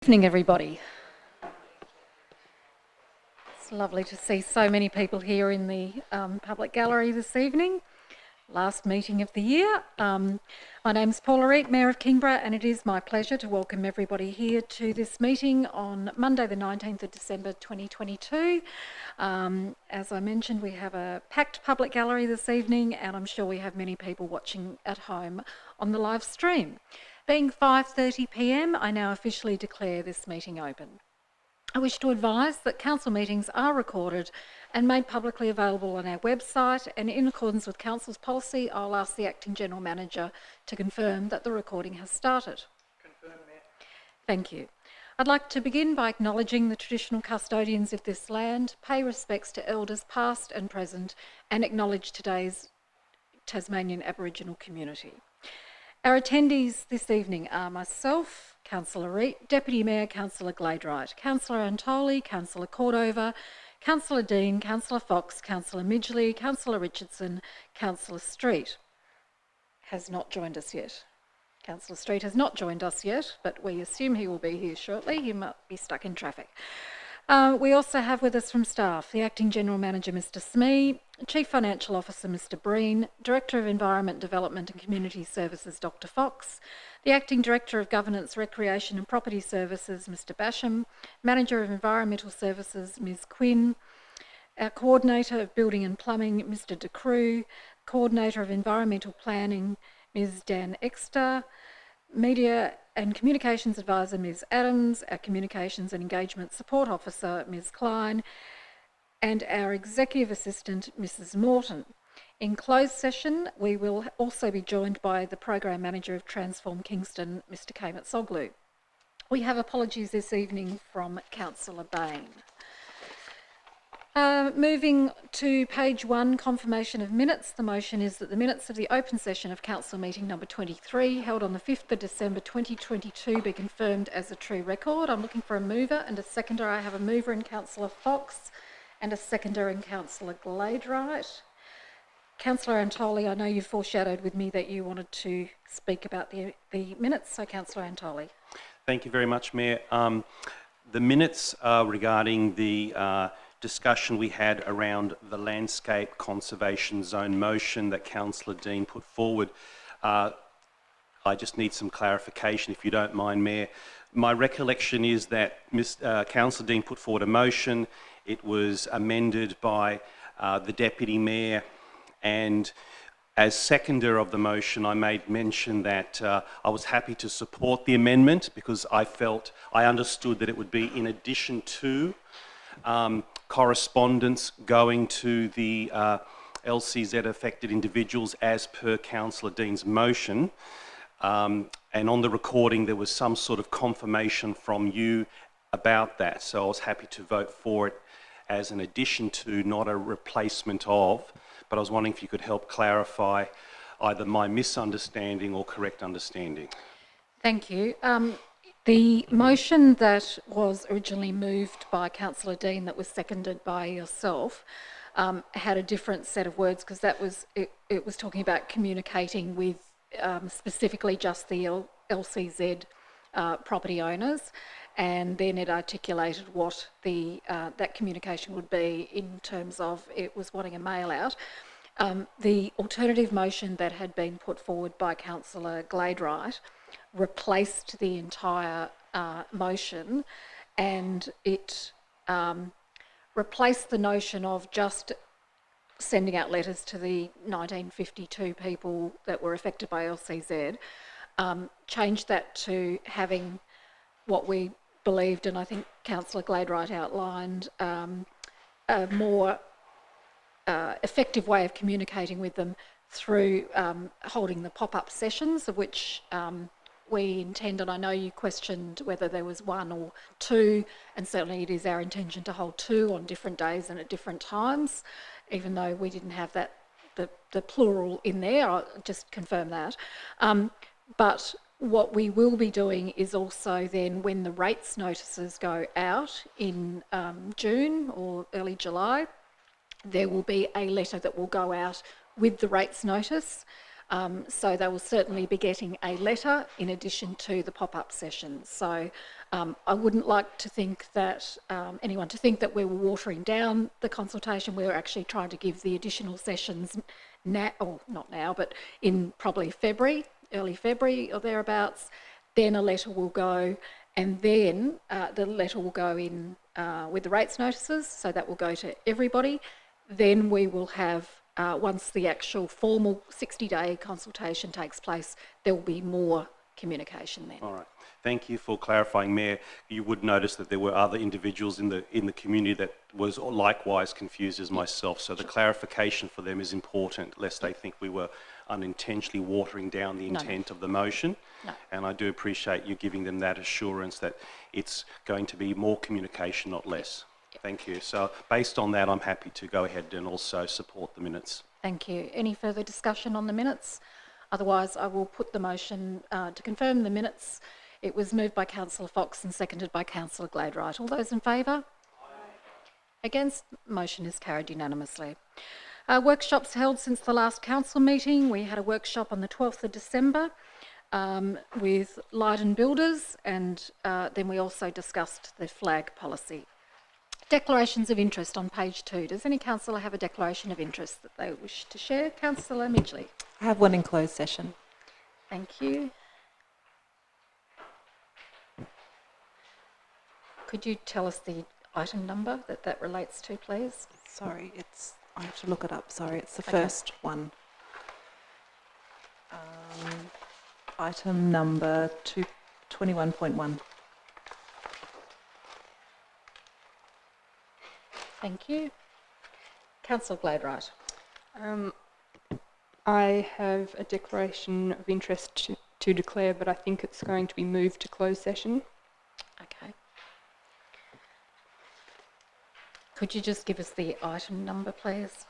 Evening, everybody. It's lovely to see so many people here in the public gallery this evening. Last meeting of the year. My name's Paula Reek, Mayor of Kingborough, and it is my pleasure to welcome everybody here to this meeting on Monday the 19th of December 2022. As I mentioned, we have a packed public gallery this evening, and I'm sure we have many people watching at home on the live stream. Being 5:30 p.m, I now officially declare this meeting open. I wish to advise that council meetings are recorded and made publicly available on our website, and in accordance with council's policy, I'll ask the Acting General Manager to confirm that the recording has started. Confirm, Mayor. Thank you. I'd like to begin by acknowledging the traditional custodians of this land, pay respects to elders past and present, and acknowledge today's Tasmanian Aboriginal community. Our attendees this evening are myself, Councillor Reed, Deputy Mayor Councillor Gladright, Councillor Antoli, Councillor Cordova, Councillor Dean, Councillor Fox, Councillor Midgley, Councillor Richardson, Councillor Street has not joined us yet. Councillor Street has not joined us yet, but we assume he will be here shortly. He might be stuck in traffic. We also have with us from staff the Acting General Manager, Mr Smee, Chief Financial Officer, Mr Breen, Director of Environment Development and Community Services, Dr Fox, the Acting Director of Governance, Recreation and Property Services, Mr Basham, Manager of Environmental Services, Ms Quinn, our Coordinator of Building and Plumbing, Mr De Croo, Coordinator of Environmental Planning, Ms Dan Exter, Media and Communications Advisor, Ms Adams, our Communications and Engagement Support Officer, Ms Klein, and our Executive Assistant, Mrs Morton. In closed session, we will also be joined by the Program Manager of Transform Kingston, Mr Kamet Soglu. We have apologies this evening from Councillor Bain. Moving to page 1, confirmation of minutes. The motion is that the minutes of the open session of council meeting number 23, held on the 5th of December 2022, be confirmed as a true record. I'm looking for a mover and a seconder. I have a mover in Councillor Fox and a seconder in Councillor Gladright. Councillor Antoli, I know you foreshadowed with me that you wanted to speak about the minutes, so Councillor Antoli. Thank you very much, Mayor. The minutes regarding the discussion we had around the landscape conservation zone motion that Councillor Dean put forward. I just need some clarification, if you don't mind, Mayor. My recollection is that Councillor Dean put forward a motion. It was amended by the Deputy Mayor, and as seconder of the motion, I made mention that I was happy to support the amendment because I understood that it would be in addition to correspondence going to the LCZ affected individuals as per Councillor Dean's motion. And on the recording, there was some sort of confirmation from you about that. So I was happy to vote for it as an addition to, not a replacement of. But I was wondering if you could help clarify either my misunderstanding or correct understanding. Thank you. The motion that was originally moved by Councillor Dean, that was seconded by yourself, had a different set of words, because that was it was talking about communicating with specifically just the LCZ property owners, and then it articulated what that communication would be in terms of it was wanting a mail out. The alternative motion that had been put forward by Councillor Gladright replaced the entire motion, and it replaced the notion of just sending out letters to the 1952 people that were affected by LCZ, changed that to having what we believed, and I think Councillor Gladright outlined, a more effective way of communicating with them through holding the pop-up sessions, of which we intend, and I know you questioned whether there was one or two, and certainly it is our intention to hold 2 on different days and at different times, even though we didn't have that the plural in there. I'll just confirm that. But what we will be doing is also then, when the rates notices go out in June or early July, there will be a letter that will go out with the rates notice, So they will certainly be getting a letter in addition to the pop-up sessions. So I wouldn't like to think that anyone to think that we were watering down the consultation. We're actually trying to give the additional sessions now, or not now, but in probably February, early February or thereabouts. Then a letter will go, and then the letter will go in with the rates notices, so that will go to everybody. Then we will have, once the actual formal 60-day consultation takes place, there will be more communication then. All right. Thank you for clarifying, Mayor. You would notice that there were other individuals in the community that was likewise confused as myself. So the clarification for them is important, lest they think we were unintentionally watering down the intent of the motion. No. And I do appreciate you giving them that assurance that it's going to be more communication, not less. Yep. Thank you. So based on that, I'm happy to go ahead and also support the minutes. Thank you. Any further discussion on the minutes? Otherwise, I will put the motion to confirm the minutes. It was moved by Councillor Fox and seconded by Councillor Gladwright. All those in favour? Against? Motion is carried unanimously. Workshops held since the last council meeting. We had a workshop on the 12th of December with Leiden Builders, and then we also discussed the flag policy. Declarations of interest on page 2. Does any councillor have a declaration of interest that they wish to share? Councillor Midgley. I have one in closed session. Thank you. Could you tell us the item number that relates to, please? Sorry, I have to look it up. Sorry, it's the Okay. first one. Item number 21.1. Thank you. Councillor Gladwright. I have a declaration of interest to declare, but I think it's going to be moved to closed session. Okay. Could you just give us the item number, please?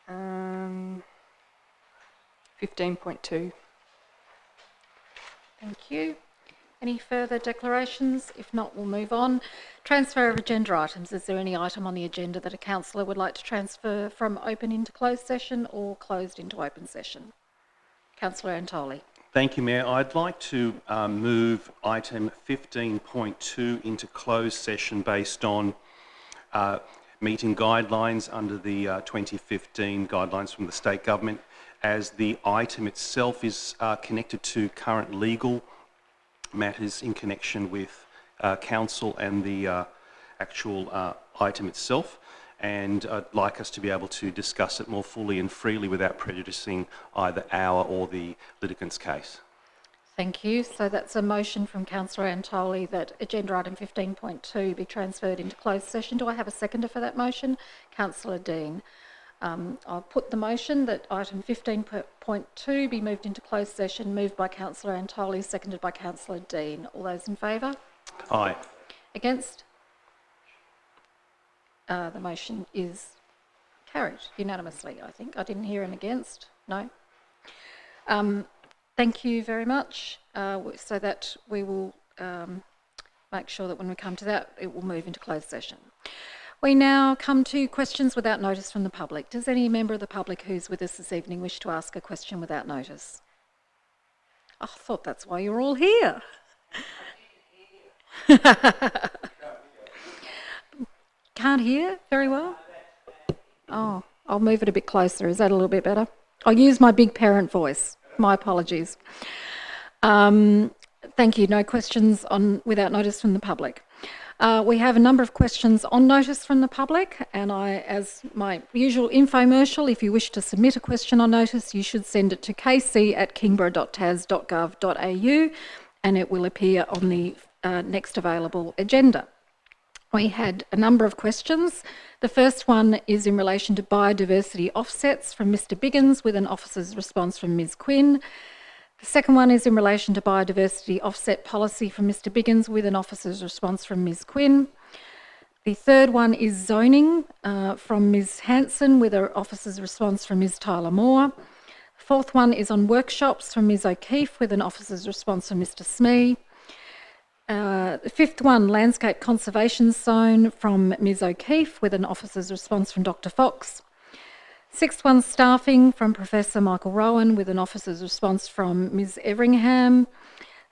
15.2. Thank you. Any further declarations? If not, we'll move on. Transfer of agenda items. Is there any item on the agenda that a councillor would like to transfer from open into closed session or closed into open session? Councillor Antoli. Thank you, Mayor. I'd like to move item 15.2 into closed session based on meeting guidelines under the 2015 guidelines from the state government, as the item itself is connected to current legal matters in connection with council and the actual item itself, and I'd like us to be able to discuss it more fully and freely without prejudicing either our or the litigant's case. Thank you. So that's a motion from Councillor Antoli that agenda item 15.2 be transferred into closed session. Do I have a seconder for that motion? Councillor Dean. I'll put the motion that item 15.2 be moved into closed session, moved by Councillor Antoli, seconded by Councillor Dean. All those in favour? Aye. Against? The motion is carried unanimously, I think. I didn't hear an against. No. Thank you very much. So that we will make sure that when we come to that, it will move into closed session. We now come to questions without notice from the public. Does any member of the public who's with us this evening wish to ask a question without notice? I thought that's why you're all here. Can't hear very well? Oh, I'll move it a bit closer. Is that a little bit better? I'll use my big parent voice. My apologies. Thank you. No questions on without notice from the public. We have a number of questions on notice from the public, and as my usual infomercial, if you wish to submit a question on notice, you should send it to kc@kingborough.tas.gov.au, and it will appear on the next available agenda. We had a number of questions. The first one is in relation to biodiversity offsets from Mr Biggins, with an officer's response from Ms Quinn. The second one is in relation to biodiversity offset policy from Mr Biggins, with an officer's response from Ms Quinn. The third one is zoning from Ms Hanson, with an officer's response from Ms Tyler Moore. The fourth one is on workshops from Ms O'Keefe, with an officer's response from Mr Smee. The fifth one, landscape conservation zone from Ms O'Keefe, with an officer's response from Dr Fox. Sixth one, staffing, from Professor Michael Rowan, with an officer's response from Ms Everingham.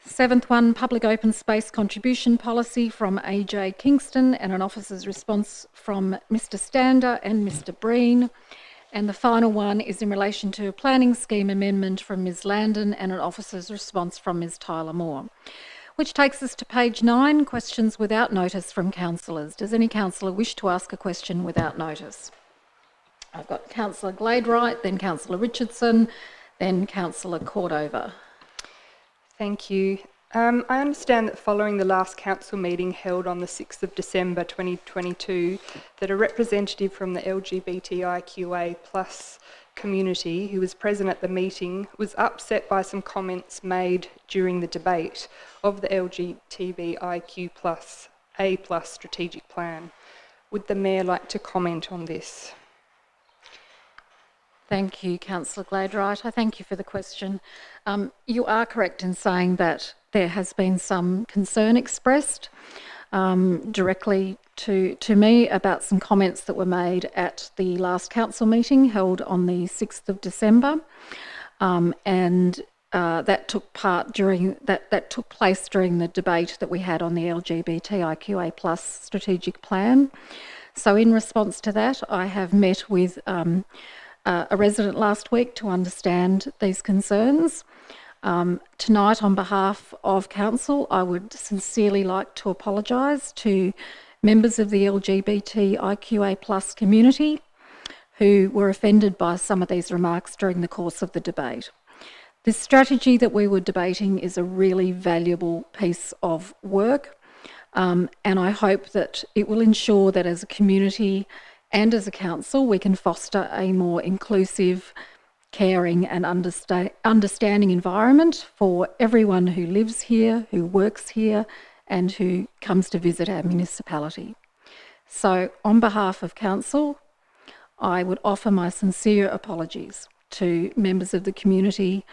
Seventh one, public open space contribution policy, from AJ Kingston, and an officer's response from Mr Stander and Mr Breen. And the final one is in relation to a planning scheme amendment from Ms Landon, and an officer's response from Ms Tyler Moore. Which takes us to page 9, questions without notice from councillors. Does any councillor wish to ask a question without notice? I've got Councillor Gladewright, then Councillor Richardson, then Councillor Cordover. Thank you. I understand that following the last council meeting held on the 6th of December 2022, that a representative from the LGBTIQA+ community who was present at the meeting was upset by some comments made during the debate of the LGBTIQ+A+ strategic plan. Would the Mayor like to comment on this? Thank you, Councillor Gladewright. I thank you for the question. You are correct in saying that there has been some concern expressed directly to me about some comments that were made at the last council meeting held on the 6th of December, and that took place during the debate that we had on the LGBTIQA+ strategic plan. So in response to that, I have met with a resident last week to understand these concerns. Tonight, on behalf of Council, I would sincerely like to apologise to members of the LGBTIQA+ community who were offended by some of these remarks during the course of the debate. This strategy that we were debating is a really valuable piece of work, and I hope that it will ensure that as a community and as a council we can foster a more inclusive, caring and understanding environment for everyone who lives here, who works here and who comes to visit our municipality. So on behalf of Council, I would offer my sincere apologies to members of the community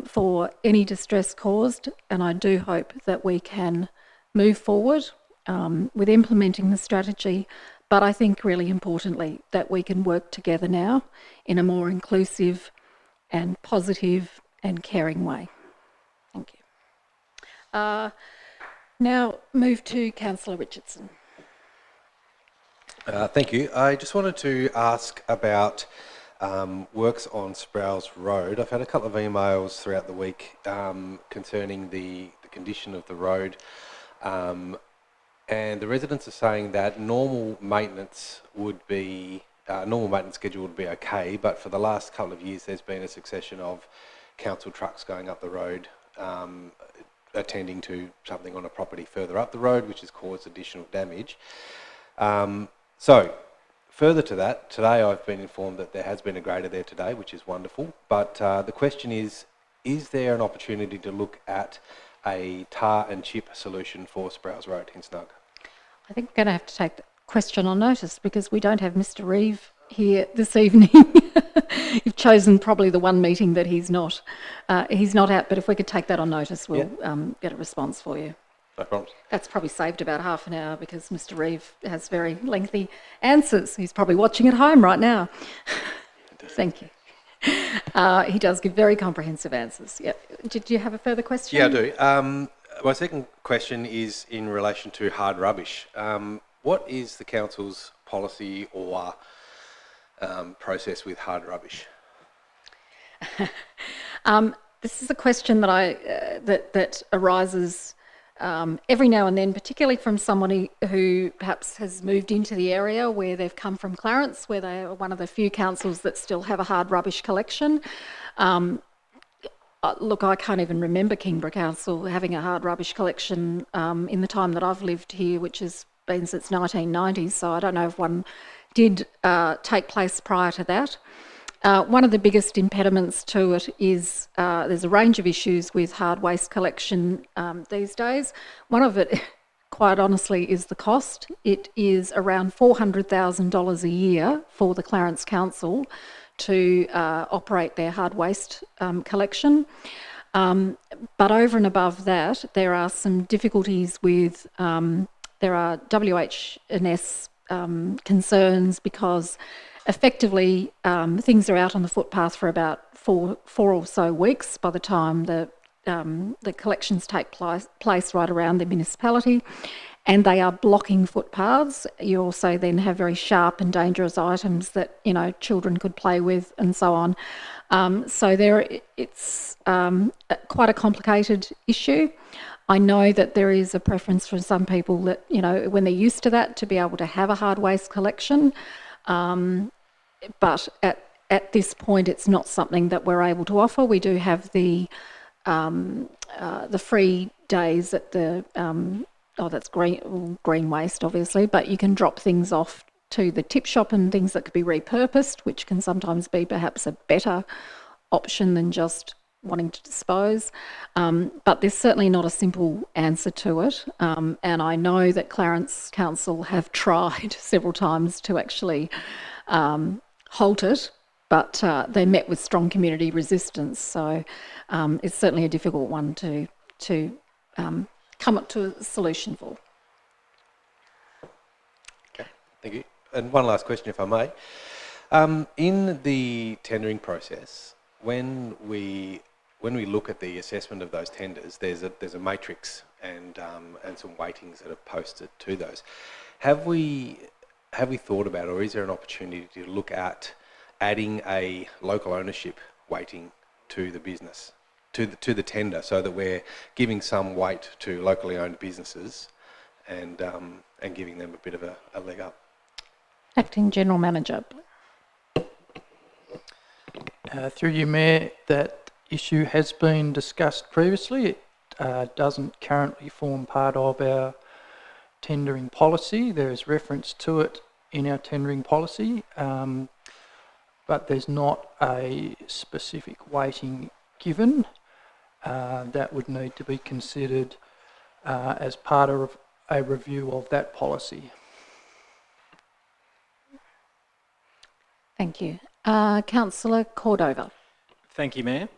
for any distress caused, and I do hope that we can move forward with implementing the strategy, but I think really importantly that we can work together now in a more inclusive and positive and caring way. Thank you. Now move to Councillor Richardson. Thank you. I just wanted to ask about works on Sprouse Road. I've had a couple of emails throughout the week concerning the condition of the road, and the residents are saying that normal maintenance schedule would be okay, but for the last couple of years there's been a succession of council trucks going up the road attending to something on a property further up the road, which has caused additional damage. So further to that, today I've been informed that there has been a grader there today, which is wonderful, but the question is there an opportunity to look at a tar and chip solution for Sprouse Road in Snug? I think we're going to have to take the question on notice because we don't have Mr Reeve here this evening. You've chosen probably the one meeting that he's not out, but if we could take that on notice, we'll get a response for you. No problems. That's probably saved about half an hour because Mr Reeve has very lengthy answers. He's probably watching at home right now. Thank you. He does give very comprehensive answers. Yeah. Did you have a further question? Yeah, I do. My second question is in relation to hard rubbish. What is the council's policy or process with hard rubbish? This is a question that that arises every now and then, particularly from somebody who perhaps has moved into the area where they've come from Clarence, where they are one of the few councils that still have a hard rubbish collection. Look, I can't even remember Kingborough Council having a hard rubbish collection in the time that I've lived here, which has been since 1990, so I don't know if one did take place prior to that. One of the biggest impediments to it is there's a range of issues with hard waste collection these days. One of it, quite honestly, is the cost. It is around $400,000 a year for the Clarence Council to operate their hard waste collection. But over and above that, there are some difficulties with, there are WH&S concerns because effectively, things are out on the footpath for about four or so weeks by the time the collections take place right around the municipality, and they are blocking footpaths. You also then have very sharp and dangerous items that, you know, children could play with and so on. So it's quite a complicated issue. I know that there is a preference for some people that, you know, when they're used to that, to be able to have a hard waste collection. But at this point, it's not something that we're able to offer. We do have the free days at the that's green waste, obviously, but you can drop things off to the tip shop and things that could be repurposed, which can sometimes be perhaps a better option than just wanting to dispose. But there's certainly not a simple answer to it. And I know that Clarence Council have tried several times to actually halt it, but they met with strong community resistance. So it's certainly a difficult one to come up to a solution for. Okay, thank you. And one last question, if I may. In the tendering process, when we look at the assessment of those tenders, there's a matrix and some weightings that are posted to those. Have we thought about, or is there an opportunity to look at adding a local ownership weighting to the business, to the tender, so that we're giving some weight to locally owned businesses and giving them a bit of a leg up? Acting General Manager. Through you, Mayor, that issue has been discussed previously. It doesn't currently form part of our tendering policy. There is reference to it in our tendering policy, but there's not a specific weighting given. That would need to be considered as part of a review of that policy. Thank you. Councillor Cordova. Thank you, Mayor.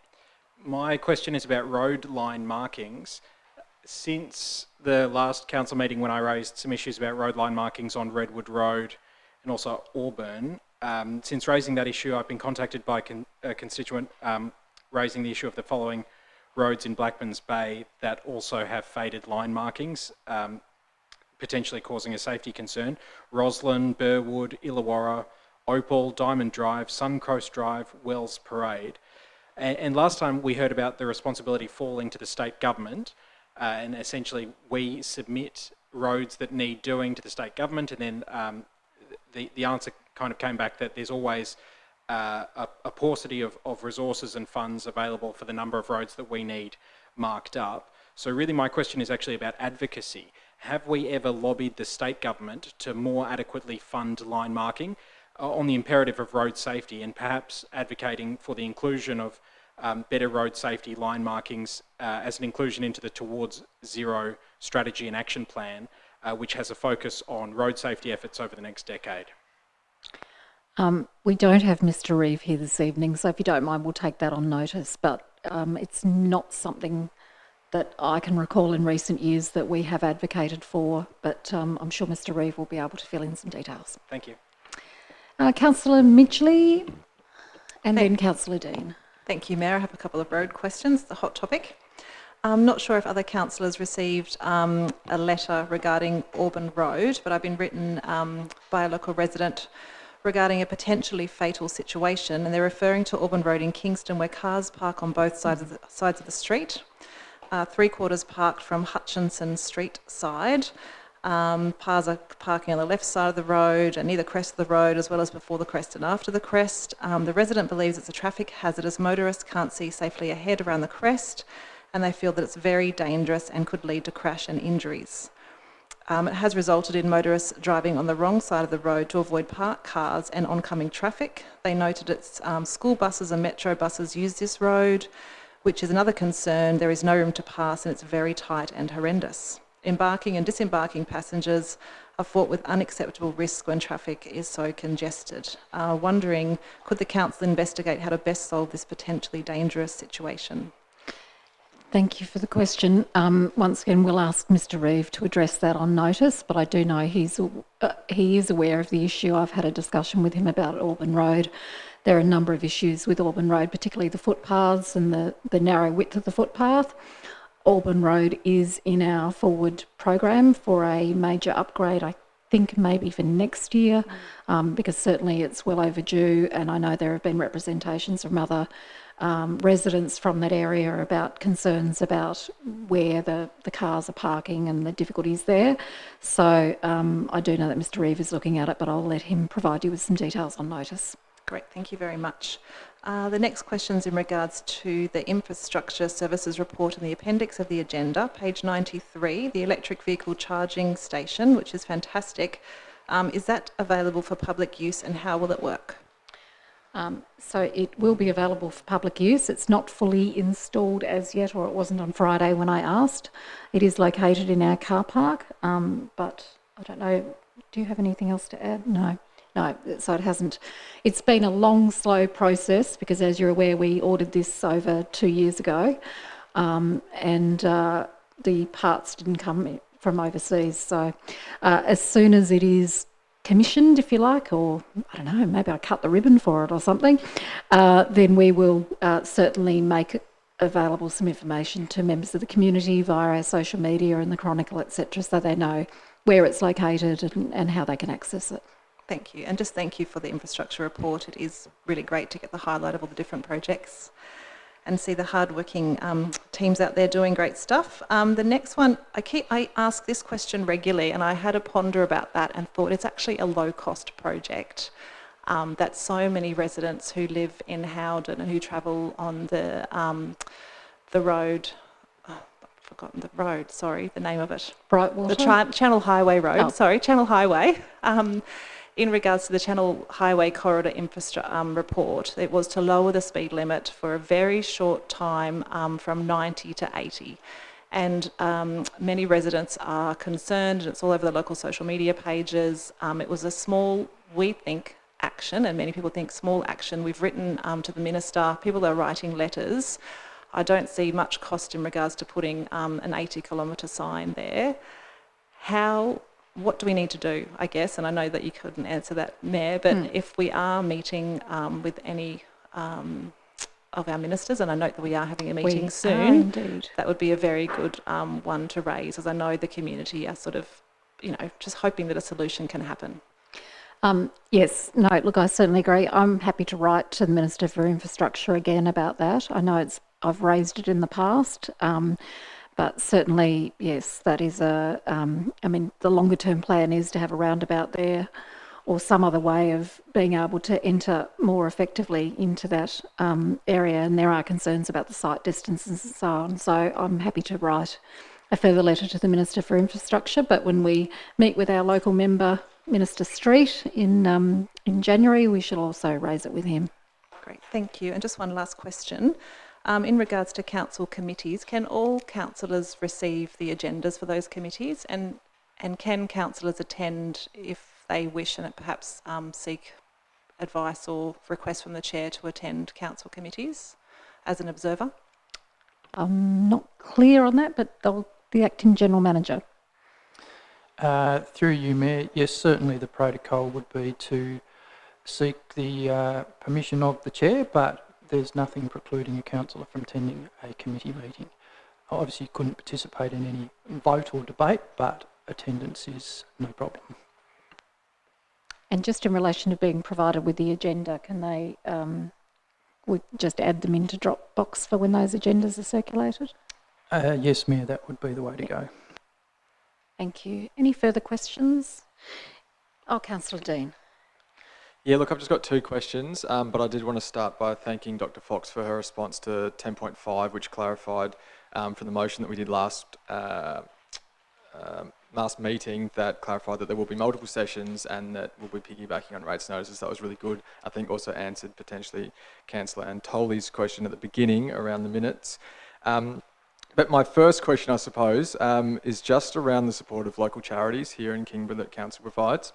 My question is about road line markings. Since the last council meeting when I raised some issues about road line markings on Redwood Road and also Auburn, since raising that issue, I've been contacted by a constituent raising the issue of the following roads in Blackmans Bay that also have faded line markings, potentially causing a safety concern. Roslyn, Burwood, Illawarra, Opal, Diamond Drive, Suncoast Drive, Wells Parade. And last time we heard about the responsibility falling to the state government, and essentially we submit roads that need doing to the state government, and then the answer kind of came back that there's always a paucity of resources and funds available for the number of roads that we need marked up. So really my question is actually about advocacy. Have we ever lobbied the state government to more adequately fund line marking on the imperative of road safety, and perhaps advocating for the inclusion of better road safety line markings as an inclusion into the Towards Zero strategy and action plan, which has a focus on road safety efforts over the next decade? We don't have Mr. Reeve here this evening, so if you don't mind, we'll take that on notice, but it's not something that I can recall in recent years that we have advocated for, but I'm sure Mr. Reeve will be able to fill in some details. Thank you. Councillor Midgley and then Councillor Dean. Thank you, Mayor. I have a couple of road questions, the hot topic. I'm not sure if other councillors received a letter regarding Auburn Road, but I've been written by a local resident regarding a potentially fatal situation, and they're referring to Auburn Road in Kingston, where cars park on both sides of the street. 3/4 parked from Hutchinson Street side. Cars are parking on the left side of the road and near the crest of the road, as well as before the crest and after the crest. The resident believes it's a traffic hazard as motorists can't see safely ahead around the crest, and they feel that it's very dangerous and could lead to crash and injuries. It has resulted in motorists driving on the wrong side of the road to avoid parked cars and oncoming traffic. They noted that school buses and metro buses use this road, which is another concern. There is no room to pass and it's very tight and horrendous. Embarking and disembarking passengers are fraught with unacceptable risk when traffic is so congested. Wondering, could the council investigate how to best solve this potentially dangerous situation? Thank you for the question. Once again, we'll ask Mr. Reeve to address that on notice, but I do know he is aware of the issue. I've had a discussion with him about Auburn Road. There are a number of issues with Auburn Road, particularly the footpaths and the narrow width of the footpath. Auburn Road is in our forward program for a major upgrade, I think maybe for next year, because certainly it's well overdue, and I know there have been representations from other residents from that area about concerns about where the cars are parking and the difficulties there. So I do know that Mr. Reeve is looking at it, but I'll let him provide you with some details on notice. Great, thank you very much. The next question is in regards to the infrastructure services report in the appendix of the agenda, page 93, the electric vehicle charging station, which is fantastic. Is that available for public use, and how will it work? So it will be available for public use. It's not fully installed as yet, or it wasn't on Friday when I asked. It is located in our car park, but I don't know, do you have anything else to add? No, so it hasn't. It's been a long, slow process because, as you're aware, we ordered this over 2 years ago, and the parts didn't come from overseas. So as soon as it is commissioned, if you like, or I don't know, maybe I cut the ribbon for it or something, then we will certainly make available some information to members of the community via our social media and the Chronicle, etc., so they know where it's located and how they can access it. Thank you, and just thank you for the infrastructure report. It is really great to get the highlight of all the different projects and see the hardworking teams out there doing great stuff. The next one, I ask this question regularly, and I had a ponder about that and thought it's actually a low-cost project that so many residents who live in Howden and who travel on the road, I've forgotten the road, sorry, the name of it. Brightwater? The Channel Highway Road, Oh. sorry, Channel Highway. In regards to the Channel Highway Corridor Infrastructure report, it was to lower the speed limit for a very short time from 90 to 80. And many residents are concerned, and it's all over the local social media pages. It was a small, we think, action, and many people think small action. We've written to the Minister, people are writing letters. I don't see much cost in regards to putting an 80-kilometre sign there. What do we need to do, I guess, and I know that you couldn't answer that, Mayor, but if we are meeting with any of our ministers, and I note that we are having a meeting soon, that would be a very good one to raise, as I know the community are sort of, just hoping that a solution can happen. Yes, no, look, I certainly agree. I'm happy to write to the Minister for Infrastructure again about that. I know I've raised it in the past. But certainly, yes, that is the longer term plan is to have a roundabout there or some other way of being able to enter more effectively into that area. And there are concerns about the site distances and so on. So I'm happy to write a further letter to the Minister for Infrastructure. But when we meet with our local member, Minister Street, in January, we shall also raise it with him. Great, thank you. And just one last question. In regards to council committees, can all councillors receive the agendas for those committees, and can councillors attend if they wish and perhaps seek advice or request from the chair to attend council committees as an observer? I'm not clear on that, but the acting general manager. Through you, Mayor, yes, certainly the protocol would be to seek the permission of the chair, but there's nothing precluding a councillor from attending a committee meeting. Obviously, you couldn't participate in any vote or debate, but attendance is no problem. And just in relation to being provided with the agenda, can they would just add them into Dropbox for when those agendas are circulated? Yes, Mayor, that would be the way to go. Thank you. Any further questions? Oh, Councillor Dean. Yeah, look, I've just got two questions, but I did want to start by thanking Dr. Fox for her response to 10.5, which clarified from the motion that we did last meeting, that clarified that there will be multiple sessions and that we'll be piggybacking on rates notices. That was really good. I think also answered potentially Councillor Antoli's question at the beginning around the minutes. But my first question, I suppose, is just around the support of local charities here in Kingborough that Council provides.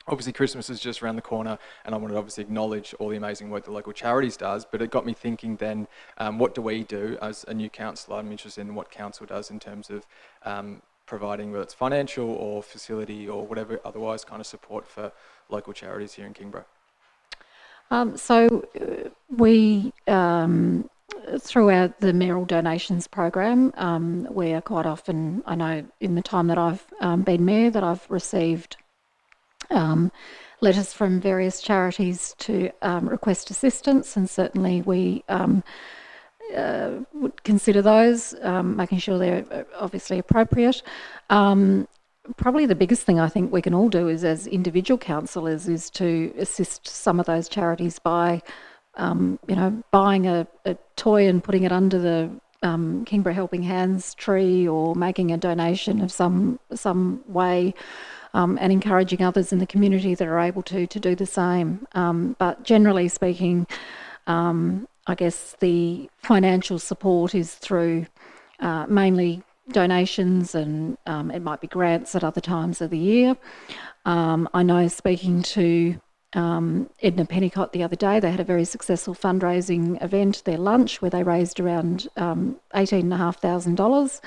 Obviously, Christmas is just around the corner, and I wanted to obviously acknowledge all the amazing work the local charities does, but it got me thinking then, what do we do as a new councillor? I'm interested in what council does in terms of providing, whether it's financial or facility or whatever otherwise kind of support for local charities here in Kingborough. We, throughout the mayoral donations program, we are quite often, I know in the time that I've been mayor, that I've received letters from various charities to request assistance, and certainly we would consider those, making sure they're obviously appropriate. Probably the biggest thing I think we can all do is, as individual councillors, is to assist some of those charities by, buying a toy and putting it under the Kingborough Helping Hands tree, or making a donation of some way, and encouraging others in the community that are able to do the same. But generally speaking, I guess the financial support is through mainly donations, and it might be grants at other times of the year. I know, speaking to Edna Pennicott the other day, they had a very successful fundraising event, their lunch, where they raised around $18,500.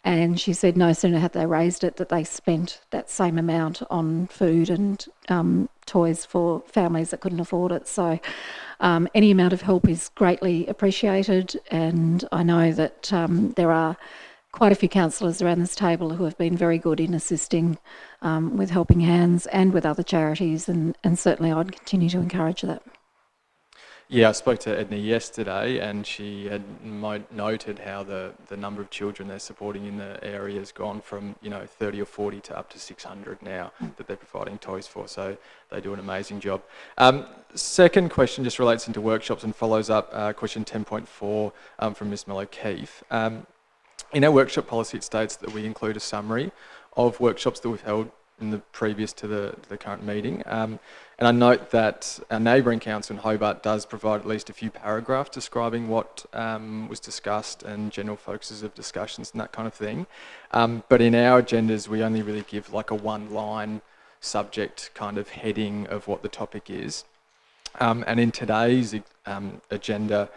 And she said no sooner had they raised it that they spent that same amount on food and toys for families that couldn't afford it. So any amount of help is greatly appreciated, and I know that there are quite a few councillors around this table who have been very good in assisting with Helping Hands and with other charities, and certainly I'd continue to encourage that. Yeah, I spoke to Edna yesterday, and she had noted how the number of children they're supporting in the area has gone from 30 or 40 to up to 600 now that they're providing toys for. So they do an amazing job. Second question just relates into workshops and follows up question 10.4 from Ms. O'Keefe. In our workshop policy, it states that we include a summary of workshops that we've held in the previous to the current meeting. And I note that our neighbouring council in Hobart does provide at least a few paragraphs describing what was discussed and general focuses of discussions and that kind of thing. But in our agendas, we only really give like a one-line subject kind of heading of what the topic is. And in today's agenda,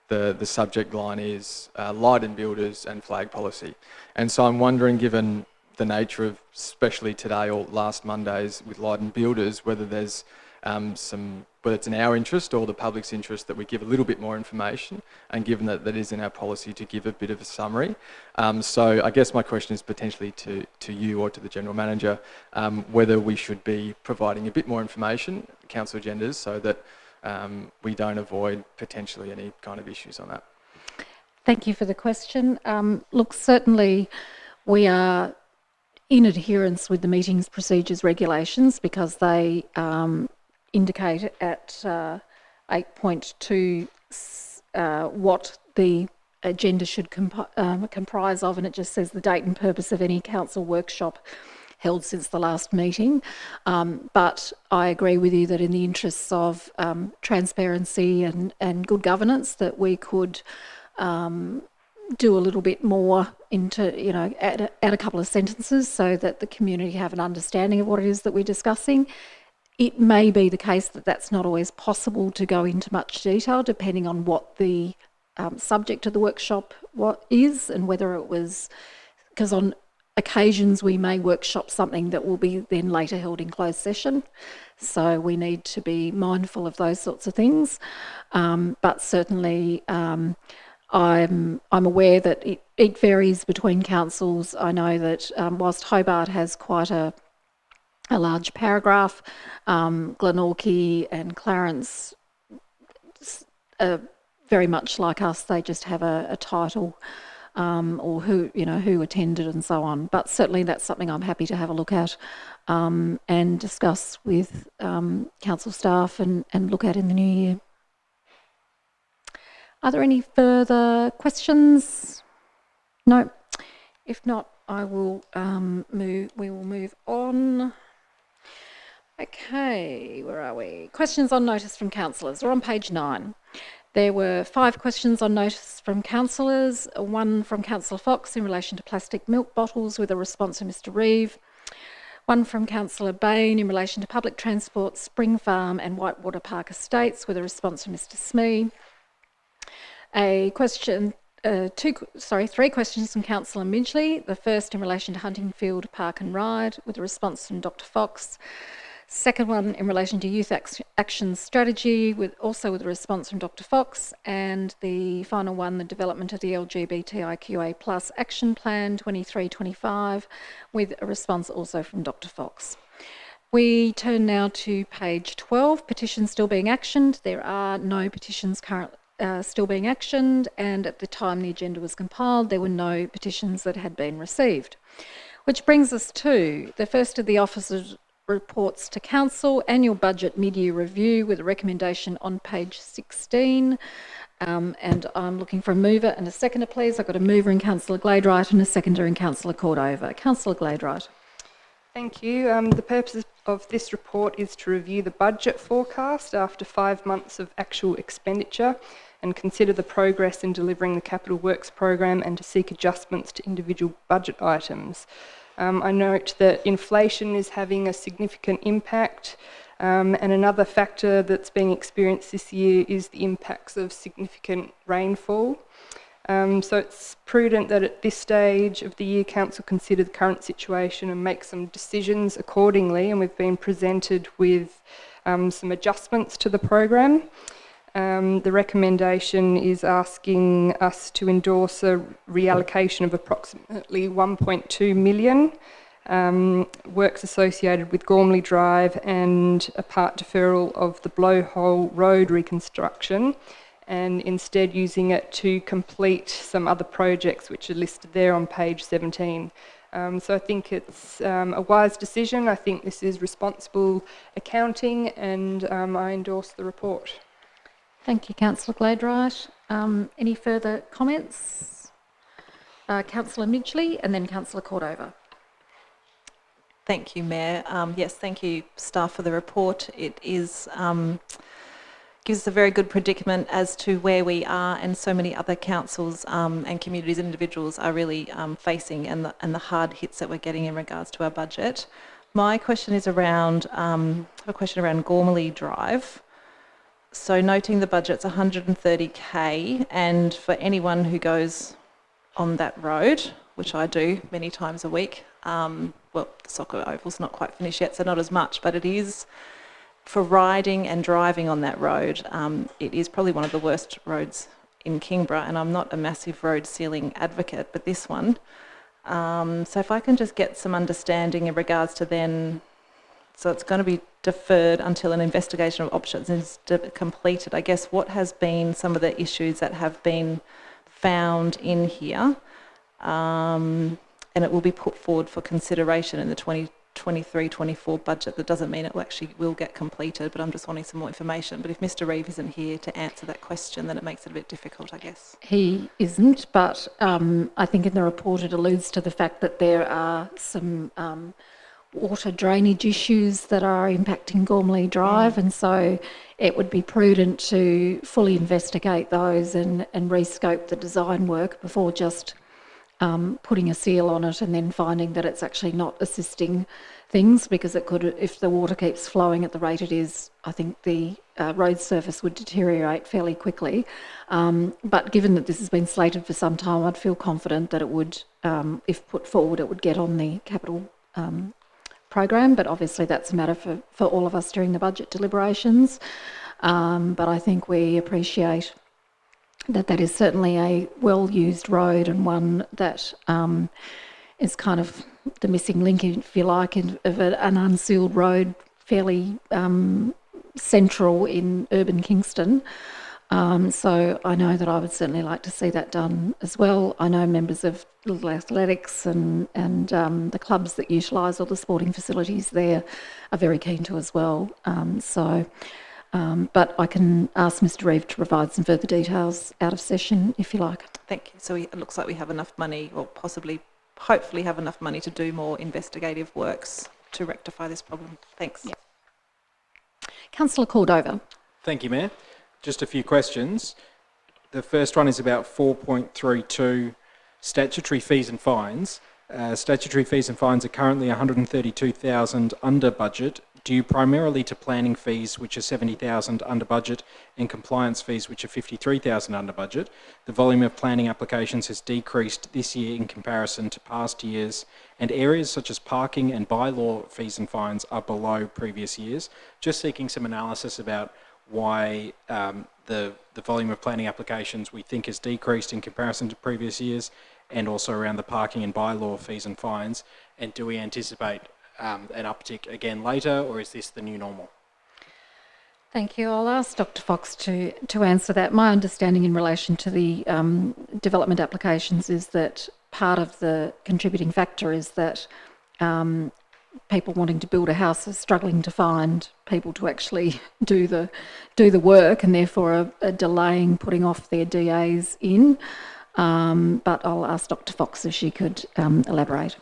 the subject line is light and builders and flag policy. And so I'm wondering, given the nature of, especially today or last Mondays with light and builders, whether there's whether it's in our interest or the public's interest that we give a little bit more information, and given that that is in our policy to give a bit of a summary. So I guess my question is potentially to you or to the General Manager, whether we should be providing a bit more information, council agendas, so that we don't avoid potentially any kind of issues on that. Thank you for the question. Look, certainly we are in adherence with the meetings procedures regulations, because they indicate at 8.2 what the agenda should comprise of, and it just says the date and purpose of any council workshop held since the last meeting. But I agree with you that in the interests of transparency and good governance, that we could do a little bit more into, add a couple of sentences so that the community have an understanding of what it is that we're discussing. It may be the case that that's not always possible to go into much detail, depending on what the subject of the workshop is, and whether it was, because on occasions we may workshop something that will be then later held in closed session. So we need to be mindful of those sorts of things. But certainly I'm aware that it varies between councils. I know that whilst Hobart has quite a large paragraph, Glenorchy and Clarence are very much like us. They just have a title, or who attended and so on. But certainly that's something I'm happy to have a look at and discuss with council staff and look at in the new year. Are there any further questions? No. If not, I will we will move on. Okay, where are we? Questions on notice from councillors. We're on page 9. There were 5 questions on notice from councillors, 1 from Councillor Fox in relation to plastic milk bottles with a response from Mr Reeve, One from Councillor Bain in relation to public transport, Spring Farm and Whitewater Park Estates, with a response from Mr Smee. Three questions from Councillor Midgley. The first in relation to Huntingfield Park and Ride, with a response from Dr Fox. Second one in relation to Youth Action Strategy, also with a response from Dr Fox. And the final one, the development of the LGBTIQA+ Action Plan 23-25, with a response also from Dr Fox. We turn now to page 12, petitions still being actioned. There are no petitions currently still being actioned, and at the time the agenda was compiled, there were no petitions that had been received. Which brings us to the first of the officers' reports to Council, annual budget mid-year review, with a recommendation on page 16. And I'm looking for a mover and a seconder, please. I've got a mover in Councillor Gladright and a seconder in Councillor Cordova. Councillor Gladright. Thank you. The purpose of this report is to review the budget forecast after 5 months of actual expenditure and consider the progress in delivering the Capital Works program and to seek adjustments to individual budget items. I note that inflation is having a significant impact, and another factor that's being experienced this year is the impacts of significant rainfall. So it's prudent that at this stage of the year, Council consider the current situation and make some decisions accordingly, and we've been presented with some adjustments to the program. The recommendation is asking us to endorse a reallocation of approximately 1.2 million, works associated with Gormley Drive and a part deferral of the Blowhole Road reconstruction, and instead using it to complete some other projects which are listed there on page 17. So I think it's a wise decision. I think this is responsible accounting, and I endorse the report. Thank you, Councillor Gladright. Any further comments? Councillor Midgley and then Councillor Cordova. Thank you, Mayor. Yes, thank you, staff, for the report. It is gives us a very good predicament as to where we are, and so many other councils and communities and individuals are really facing, and the hard hits that we're getting in regards to our budget. My question is around, I have a question around Gormley Drive. So noting the budget's 130k, and for anyone who goes on that road, which I do many times a week, well, the soccer oval's not quite finished yet, so not as much, but it is, for riding and driving on that road, it is probably one of the worst roads in Kingborough, and I'm not a massive road sealing advocate, but this one. So if I can just get some understanding in regards to then, so it's going to be deferred until an investigation of options is completed. I guess what has been some of the issues that have been found in here, and it will be put forward for consideration in the 2023-24 budget. That doesn't mean it will get completed, but I'm just wanting some more information. But if Mr Reeve isn't here to answer that question, then it makes it a bit difficult, I guess. He isn't, but I think in the report it alludes to the fact that there are some water drainage issues that are impacting Gormley Drive, and so it would be prudent to fully investigate those and rescope the design work before just putting a seal on it and then finding that it's actually not assisting things, because it could, if the water keeps flowing at the rate it is, I think the road surface would deteriorate fairly quickly. But given that this has been slated for some time, I'd feel confident that it would, if put forward, it would get on the capital program, but obviously that's a matter for all of us during the budget deliberations. But I think we appreciate that is certainly a well-used road, and one that is kind of the missing link, if you like, of an unsealed road, fairly central in urban Kingston. So I know that I would certainly like to see that done as well. I know members of Little Athletics and the clubs that utilise all the sporting facilities there are very keen to as well. But I can ask Mr Reeve to provide some further details out of session, if you like. Thank you. So it looks like we have enough money, or hopefully have enough money to do more investigative works to rectify this problem. Thanks. Yeah. Councillor Cordova. Thank you, Mayor. Just a few questions. The first one is about 4.32 statutory fees and fines. Statutory fees and fines are currently 132,000 under budget, due primarily to planning fees, which are 70,000 under budget, and compliance fees, which are 53,000 under budget. The volume of planning applications has decreased this year in comparison to past years, and areas such as parking and bylaw fees and fines are below previous years. Just seeking some analysis about why the volume of planning applications we think has decreased in comparison to previous years, and also around the parking and bylaw fees and fines. And do we anticipate an uptick again later, or is this the new normal? Thank you. I'll ask Dr Fox to answer that. My understanding in relation to the development applications is that part of the contributing factor is that people wanting to build a house are struggling to find people to actually do the work, and therefore are delaying putting off their DAs in. But I'll ask Dr Fox if she could elaborate.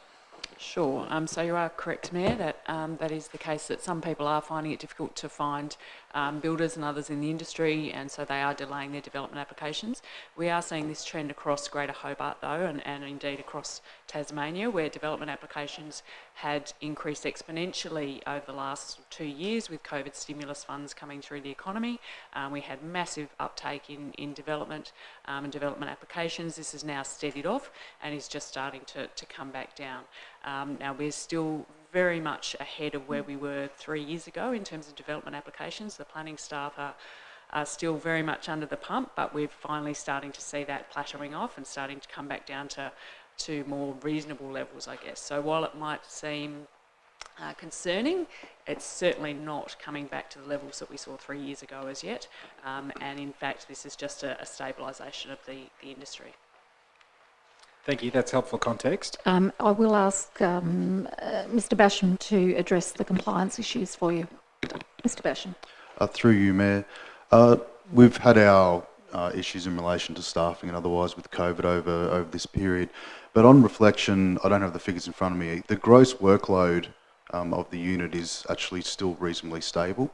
Sure. So you are correct, Mayor, that that is the case, that some people are finding it difficult to find builders and others in the industry, and so they are delaying their development applications. We are seeing this trend across Greater Hobart, though, and indeed across Tasmania, where development applications had increased exponentially over the last 2 years with COVID stimulus funds coming through the economy. We had massive uptake in development and development applications. This is now steadied off and is just starting to come back down. Now, we're still very much ahead of where we were 3 years ago in terms of development applications. The planning staff are still very much under the pump, but we're finally starting to see that plateauing off and starting to come back down to more reasonable levels, I guess. So while it might seem concerning, it's certainly not coming back to the levels that we saw 3 years ago as yet. And in fact, this is just a stabilisation of the industry. Thank you, that's helpful context. I will ask Mr Basham to address the compliance issues for you. Mr Basham. Through you, Mayor. We've had our issues in relation to staffing and otherwise with COVID over this period. But on reflection, I don't have the figures in front of me. The gross workload of the unit is actually still reasonably stable.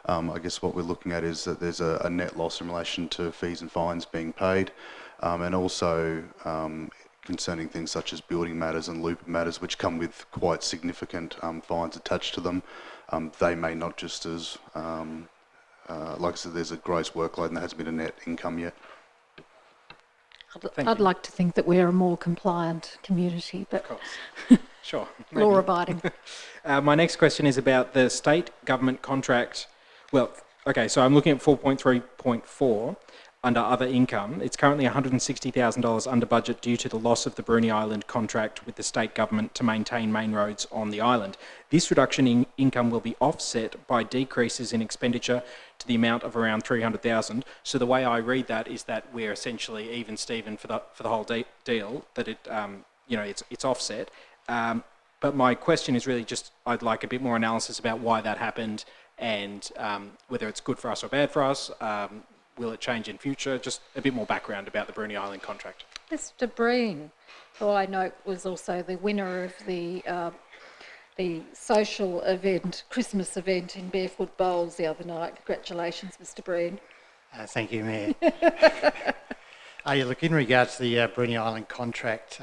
I guess what we're looking at is that there's a net loss in relation to fees and fines being paid, and also concerning things such as building matters and loop matters, which come with quite significant fines attached to them. They may not just as, like I said, there's a gross workload and there hasn't been a net income yet. I'd like to think that we're a more compliant community, but of course. Sure. law-abiding. My next question is about the state government contract. Well, okay, so I'm looking at 4.3.4 under other income. It's currently $160,000 under budget due to the loss of the Bruny Island contract with the state government to maintain main roads on the island. This reduction in income will be offset by decreases in expenditure to the amount of around $300,000. So the way I read that is that we're essentially even Steven for the whole deal, that it it's offset. But my question is really just, I'd like a bit more analysis about why that happened and whether it's good for us or bad for us. Will it change in future? Just a bit more background about the Bruny Island contract. Mr Breen, who I note was also the winner of the social event, Christmas event in Barefoot Bowls the other night. Congratulations, Mr Breen. Thank you, Mayor. Look, in regards to the Bruny Island contract,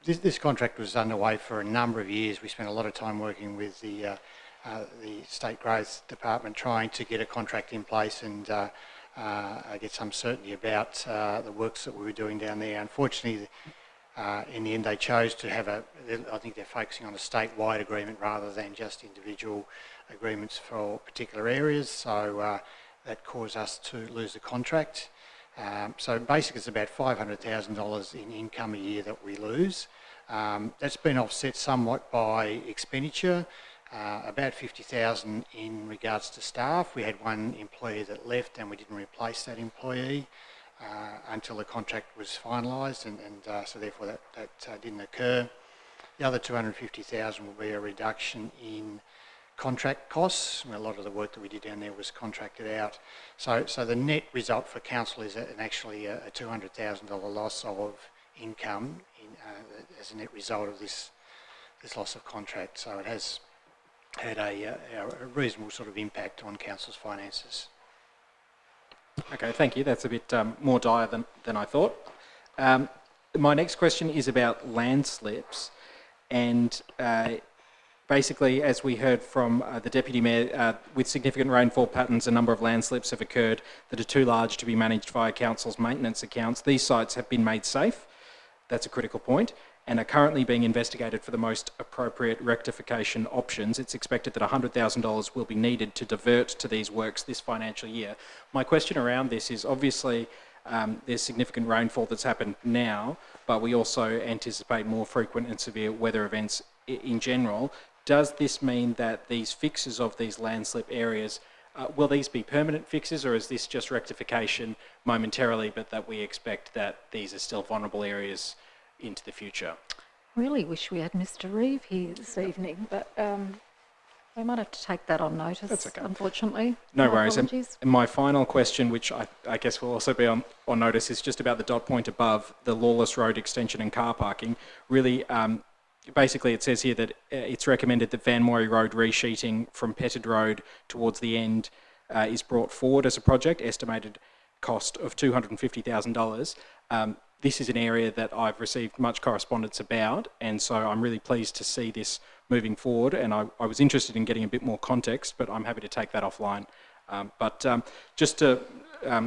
this contract was underway for a number of years. We spent a lot of time working with the State Growth Department trying to get a contract in place and get some certainty about the works that we were doing down there. Unfortunately, in the end they chose to have I think they're focusing on a statewide agreement rather than just individual agreements for particular areas, so that caused us to lose the contract. So basically it's about $500,000 in income a year that we lose. That's been offset somewhat by expenditure. About $50,000 in regards to staff. We had one employee that left and we didn't replace that employee until the contract was finalised, and so therefore that didn't occur. The other $250,000 will be a reduction in contract costs. A lot of the work that we did down there was contracted out. So the net result for council is actually a $200,000 loss of income as a net result of this loss of contract. So it has had a reasonable sort of impact on council's finances. Okay, thank you. That's a bit more dire than I thought. My next question is about landslips, and basically, as we heard from the Deputy Mayor, with significant rainfall patterns, a number of landslips have occurred that are too large to be managed via Council's maintenance accounts. These sites have been made safe, that's a critical point, and are currently being investigated for the most appropriate rectification options. It's expected that $100,000 will be needed to divert to these works this financial year. My question around this is, obviously there's significant rainfall that's happened now, but we also anticipate more frequent and severe weather events in general. Does this mean that these fixes of these landslip areas, will these be permanent fixes, or is this just rectification momentarily, but that we expect that these are still vulnerable areas into the future? Really wish we had Mr. Reeve here this evening, but we might have to take that on notice, That's okay. Unfortunately. No My worries. And apologies. my final question, which I guess will also be on notice, is just about the dot point above, the Lawless Road extension and car parking. Really, basically it says here that it's recommended that Van Morey Road resheeting from Petted Road towards the end is brought forward as a project, estimated cost of $250,000. This is an area that I've received much correspondence about, and so I'm really pleased to see this moving forward, and I was interested in getting a bit more context, but I'm happy to take that offline. Just to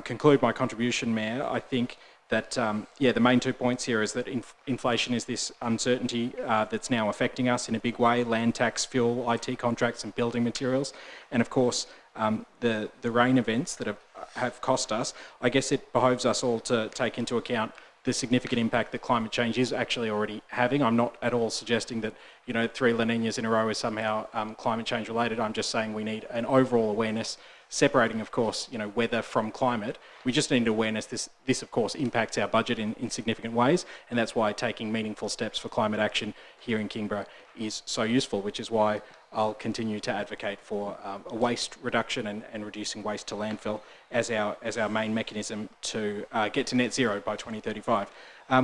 conclude my contribution, Mayor, I think that, the main 2 points here is that inflation is this uncertainty that's now affecting us in a big way: land tax, fuel, IT contracts and building materials. And of course, the rain events that have cost us. I guess it behoves us all to take into account the significant impact that climate change is actually already having. I'm not at all suggesting that 3 La Niñas in a row is somehow climate change related. I'm just saying we need an overall awareness, separating, of course, weather from climate. We just need awareness this of course impacts our budget in significant ways, and that's why taking meaningful steps for climate action here in Kingborough is so useful, which is why I'll continue to advocate for a waste reduction and reducing waste to landfill as our main mechanism to get to net zero by 2035.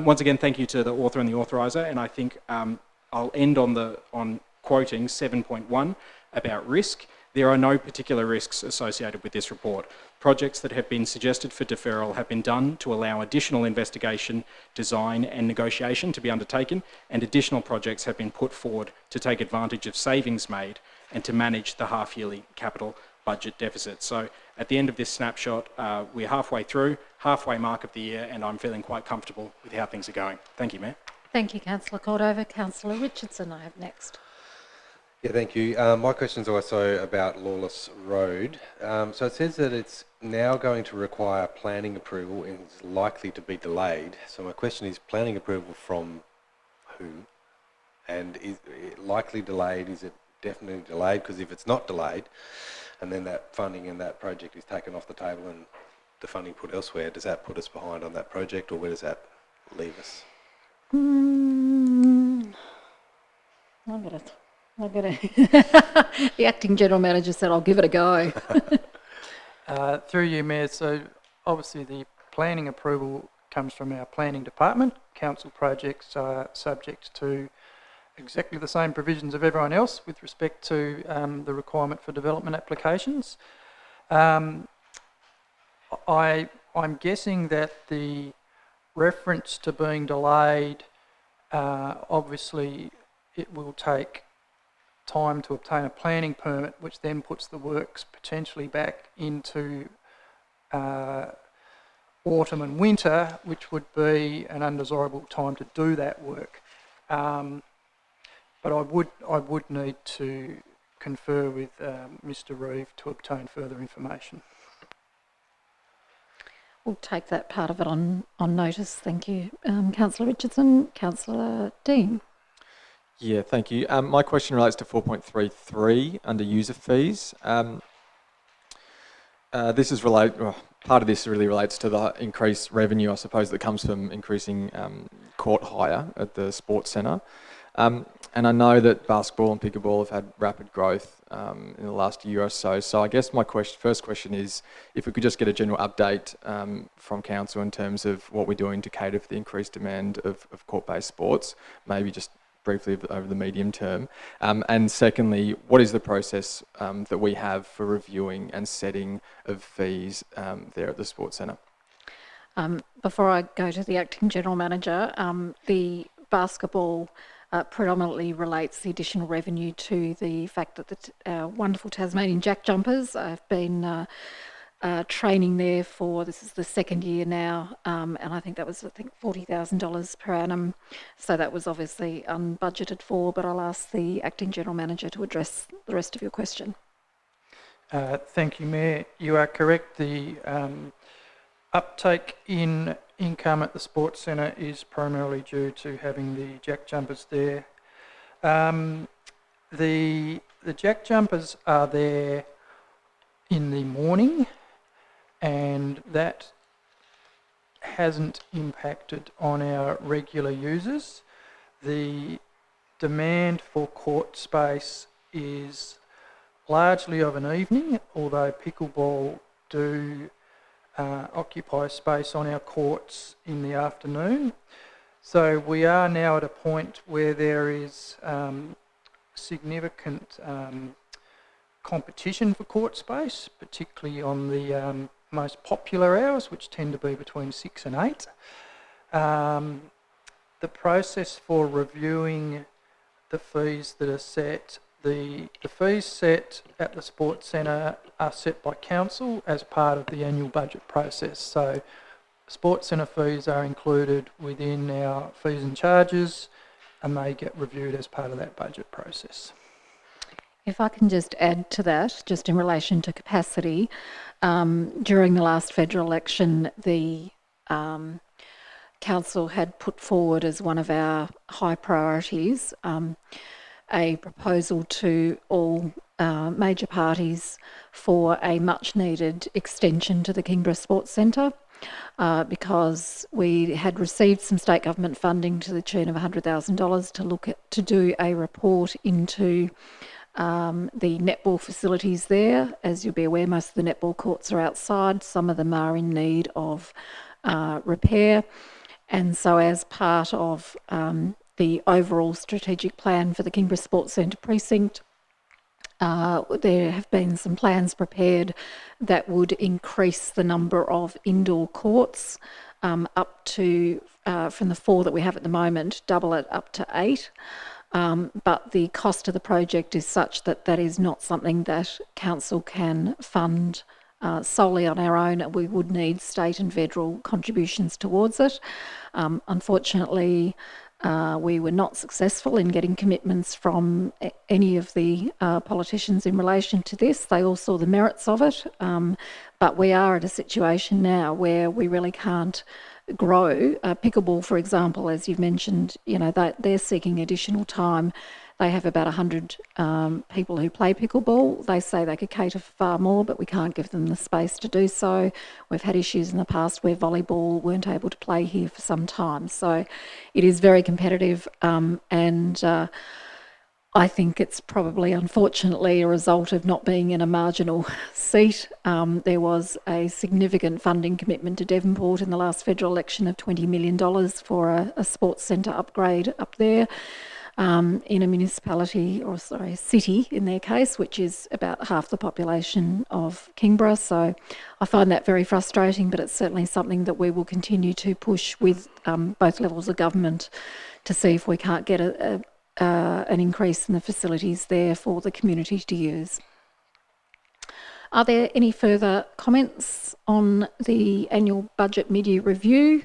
Once again, thank you to the author and the authoriser, and I think I'll end on quoting 7.1 about risk. There are no particular risks associated with this report. Projects that have been suggested for deferral have been done to allow additional investigation, design and negotiation to be undertaken, and additional projects have been put forward to take advantage of savings made and to manage the half-yearly capital budget deficit. So at the end of this snapshot, we're halfway through, halfway mark of the year, and I'm feeling quite comfortable with how things are going. Thank you, Mayor. Thank you, Councillor Cordova. Councillor Richardson, I have next. Yeah, thank you. My question is also about Lawless Road. So it says that it's now going to require planning approval and is likely to be delayed. So my question is, planning approval from who? And is it likely delayed? Is it definitely delayed? Because if it's not delayed, and then that funding in that project is taken off the table and the funding put elsewhere, does that put us behind on that project, or where does that leave us? I've got to the acting general manager said I'll give it a go. Through you, Mayor, so obviously the planning approval comes from our planning department. Council projects are subject to exactly the same provisions of everyone else with respect to the requirement for development applications. I'm guessing that the reference to being delayed, obviously it will take time to obtain a planning permit, which then puts the works potentially back into autumn and winter, which would be an undesirable time to do that work. But I would need to confer with Mr. Reeve to obtain further information. We'll take that part of it on notice. Thank you, Councillor Richardson. Councillor Dean. Yeah, thank you. My question relates to 4.33 under user fees. This is part of this really relates to the increased revenue, I suppose, that comes from increasing court hire at the sports centre. And I know that basketball and pickleball have had rapid growth in the last year or so. So I guess my first question is if we could just get a general update from Council in terms of what we're doing to cater for the increased demand of court-based sports, maybe just briefly over the medium term. And secondly, what is the process that we have for reviewing and setting of fees there at the sports centre? Before I go to the Acting General Manager, the basketball predominantly relates the additional revenue to the fact that the wonderful Tasmanian Jack Jumpers have been training there for, this is the second year now, and I think that was, $40,000 per annum. So that was obviously unbudgeted for, but I'll ask the Acting General Manager to address the rest of your question. Thank you, Mayor. You are correct. The uptake in income at the Sports Centre is primarily due to having the Jack Jumpers there. The Jack Jumpers are there in the morning, and that hasn't impacted on our regular users. The demand for court space is largely of an evening, although pickleball do occupy space on our courts in the afternoon. So we are now at a point where there is significant competition for court space, particularly on the most popular hours, which tend to be between 6 and 8. The process for reviewing the fees that are set, the fees set at the Sports Centre are set by Council as part of the annual budget process. So Sports Centre fees are included within our fees and charges, and they get reviewed as part of that budget process. If I can just add to that, just in relation to capacity, during the last federal election, the Council had put forward as one of our high priorities a proposal to all major parties for a much needed extension to the Kingborough Sports Centre because we had received some state government funding to the tune of $100,000 to do a report into the netball facilities there. As you'll be aware, most of the netball courts are outside. Some of them are in need of repair. And so as part of the overall strategic plan for the Kingborough Sports Centre precinct, there have been some plans prepared that would increase the number of indoor courts up to, from the 4 that we have at the moment, double it up to 8. But the cost of the project is such that that is not something that Council can fund solely on our own. We would need state and federal contributions towards it. Unfortunately, we were not successful in getting commitments from any of the politicians in relation to this. They all saw the merits of it, but we are at a situation now where we really can't grow. Pickleball, for example, as you've mentioned, you know, they're seeking additional time. They have about 100 people who play pickleball. They say they could cater for far more, but we can't give them the space to do so. We've had issues in the past where volleyball weren't able to play here for some time. So it is very competitive, and I think it's probably, unfortunately, a result of not being in a marginal seat. There was a significant funding commitment to Devonport in the last federal election of $20 million for a sports centre upgrade up there. In a municipality, or sorry, city in their case, which is about half the population of Kingborough. So I find that very frustrating, but it's certainly something that we will continue to push with both levels of government to see if we can't get an increase in the facilities there for the community to use. Are there any further comments on the annual budget mid-year review?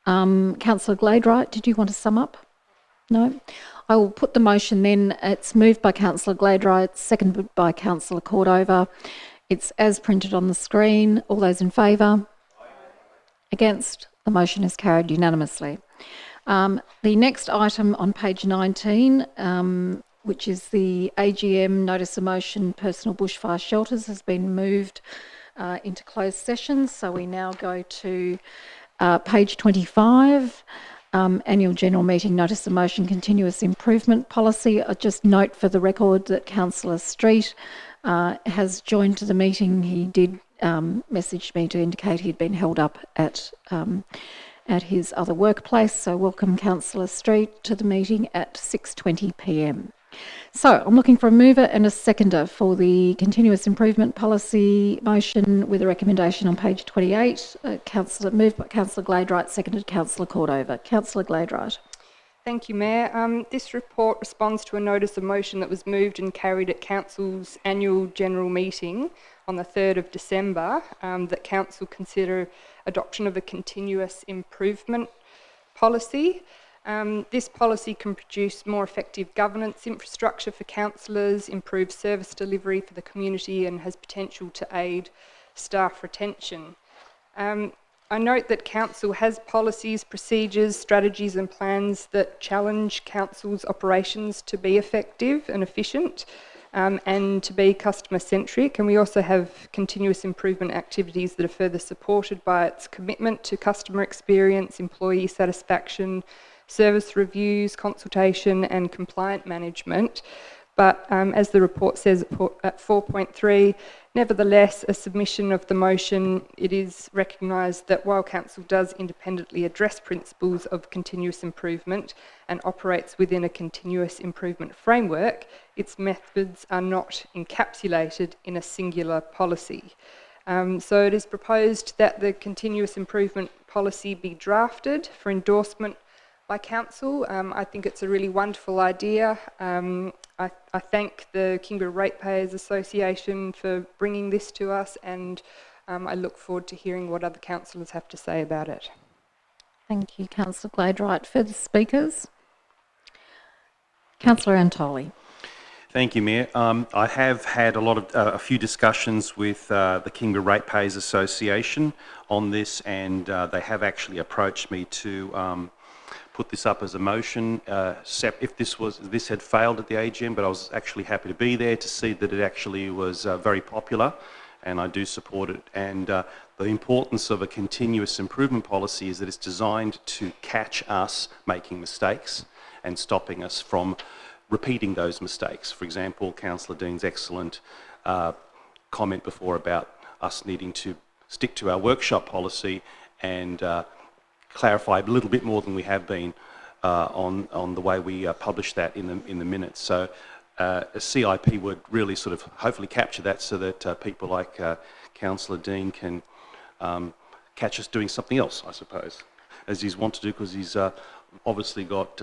Councillor Gladwright, did you want to sum up? No? I will put the motion then. It's moved by Councillor Gladwright, seconded by Councillor Cordova. It's as printed on the screen. All those in favour? Against? The motion is carried unanimously. The next item on page 19, which is the AGM notice of motion personal bushfire shelters, has been moved into closed session. So we now go to page 25. Annual General Meeting Notice of Motion Continuous Improvement Policy. I just note for the record that Councillor Street has joined to the meeting. He did message me to indicate he'd been held up at his other workplace. So welcome Councillor Street to the meeting at 6:20 p.m. So I'm looking for a mover and a seconder for the continuous improvement policy motion with a recommendation on page 28. Moved by Councillor Gladright, seconded Councillor Cordover. Councillor Gladright. Thank you, Mayor. This report responds to a notice of motion that was moved and carried at Council's annual general meeting on the 3rd of December, that Council consider adoption of a continuous improvement policy. This policy can produce more effective governance infrastructure for councillors, improve service delivery for the community, and has potential to aid staff retention. I note that Council has policies, procedures, strategies and plans that challenge Council's operations to be effective and efficient, and to be customer-centric, and we also have continuous improvement activities that are further supported by its commitment to customer experience, employee satisfaction, service reviews, consultation and compliant management. But as the report says at 4.3, nevertheless, a submission of the motion, it is recognised that while Council does independently address principles of continuous improvement and operates within a continuous improvement framework, its methods are not encapsulated in a singular policy. So it is proposed that the continuous improvement policy be drafted for endorsement by Council. I think it's a really wonderful idea. I thank the Kingborough Ratepayers Association for bringing this to us, and I look forward to hearing what other councillors have to say about it. Thank you, Councillor Gladright. Further speakers? Councillor Antoli. Thank you, Mayor. I have had a few discussions with the Kingborough Ratepayers Association on this, and they have actually approached me to put this up as a motion. If this had failed at the AGM, but I was actually happy to be there to see that it actually was very popular, and I do support it. And the importance of a continuous improvement policy is that it's designed to catch us making mistakes and stopping us from repeating those mistakes. For example, Councillor Dean's excellent comment before about us needing to stick to our workshop policy and clarify a little bit more than we have been on the way we publish that in the minutes. So a CIP would really sort of hopefully capture that, so that people like Councillor Dean can catch us doing something else, I suppose, as he's want to do, because he's obviously got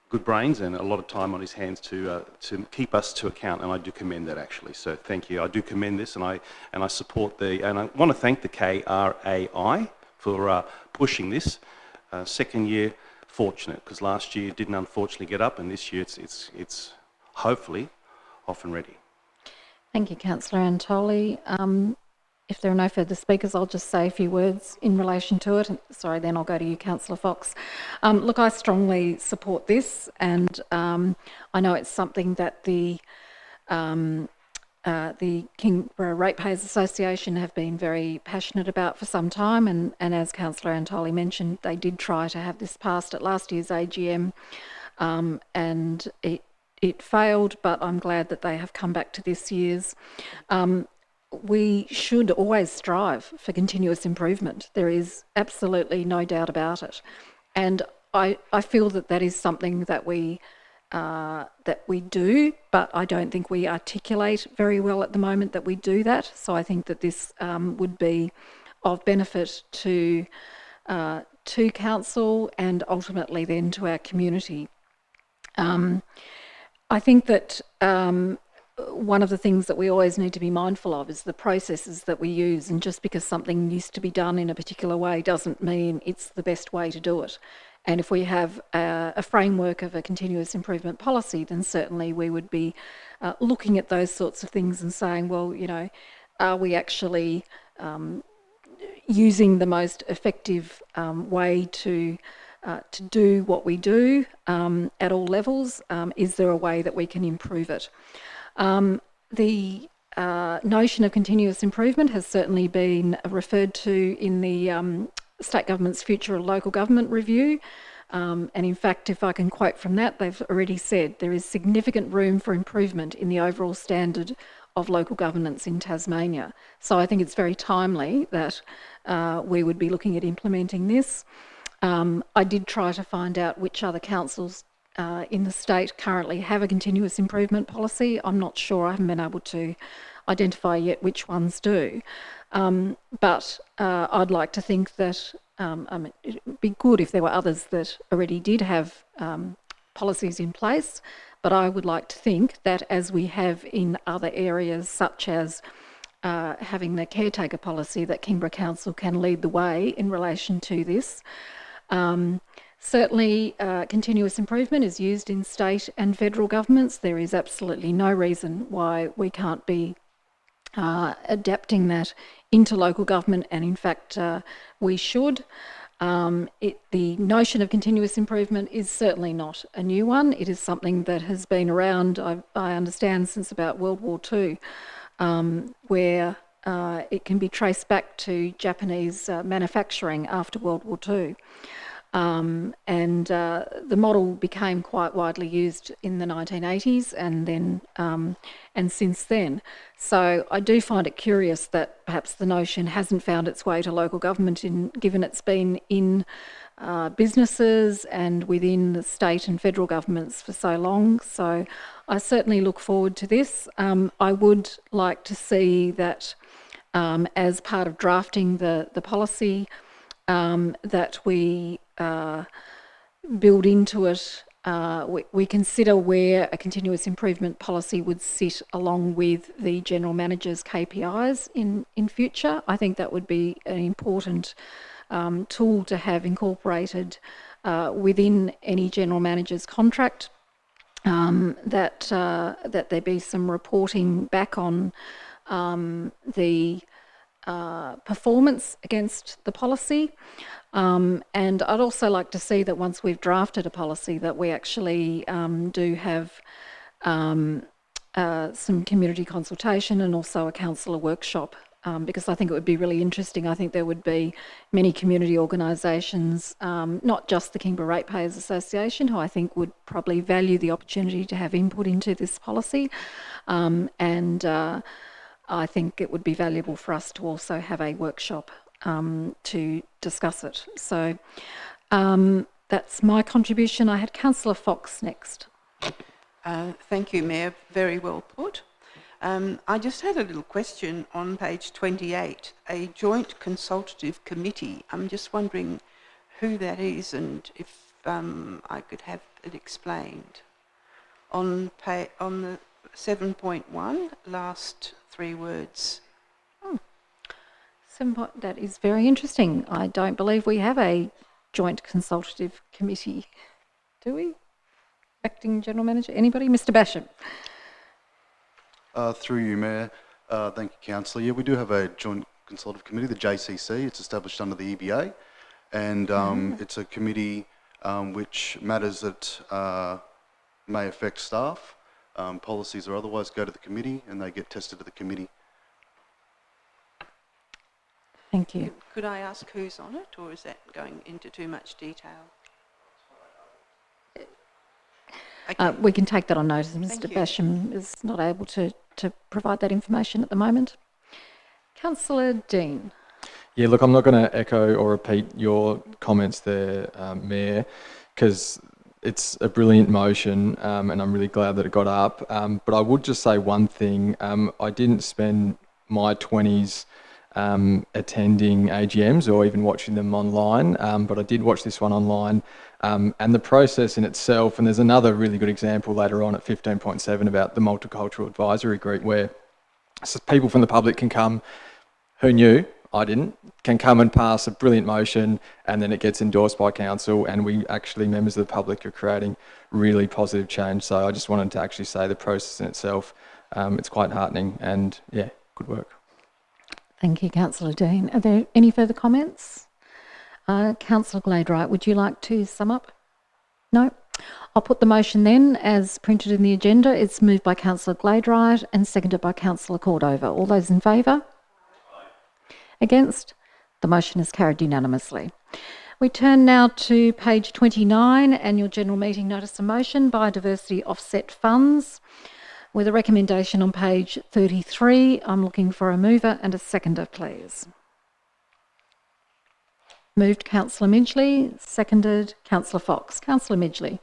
good brains and a lot of time on his hands to keep us to account, and I do commend that actually. So thank you. I do commend this, and I support and I want to thank the KRAI for pushing this. Second year, fortunate, because last year didn't unfortunately get up, and this year it's hopefully off and ready. Thank you, Councillor Antoli. If there are no further speakers, I'll just say a few words in relation to it. Sorry, then I'll go to you, Councillor Fox. Look, I strongly support this, and I know it's something that the Kingborough Ratepayers Association have been very passionate about for some time, and as Councillor Antoli mentioned, they did try to have this passed at last year's AGM, and it failed, but I'm glad that they have come back to this year's. We should always strive for continuous improvement. There is absolutely no doubt about it, and I feel that is something that we do, but I don't think we articulate very well at the moment that we do that. So I think that this would be of benefit to Council and ultimately then to our community. I think that one of the things that we always need to be mindful of is the processes that we use, and just because something used to be done in a particular way doesn't mean it's the best way to do it. And if we have a framework of a continuous improvement policy, then certainly we would be looking at those sorts of things and saying, well, you know, are we actually using the most effective way to do what we do at all levels? Is there a way that we can improve it? The notion of continuous improvement has certainly been referred to in the State Government's Future of Local Government review. And in fact, if I can quote from that, they've already said there is significant room for improvement in the overall standard of local governance in Tasmania. So I think it's very timely that we would be looking at implementing this. I did try to find out which other councils in the state currently have a continuous improvement policy. I'm not sure, I haven't been able to identify yet which ones do. But I'd like to think that it'd be good if there were others that already did have policies in place, but I would like to think that as we have in other areas such as having the caretaker policy, that Kingborough Council can lead the way in relation to this. Certainly, continuous improvement is used in state and federal governments. There is absolutely no reason why we can't be adapting that into local government, and in fact we should. The notion of continuous improvement is certainly not a new one. It is something that has been around, I understand, since about World War II, where it can be traced back to Japanese manufacturing after World War II. The model became quite widely used in the 1980s and then and since then. So I do find it curious that perhaps the notion hasn't found its way to local government, given it's been in businesses and within the state and federal governments for so long. So I certainly look forward to this. I would like to see that as part of drafting the policy, that we build into it, we consider where a continuous improvement policy would sit along with the General Manager's KPIs in future. I think that would be an important tool to have incorporated within any General Manager's contract, that there be some reporting back on the performance against the policy. And I'd also like to see that once we've drafted a policy that we actually do have some community consultation and also a councillor workshop, because I think it would be really interesting. I think there would be many community organisations, not just the Kingborough Ratepayers Association, who I think would probably value the opportunity to have input into this policy, and I think it would be valuable for us to also have a workshop to discuss it. So that's my contribution. I had Councillor Fox next. Thank you, Mayor. Very well put. I just had a little question on page 28, a joint consultative committee. I'm just wondering who that is and if I could have it explained. On the 7.1, last three words. That is very interesting. I don't believe we have a joint consultative committee, do we? Acting General Manager, anybody? Mr. Basham. Through you, Mayor. Thank you, Councillor. Yeah, we do have a joint consultative committee, the JCC. It's established under the EBA, and it's a committee which matters that may affect staff, policies or otherwise, go to the committee, and they get tested at the committee. Thank you. Could I ask who's on it, or is that going into too much detail? Okay. We can take that on notice. Mr. Basham is not able to provide that information at the moment. Councillor Dean. Yeah, look, I'm not going to echo or repeat your comments there, Mayor, because it's a brilliant motion and I'm really glad that it got up. But I would just say one thing. I didn't spend my 20s attending AGMs or even watching them online, but I did watch this one online, and the process in itself, and there's another really good example later on at 15.7 about the Multicultural Advisory Group, where people from the public can come, who knew, I didn't, can come and pass a brilliant motion, and then it gets endorsed by council, and we actually, members of the public, are creating really positive change. So I just wanted to actually say the process in itself, it's quite heartening, and yeah, good work. Thank you, Councillor Dean. Are there any further comments? Councillor Gladright, would you like to sum up? No? I'll put the motion then as printed in the agenda. It's moved by Councillor Gladright and seconded by Councillor Cordova. All those in favour? Against? The motion is carried unanimously. We turn now to page 29, Annual General Meeting Notice of Motion, Biodiversity Offset Funds. With a recommendation on page 33, I'm looking for a mover and a seconder, please. Moved Councillor Midgley, seconded Councillor Fox. Councillor Midgley.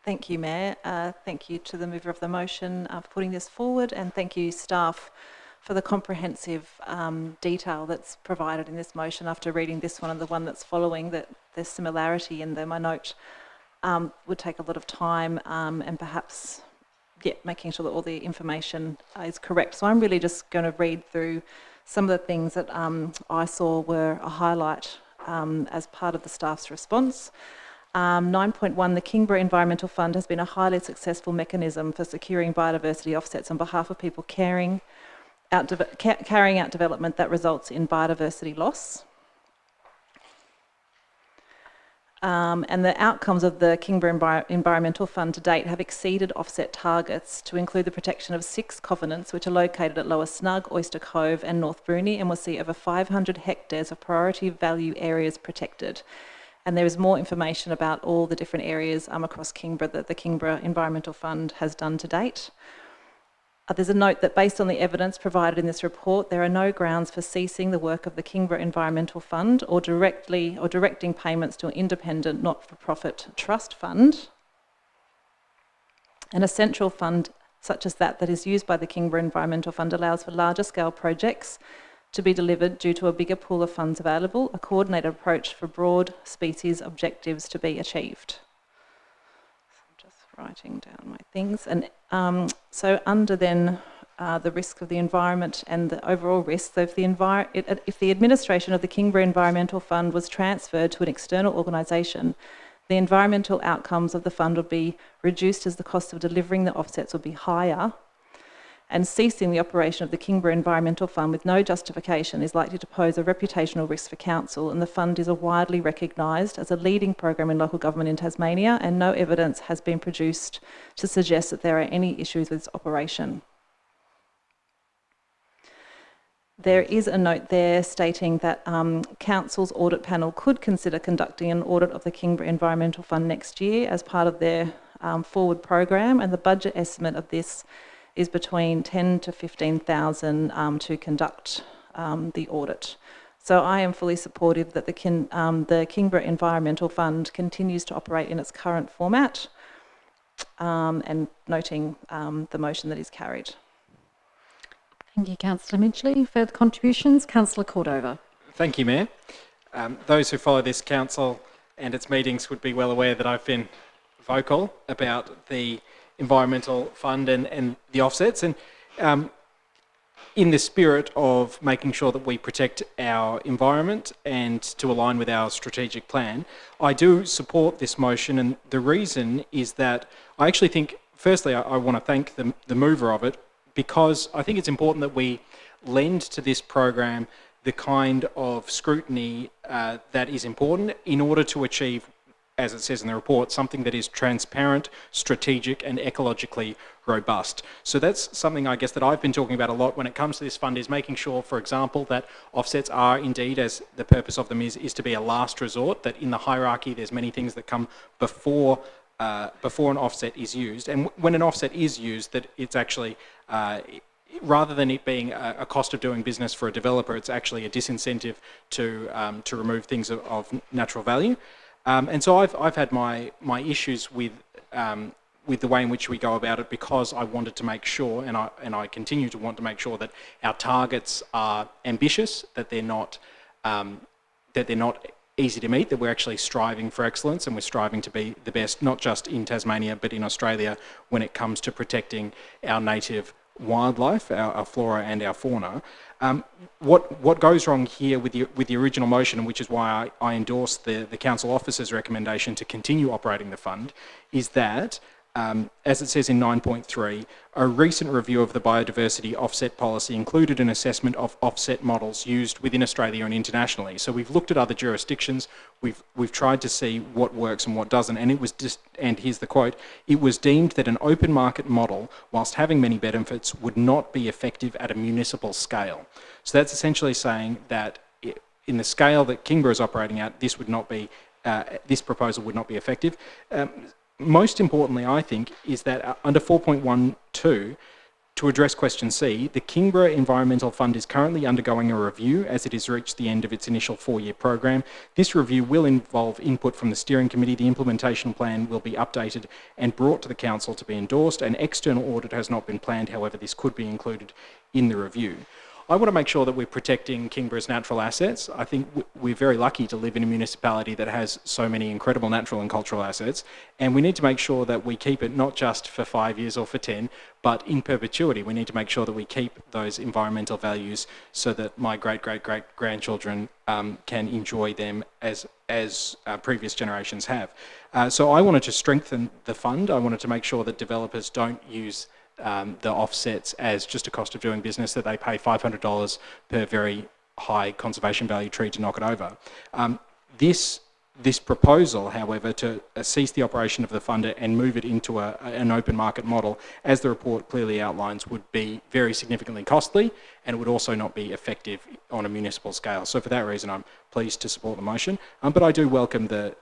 Thank you, Mayor. Thank you to the mover of the motion for putting this forward, and thank you, staff, for the comprehensive detail that's provided in this motion. After reading this one and the one that's following, that there's similarity in them, I note would take a lot of time and perhaps making sure that all the information is correct. So I'm really just going to read through some of the things that I saw were a highlight as part of the staff's response. 9.1, the Kingborough Environmental Fund has been a highly successful mechanism for securing biodiversity offsets on behalf of people carrying out development that results in biodiversity loss. And the outcomes of the Kingborough Environmental Fund to date have exceeded offset targets to include the protection of 6 covenants which are located at Lower Snug, Oyster Cove and North Bruni, and will see over 500 hectares of priority value areas protected. And there is more information about all the different areas across Kingborough that the Kingborough Environmental Fund has done to date. There's a note that based on the evidence provided in this report, there are no grounds for ceasing the work of the Kingborough Environmental Fund or directing payments to an independent not-for-profit trust fund. And a central fund such as that is used by the Kingborough Environmental Fund allows for larger scale projects to be delivered due to a bigger pool of funds available, a coordinated approach for broad species objectives to be achieved. Writing down my things, and so under then the risk of the environment and the overall risk, so if the administration of the Kingborough Environmental Fund was transferred to an external organisation, the environmental outcomes of the fund would be reduced as the cost of delivering the offsets would be higher, and ceasing the operation of the Kingborough Environmental Fund with no justification is likely to pose a reputational risk for council, and the fund is widely recognised as a leading program in local government in Tasmania, and no evidence has been produced to suggest that there are any issues with its operation. There is a note there stating that council's audit panel could consider conducting an audit of the Kingborough Environmental Fund next year as part of their forward program, and the budget estimate of this is between 10 to 15,000 to conduct the audit. So I am fully supportive that the Kingborough Environmental Fund continues to operate in its current format, and noting the motion that is carried. Thank you, Councillor Midgley. Further contributions? Councillor Cordova. Thank you, Mayor. Those who follow this council and its meetings would be well aware that I've been vocal about the Environmental Fund and the offsets, and in the spirit of making sure that we protect our environment and to align with our strategic plan, I do support this motion, and the reason is that I actually think, firstly, I want to thank the mover of it, because I think it's important that we lend to this program the kind of scrutiny that is important in order to achieve, as it says in the report, something that is transparent, strategic and ecologically robust. So that's something I guess that I've been talking about a lot when it comes to this fund, is making sure, for example, that offsets are indeed, as the purpose of them is to be a last resort, that in the hierarchy there's many things that come before an offset is used. And when an offset is used, that it's actually, rather than it being a cost of doing business for a developer, it's actually a disincentive to remove things of natural value. And so I've had my issues with the way in which we go about it, because I wanted to make sure, and I continue to want to make sure, that our targets are ambitious, that they're not easy to meet, that we're actually striving for excellence, and we're striving to be the best, not just in Tasmania but in Australia, when it comes to protecting our native wildlife, our flora and our fauna. What goes wrong here with the original motion, and which is why I endorse the council officer's recommendation to continue operating the fund, is that, as it says in 9.3, a recent review of the biodiversity offset policy included an assessment of offset models used within Australia and internationally. So we've looked at other jurisdictions, we've tried to see what works and what doesn't, and it was and here's the quote: "It was deemed that an open market model, whilst having many benefits, would not be effective at a municipal scale." So that's essentially saying that in the scale that Kingborough is operating at, this proposal would not be effective. Most importantly, I think, is that under 4.12, To address question C, the Kingborough Environmental Fund is currently undergoing a review as it has reached the end of its initial 4-year program. This review will involve input from the steering committee. The implementation plan will be updated and brought to the council to be endorsed. An external audit has not been planned, however, this could be included in the review. I want to make sure that we're protecting Kingborough's natural assets. I think we're very lucky to live in a municipality that has so many incredible natural and cultural assets, and we need to make sure that we keep it not just for 5 years or for 10, but in perpetuity. We need to make sure that we keep those environmental values so that my great-great-great-grandchildren can enjoy them as previous generations have. So I wanted to strengthen the fund. I wanted to make sure that developers don't use the offsets as just a cost of doing business, that they pay $500 per very high conservation value tree to knock it over. This proposal, however, to cease the operation of the fund and move it into an open market model, as the report clearly outlines, would be very significantly costly, and it would also not be effective on a municipal scale. So for that reason, I'm pleased to support the motion. But I do welcome the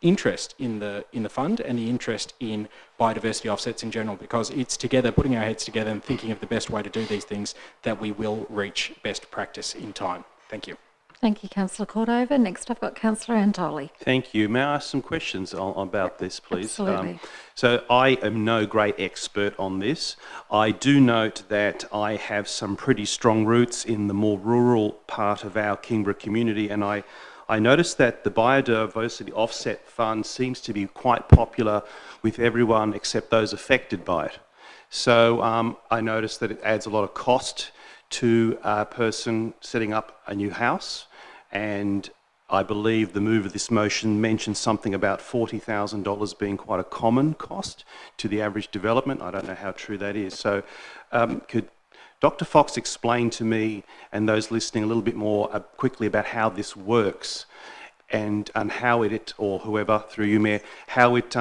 interest in the fund and the interest in biodiversity offsets in general, because it's together, putting our heads together and thinking of the best way to do these things, that we will reach best practice in time. Thank you. Thank you, Councillor Cordova. Next, I've got Councillor Antoli. Thank you. May I ask some questions about this, please? Absolutely. So I am no great expert on this. I do note that I have some pretty strong roots in the more rural part of our Kingborough community, and I noticed that the Biodiversity Offset Fund seems to be quite popular with everyone except those affected by it. So I noticed that it adds a lot of cost to a person setting up a new house, and I believe the move of this motion mentions something about $40,000 being quite a common cost to the average development. I don't know how true that is. So could Dr. Fox explain to me and those listening a little bit more quickly about how this works and how it, or whoever, through you, Mayor, how it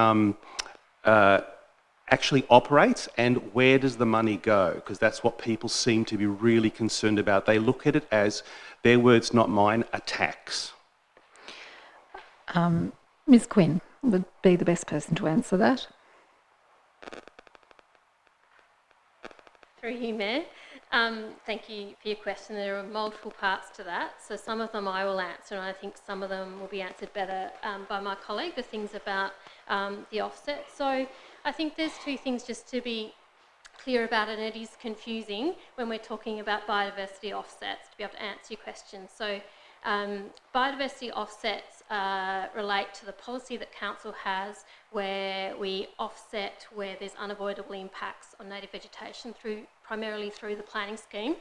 actually operates, and where does the money go? Because that's what people seem to be really concerned about. They look at it as, their words, not mine, a tax. Ms Quinn would be the best person to answer that. Through you, Mayor. Thank you for your question. There are multiple parts to that. So some of them I will answer, and I think some of them will be answered better by my colleague, the things about the offset. So I think there's two things just to be clear about, and it is confusing when we're talking about biodiversity offsets, to be able to answer your question. So biodiversity offsets relate to the policy that Council has, where we offset where there's unavoidable impacts on native vegetation primarily through the planning scheme.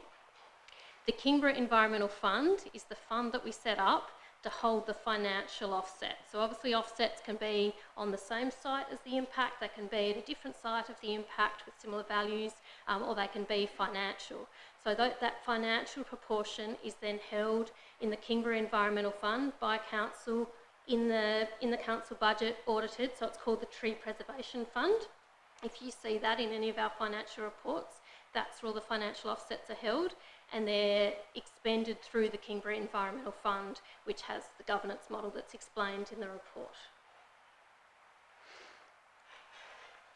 The Kingborough Environmental Fund is the fund that we set up to hold the financial offset. So obviously offsets can be on the same site as the impact, they can be at a different site of the impact with similar values, or they can be financial. So that financial proportion is then held in the Kingborough Environmental Fund by Council in the Council budget, audited, so it's called the Tree Preservation Fund. If you see that in any of our financial reports, that's where all the financial offsets are held, and they're expended through the Kingborough Environmental Fund, which has the governance model that's explained in the report.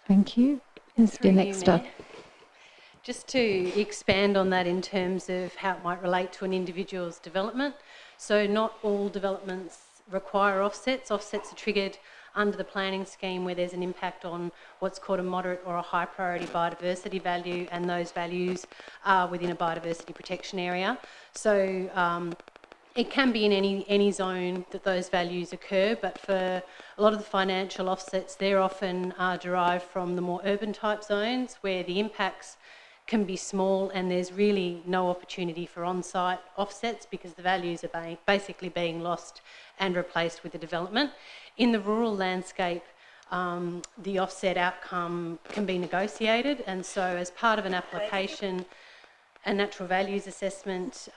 Thank you. Is the next up? Just to expand on that in terms of how it might relate to an individual's development. So not all developments require offsets. Offsets are triggered under the planning scheme where there's an impact on what's called a moderate or a high priority biodiversity value, and those values are within a biodiversity protection area. So it can be in any zone that those values occur, but for a lot of the financial offsets, they're often derived from the more urban type zones where the impacts can be small and there's really no opportunity for on-site offsets because the values are basically being lost and replaced with the development. In the rural landscape, the offset outcome can be negotiated, and so as part of an application, a natural values assessment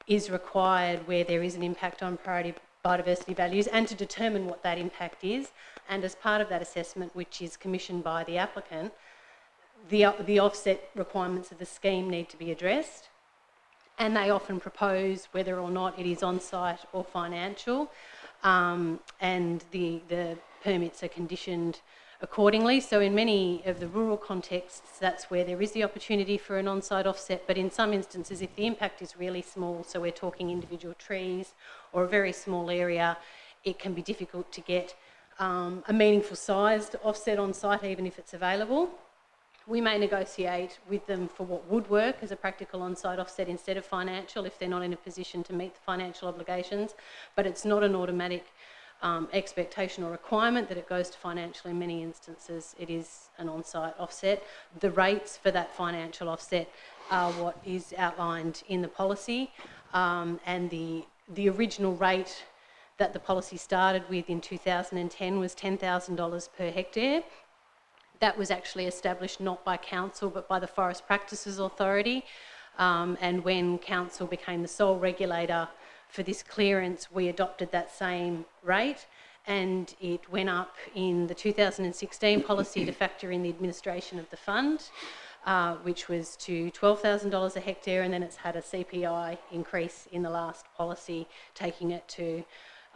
is required where there is an impact on priority biodiversity values, and to determine what that impact is. And as part of that assessment, which is commissioned by the applicant, the offset requirements of the scheme need to be addressed, and they often propose whether or not it is on-site or financial, and the permits are conditioned accordingly. So in many of the rural contexts, that's where there is the opportunity for an on-site offset, but in some instances, if the impact is really small, so we're talking individual trees or a very small area, it can be difficult to get a meaningful sized offset on site, even if it's available. We may negotiate with them for what would work as a practical on-site offset instead of financial if they're not in a position to meet the financial obligations, but it's not an automatic expectation or requirement that it goes to financial. In many instances, it is an on-site offset. The rates for that financial offset are what is outlined in the policy, and the original rate that the policy started with in 2010 was $10,000 per hectare. That was actually established not by council but by the Forest Practices Authority, and when council became the sole regulator for this clearance, we adopted that same rate, and it went up in the 2016 policy to factor in the administration of the fund, which was to $12,000 a hectare, and then it's had a CPI increase in the last policy, taking it to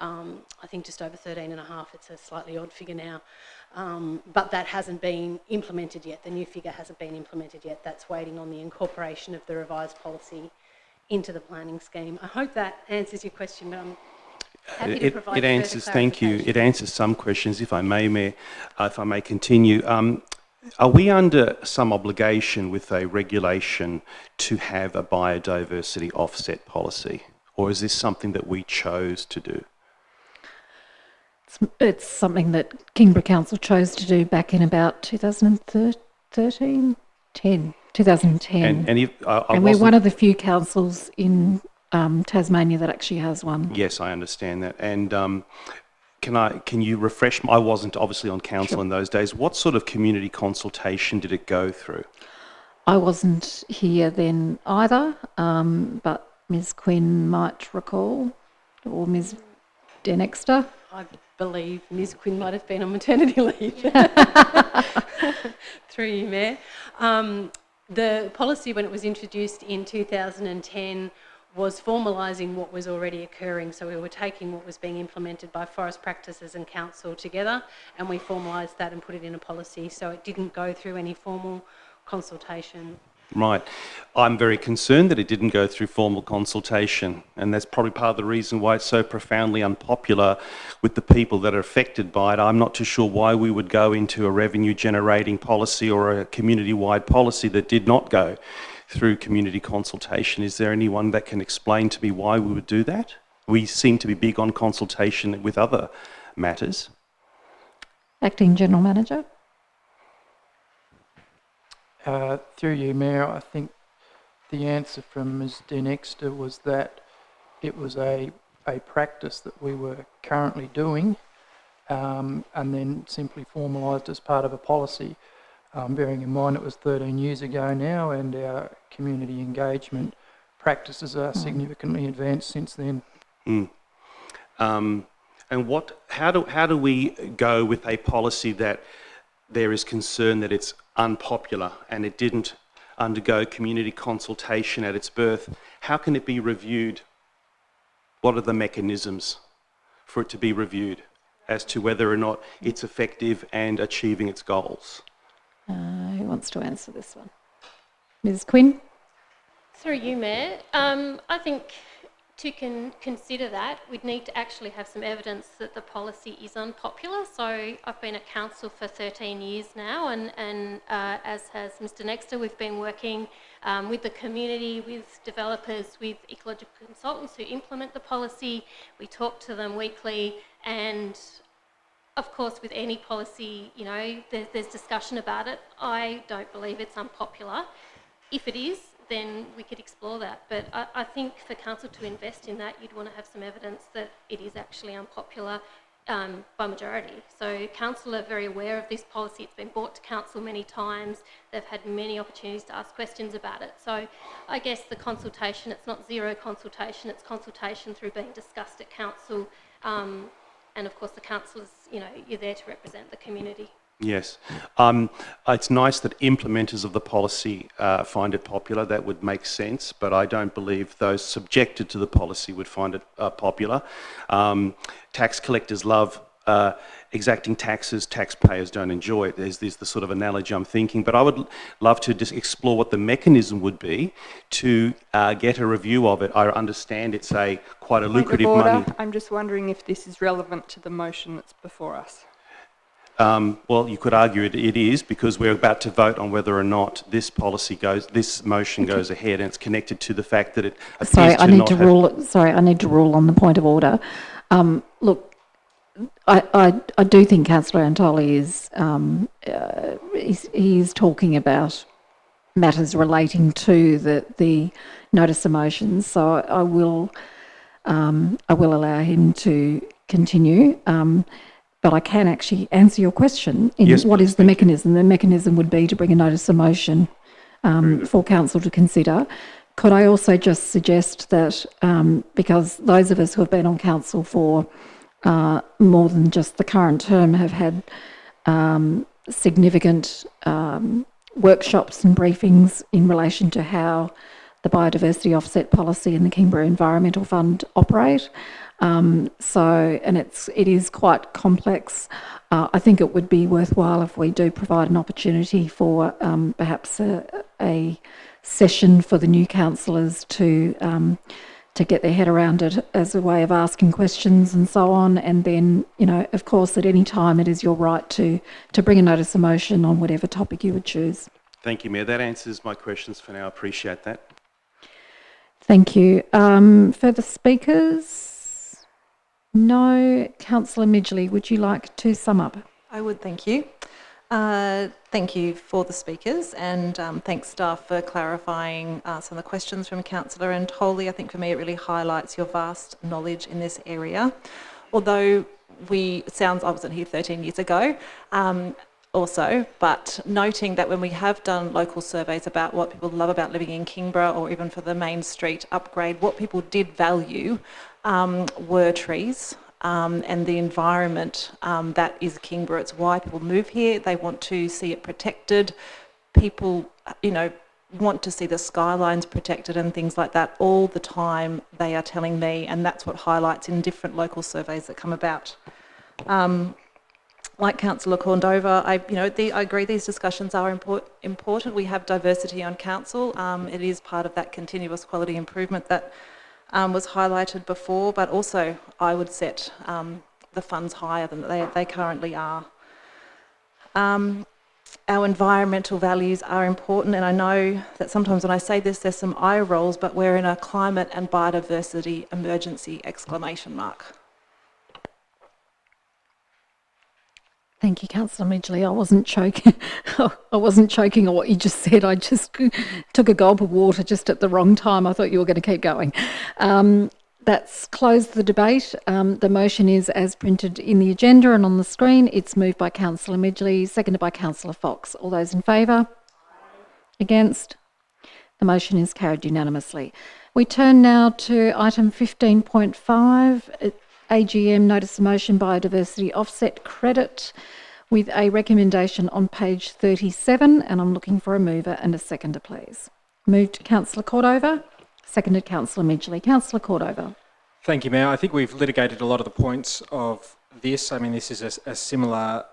I think just over 13.5. It's a slightly odd figure now, but that hasn't been implemented yet. The new figure hasn't been implemented yet. That's waiting on the incorporation of the revised policy into the planning scheme. I hope that answers your question, but I'm happy to provide it answers, thank you. It answers some questions, if I may, Mayor, if I may continue. Are we under some obligation with a regulation to have a biodiversity offset policy, or is this something that we chose to do? It's something that Kingborough Council chose to do back in about 2010. And we're one of the few councils in Tasmania that actually has one. Yes, I understand that. And can you refresh? I wasn't obviously on council in those days. What sort of community consultation did it go through? I wasn't here then either, but Ms. Quinn might recall, or Ms. Denexter. I believe Ms. Quinn might have been on maternity leave. Through you, Mayor. The policy, when it was introduced in 2010, was formalising what was already occurring. So we were taking what was being implemented by Forest Practices and Council together, and we formalised that and put it in a policy. So it didn't go through any formal consultation. Right. I'm very concerned that it didn't go through formal consultation, and that's probably part of the reason why it's so profoundly unpopular with the people that are affected by it. I'm not too sure why we would go into a revenue generating policy or a community-wide policy that did not go through community consultation. Is there anyone that can explain to me why we would do that? We seem to be big on consultation with other matters. Acting General Manager. Through you, Mayor, I think the answer from Ms. Denexter was that it was a practice that we were currently doing, and then simply formalised as part of a policy. Bearing in mind it was 13 years ago now, and our community engagement practices are significantly advanced since then. And how do we go with a policy that there is concern that it's unpopular and it didn't undergo community consultation at its birth? How can it be reviewed? What are the mechanisms for it to be reviewed as to whether or not it's effective and achieving its goals? Who wants to answer this one? Ms. Quinn? Through you, Mayor. I think to consider that, we'd need to actually have some evidence that the policy is unpopular. So I've been at council for 13 years now, and as has Mr. Nexter, we've been working with the community, with developers, with ecological consultants who implement the policy. We talk to them weekly, and of course, with any policy, you know, there's discussion about it. I don't believe it's unpopular. If it is, then we could explore that. But I think for council to invest in that, you'd want to have some evidence that it is actually unpopular by majority. So council are very aware of this policy. It's been brought to council many times. They've had many opportunities to ask questions about it. So I guess the consultation, it's not zero consultation, it's consultation through being discussed at council. And of course the councillors, you know, you're there to represent the community. Yes. It's nice that implementers of the policy find it popular. That would make sense, but I don't believe those subjected to the policy would find it popular. Tax collectors love exacting taxes, taxpayers don't enjoy it. There's the sort of analogy I'm thinking, but I would love to just explore what the mechanism would be to get a review of it. I understand it's quite a lucrative Point of order. money. I'm just wondering if this is relevant to the motion that's before us. Well, you could argue it is, because we're about to vote on whether or not this motion goes ahead, and it's connected to the fact that it appears Sorry, I need to rule on the point of order. Look, I do think Councillor Antoli is talking about matters relating to the notice of motion, so I will allow him to continue. But I can actually answer your question. Yes, what please, is the mechanism? The mechanism would be to bring a notice of motion for council to consider. Could I also just suggest that because those of us who have been on council for more than just the current term have had significant workshops and briefings in relation to how the biodiversity offset policy and the Kingborough Environmental Fund operate. It is quite complex. I think it would be worthwhile if we do provide an opportunity for perhaps a session for the new councillors to get their head around it as a way of asking questions and so on. And then, of course, at any time it is your right to bring a notice of motion on whatever topic you would choose. Thank you, Mayor. That answers my questions for now. I appreciate that. Thank you. Further speakers? No. Councillor Midgley, would you like to sum up? I would, thank you. Thank you for the speakers, and thanks staff for clarifying some of the questions from Councillor Antoli. I think for me it really highlights your vast knowledge in this area. Although I wasn't here 13 years ago, but noting that when we have done local surveys about what people love about living in Kingborough, or even for the Main Street upgrade, what people did value were trees and the environment that is Kingborough. It's why people move here. They want to see it protected. People, want to see the skylines protected and things like that all the time, they are telling me, and that's what highlights in different local surveys that come about. Like Councillor Cordova, I agree these discussions are important. We have diversity on council. It is part of that continuous quality improvement that was highlighted before, but also I would set the funds higher than they currently are. Our environmental values are important, and I know that sometimes when I say this there's some eye rolls, but we're in a climate and biodiversity emergency ! Thank you, Councillor Midgley. I wasn't choking. I wasn't choking on what you just said. I just took a gulp of water just at the wrong time. I thought you were going to keep going. That's closed the debate. The motion is as printed in the agenda and on the screen. It's moved by Councillor Midgley, seconded by Councillor Fox. All those in favour? Against? The motion is carried unanimously. We turn now to item 15.5. AGM notice of motion biodiversity offset credit, with a recommendation on page 37, and I'm looking for a mover and a seconder, please. Moved Councillor Cordova, seconded Councillor Midgley. Councillor Cordova. Thank you, Mayor. I think we've litigated a lot of the points of this. I mean, this is a similar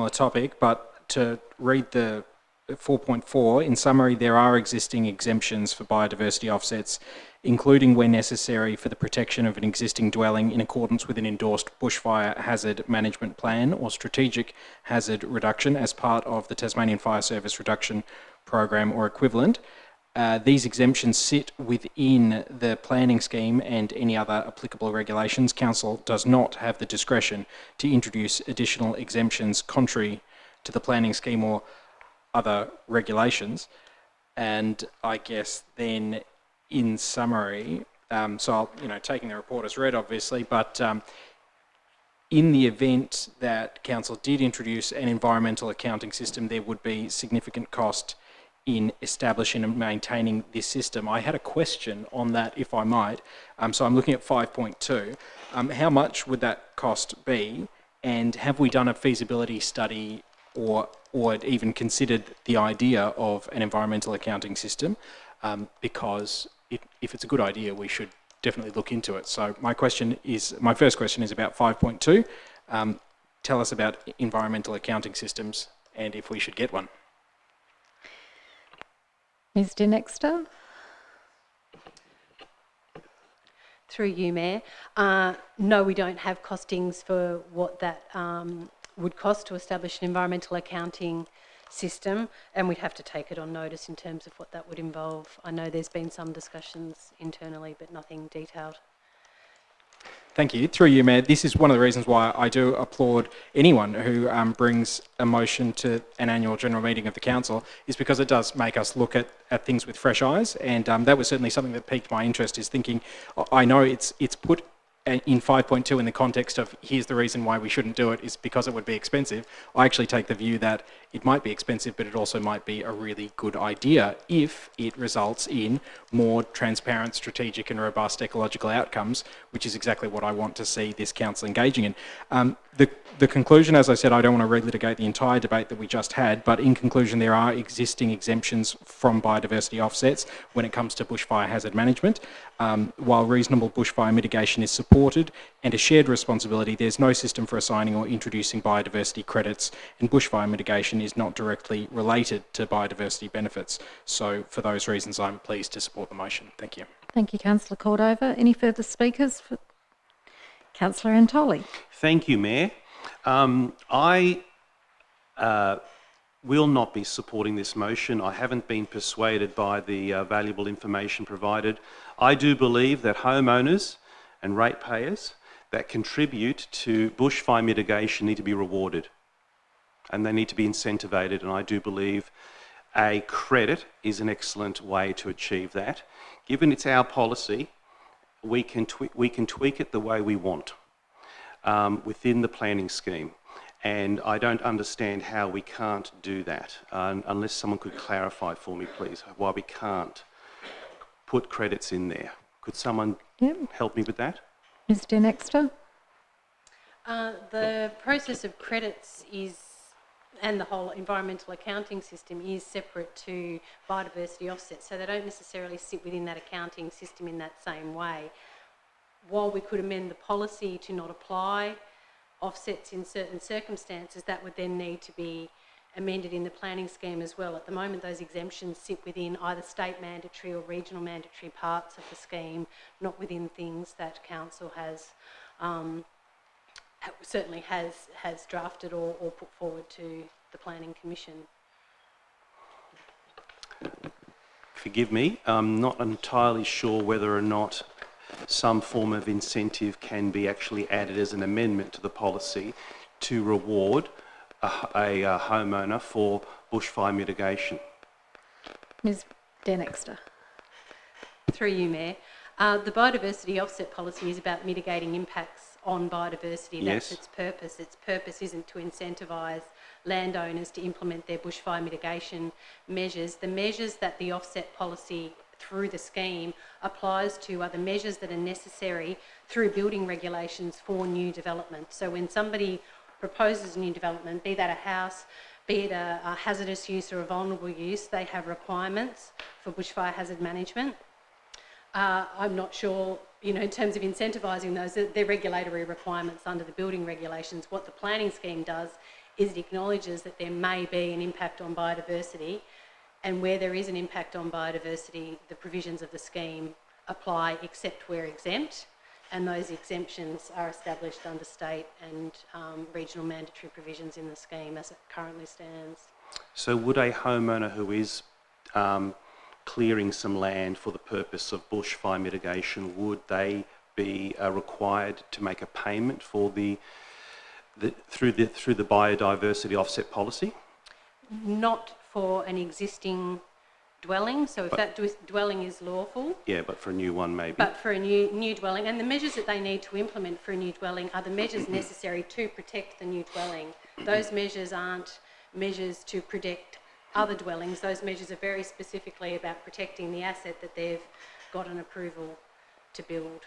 topic, but to read the 4.4, in summary, there are existing exemptions for biodiversity offsets, including where necessary for the protection of an existing dwelling in accordance with an endorsed bushfire hazard management plan or strategic hazard reduction as part of the Tasmanian Fire Service Reduction Program or equivalent. These exemptions sit within the planning scheme and any other applicable regulations. Council does not have the discretion to introduce additional exemptions contrary to the planning scheme or other regulations. And I guess then, in summary, so I'll, taking the report as read, obviously, but in the event that Council did introduce an environmental accounting system, there would be significant cost in establishing and maintaining this system. I had a question on that, if I might. So I'm looking at 5.2. How much would that cost be? And have we done a feasibility study or even considered the idea of an environmental accounting system? Because if it's a good idea, we should definitely look into it. So my first question is about 5.2. tell us about environmental accounting systems and if we should get one. Ms Denexter? Through you, Mayor. No, we don't have costings for what that would cost to establish an environmental accounting system, and we'd have to take it on notice in terms of what that would involve. I know there's been some discussions internally, but nothing detailed. Thank you. Through you, Mayor, this is one of the reasons why I do applaud anyone who brings a motion to an annual general meeting of the council, is because it does make us look at things with fresh eyes, and that was certainly something that piqued my interest, is thinking, I know it's put in 5.2 in the context of here's the reason why we shouldn't do it is because it would be expensive. I actually take the view that it might be expensive, but it also might be a really good idea if it results in more transparent, strategic and robust ecological outcomes, which is exactly what I want to see this council engaging in. The conclusion, as I said, I don't want to relitigate the entire debate that we just had, but in conclusion, there are existing exemptions from biodiversity offsets when it comes to bushfire hazard management. While reasonable bushfire mitigation is supported and a shared responsibility, there's no system for assigning or introducing biodiversity credits, and bushfire mitigation is not directly related to biodiversity benefits. So for those reasons, I'm pleased to support the motion. Thank you. Thank you, Councillor Cordova. Any further speakers? Councillor Antoli. Thank you, Mayor. I will not be supporting this motion. I haven't been persuaded by the valuable information provided. I do believe that homeowners and ratepayers that contribute to bushfire mitigation need to be rewarded, and they need to be incentivated, and I do believe a credit is an excellent way to achieve that. Given it's our policy, we can tweak it the way we want within the planning scheme. And I don't understand how we can't do that, unless someone could clarify for me, please, why we can't put credits in there. Could someone help me with that? Ms Denexter? The process of credits is, and the whole environmental accounting system is separate to biodiversity offsets, so they don't necessarily sit within that accounting system in that same way. While we could amend the policy to not apply offsets in certain circumstances, that would then need to be amended in the planning scheme as well. At the moment, those exemptions sit within either state mandatory or regional mandatory parts of the scheme, not within things that council has certainly has drafted or put forward to the Planning Commission. Forgive me, I'm not entirely sure whether or not some form of incentive can be actually added as an amendment to the policy to reward a homeowner for bushfire mitigation. Ms Denexter. Through you, Mayor. The biodiversity offset policy is about mitigating impacts on biodiversity. That's its purpose. Its purpose isn't to incentivise landowners to implement their bushfire mitigation measures. The measures that the offset policy through the scheme applies to are the measures that are necessary through building regulations for new development. So when somebody proposes a new development, be that a house, be it a hazardous use or a vulnerable use, they have requirements for bushfire hazard management. I'm not sure, in terms of incentivising those, they're regulatory requirements under the building regulations. What the planning scheme does is it acknowledges that there may be an impact on biodiversity, and where there is an impact on biodiversity, the provisions of the scheme apply except where exempt, and those exemptions are established under state and regional mandatory provisions in the scheme as it currently stands. So would a homeowner who is clearing some land for the purpose of bushfire mitigation, would they be required to make a payment for through the biodiversity offset policy? Not for an existing dwelling, so if that dwelling is lawful. Yeah, but for a new one maybe. But for a new dwelling, and the measures that they need to implement for a new dwelling are the measures necessary to protect the new dwelling. Those measures aren't measures to protect other dwellings. Those measures are very specifically about protecting the asset that they've got an approval to build.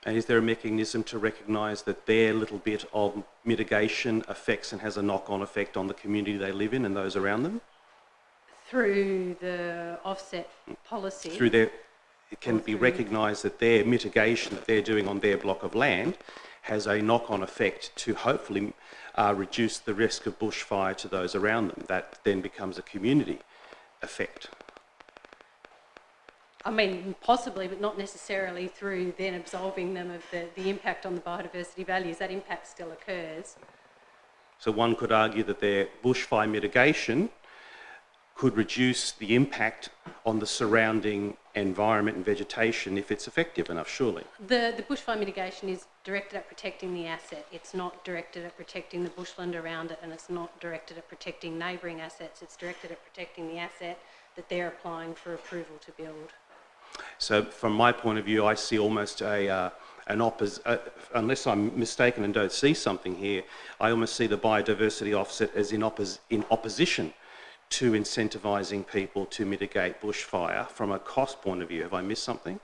And is there a mechanism to recognise that their little bit of mitigation affects and has a knock-on effect on the community they live in and those around them? Through the offset policy. It can be recognised that their mitigation that they're doing on their block of land has a knock-on effect to hopefully reduce the risk of bushfire to those around them. That then becomes a community effect. I mean, possibly, but not necessarily through then absolving them of the impact on the biodiversity values. That impact still occurs. So one could argue that their bushfire mitigation could reduce the impact on the surrounding environment and vegetation if it's effective enough, surely. The bushfire mitigation is directed at protecting the asset. It's not directed at protecting the bushland around it, and it's not directed at protecting neighbouring assets. It's directed at protecting the asset that they're applying for approval to build. So from my point of view, I see almost unless I'm mistaken and don't see something here, I almost see the biodiversity offset as in opposition to incentivising people to mitigate bushfire from a cost point of view. Have I missed something?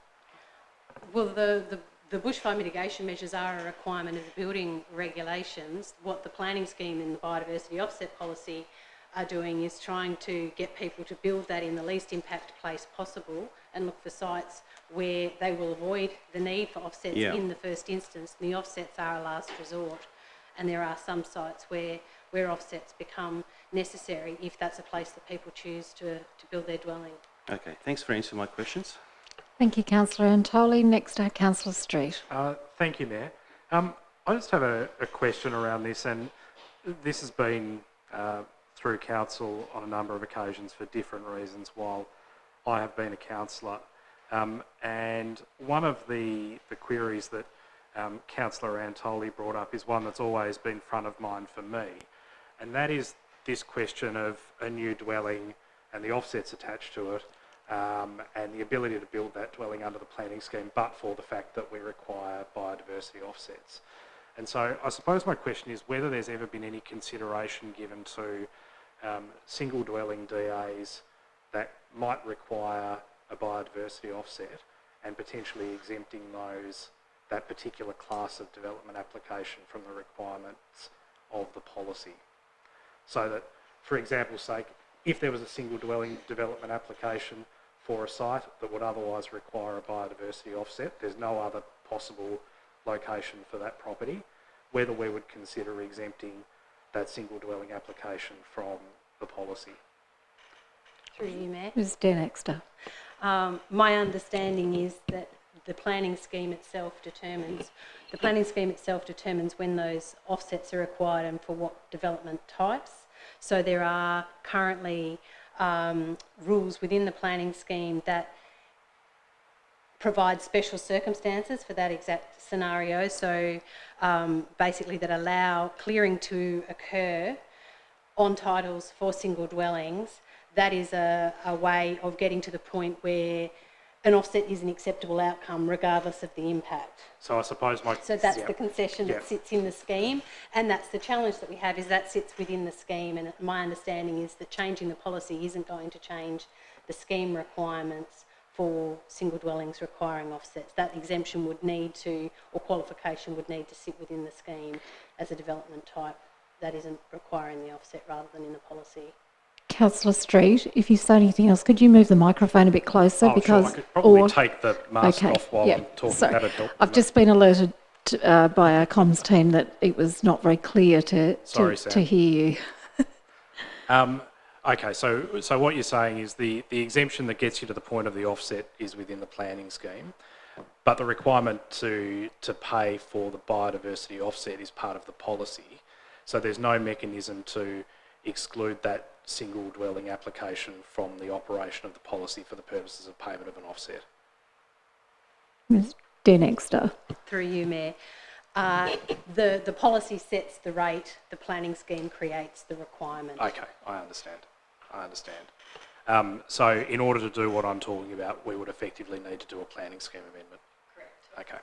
Well, the bushfire mitigation measures are a requirement of the building regulations. What the planning scheme and the biodiversity offset policy are doing is trying to get people to build that in the least impact place possible and look for sites where they will avoid the need for offsets in the first instance. The offsets are a last resort, and there are some sites where offsets become necessary if that's a place that people choose to build their dwelling. Okay, thanks for answering my questions. Thank you, Councillor Antoli. Next, Councillor Street. Thank you, Mayor. I just have a question around this, and this has been through council on a number of occasions for different reasons while I have been a councillor. And one of the queries that Councillor Antoli brought up is one that's always been front of mind for me, and that is this question of a new dwelling and the offsets attached to it, and the ability to build that dwelling under the planning scheme, but for the fact that we require biodiversity offsets. And so I suppose my question is whether there's ever been any consideration given to single dwelling DAs that might require a biodiversity offset and potentially exempting that particular class of development application from the requirements of the policy. So that, for example's sake, if there was a single dwelling development application for a site that would otherwise require a biodiversity offset, there's no other possible location for that property, whether we would consider exempting that single dwelling application from the policy. Through you, Mayor. Ms. Denexter. My understanding is that the planning scheme itself determines when those offsets are required and for what development types. So there are currently rules within the planning scheme that provide special circumstances for that exact scenario. So basically that allow clearing to occur on titles for single dwellings. That is a way of getting to the point where an offset is an acceptable outcome regardless of the impact. So I suppose So that's the concession that sits in the scheme, and that's the challenge that we have, is that sits within the scheme, and my understanding is that changing the policy isn't going to change the scheme requirements for single dwellings requiring offsets. That exemption would need to, or qualification would need to sit within the scheme as a development type that isn't requiring the offset rather than in the policy. Councillor Street, if you say anything else, could you move the microphone a bit closer? Sure, I could probably take the mask off while I'm talking. So That'd help. I've just been alerted by our comms team that it was not very clear to hear you. Okay, so what you're saying is the exemption that gets you to the point of the offset is within the planning scheme, but the requirement to pay for the biodiversity offset is part of the policy. So there's no mechanism to exclude that single dwelling application from the operation of the policy for the purposes of payment of an offset. Ms. Denexter. Through you, Mayor. The policy sets the rate, the planning scheme creates the requirement. Okay, I understand. So in order to do what I'm talking about, we would effectively need to do a planning scheme amendment. Correct. Okay.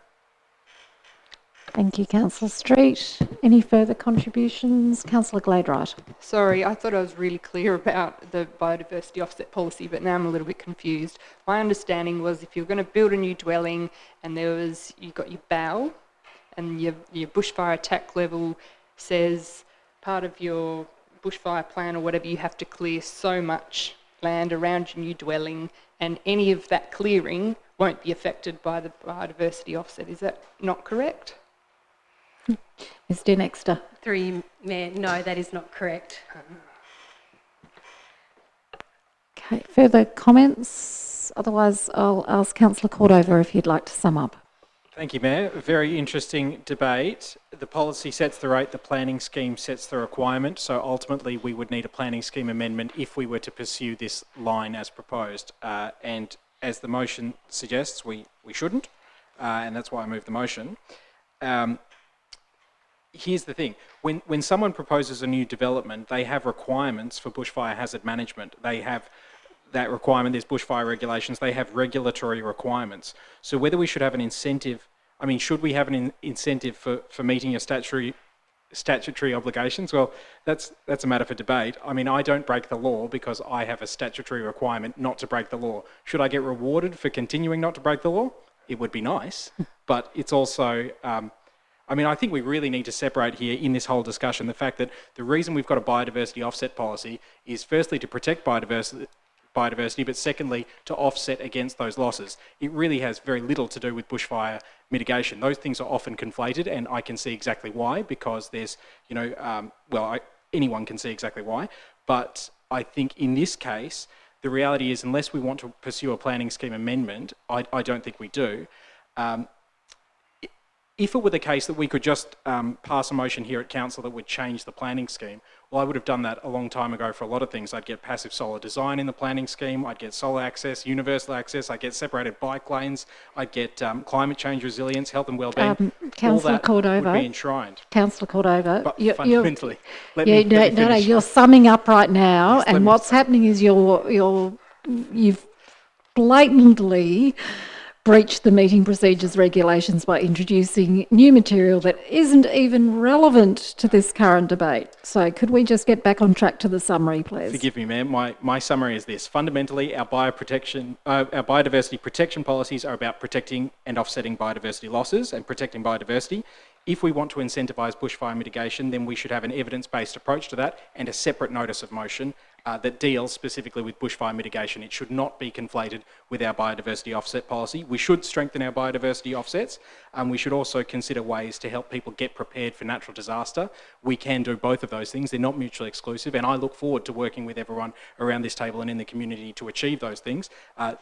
Thank you, Councillor Street. Any further contributions? Councillor Gladwright. Sorry, I thought I was really clear about the biodiversity offset policy, but now I'm a little bit confused. My understanding was if you're going to build a new dwelling and you've got your BAL and your bushfire attack level says part of your bushfire plan or whatever, you have to clear so much land around your new dwelling, and any of that clearing won't be affected by the biodiversity offset. Is that not correct? Ms Denexter. Through you, Mayor, no, that is not correct. Okay, further comments? Otherwise, I'll ask Councillor Cordova if you'd like to sum up. Thank you, Mayor. A very interesting debate. The policy sets the rate, the planning scheme sets the requirement, so ultimately we would need a planning scheme amendment if we were to pursue this line as proposed. And as the motion suggests, we shouldn't, and that's why I moved the motion. Here's the thing. When someone proposes a new development, they have requirements for bushfire hazard management. They have that requirement, there's bushfire regulations, they have regulatory requirements. So whether we should have an incentive, I mean, should we have an incentive for meeting your statutory obligations? Well, that's a matter for debate. I mean, I don't break the law because I have a statutory requirement not to break the law. Should I get rewarded for continuing not to break the law? It would be nice, but it's also, I mean, I think we really need to separate here in this whole discussion the fact that the reason we've got a biodiversity offset policy is firstly to protect biodiversity, but secondly, to offset against those losses. It really has very little to do with bushfire mitigation. Those things are often conflated, and I can see exactly why, because there's, you know, anyone can see exactly why. But I think in this case, the reality is, unless we want to pursue a planning scheme amendment, I don't think we do. If it were the case that we could just pass a motion here at council that would change the planning scheme, well, I would have done that a long time ago for a lot of things. I'd get passive solar design in the planning scheme, I'd get solar access, universal access, I'd get separated bike lanes, I'd get climate change resilience, health and wellbeing. Councillor Cordova. Would be enshrined. Councillor Cordova. But fundamentally, you're summing up right now, yes, and what's happening is you've blatantly breached the meeting procedures regulations by introducing new material that isn't even relevant to this current debate. So could we just get back on track to the summary, please? Forgive me, ma'am. My summary is this. Fundamentally, our biodiversity protection policies are about protecting and offsetting biodiversity losses and protecting biodiversity. If we want to incentivise bushfire mitigation, then we should have an evidence-based approach to that and a separate notice of motion that deals specifically with bushfire mitigation. It should not be conflated with our biodiversity offset policy. We should strengthen our biodiversity offsets, and we should also consider ways to help people get prepared for natural disaster. We can do both of those things. They're not mutually exclusive, and I look forward to working with everyone around this table and in the community to achieve those things.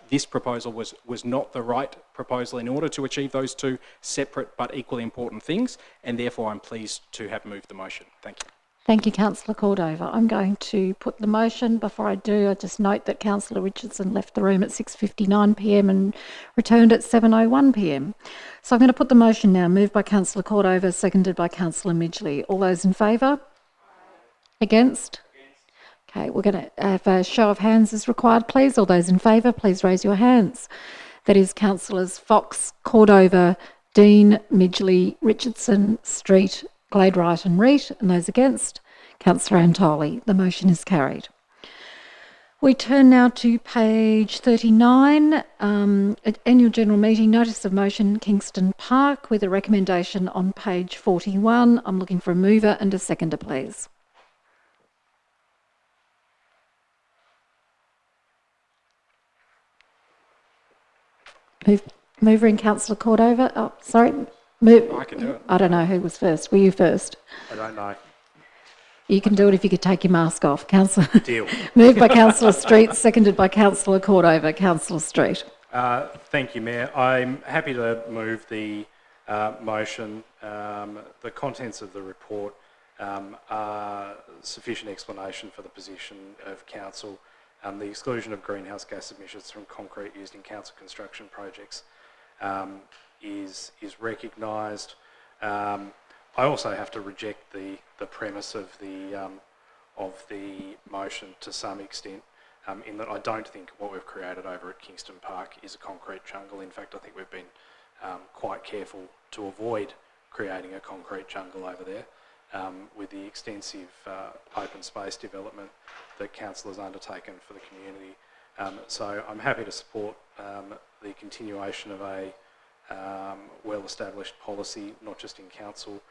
This proposal was not the right proposal in order to achieve those two separate but equally important things, and therefore I'm pleased to have moved the motion. Thank you. Thank you, Councillor Cordova. I'm going to put the motion. Before I do, I just note that Councillor Richardson left the room at 6:59 p.m. and returned at 7:01 p.m. So I'm going to put the motion now, moved by Councillor Cordova, seconded by Councillor Midgley. All those in favour? Against? Okay, we're going to have a show of hands as required, please. All those in favour, please raise your hands. That is Councillors Fox, Cordova, Dean, Midgley, Richardson, Street, Glade Wright and Reet, and those against, Councillor Antoli. The motion is carried. We turn now to page 39, Annual General Meeting, Notice of Motion, Kingston Park, with a recommendation on page 41. I'm looking for a mover and a seconder, please. Mover in Councillor Cordova. Oh, sorry. I can do it. I don't know who was first. Were you first? I don't know. You can do it if you could take your mask off, Councillor. Deal. Moved by Councillor Street, seconded by Councillor Cordova. Councillor Street. Thank you, Mayor. I'm happy to move the motion. The contents of the report are sufficient explanation for the position of council. The exclusion of greenhouse gas emissions from concrete used in council construction projects is recognised. I also have to reject the premise of the motion to some extent, in that I don't think what we've created over at Kingston Park is a concrete jungle. In fact, I think we've been quite careful to avoid creating a concrete jungle over there, with the extensive open space development that council has undertaken for the community. So I'm happy to support the continuation of a well-established policy, not just in council,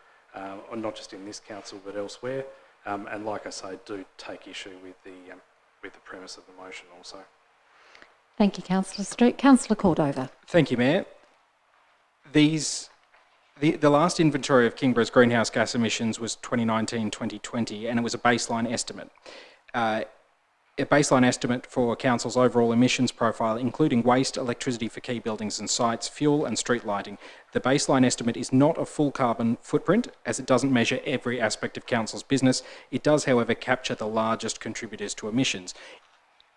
or not just in this council, but elsewhere. And like I say, do take issue with the premise of the motion also. Thank you, Councillor Street. Councillor Cordova. Thank you, Mayor. These The last inventory of Kingborough's greenhouse gas emissions was 2019-2020, and it was a baseline estimate. A baseline estimate for council's overall emissions profile, including waste, electricity for key buildings and sites, fuel and street lighting. The baseline estimate is not a full carbon footprint, as it doesn't measure every aspect of council's business. It does, however, capture the largest contributors to emissions.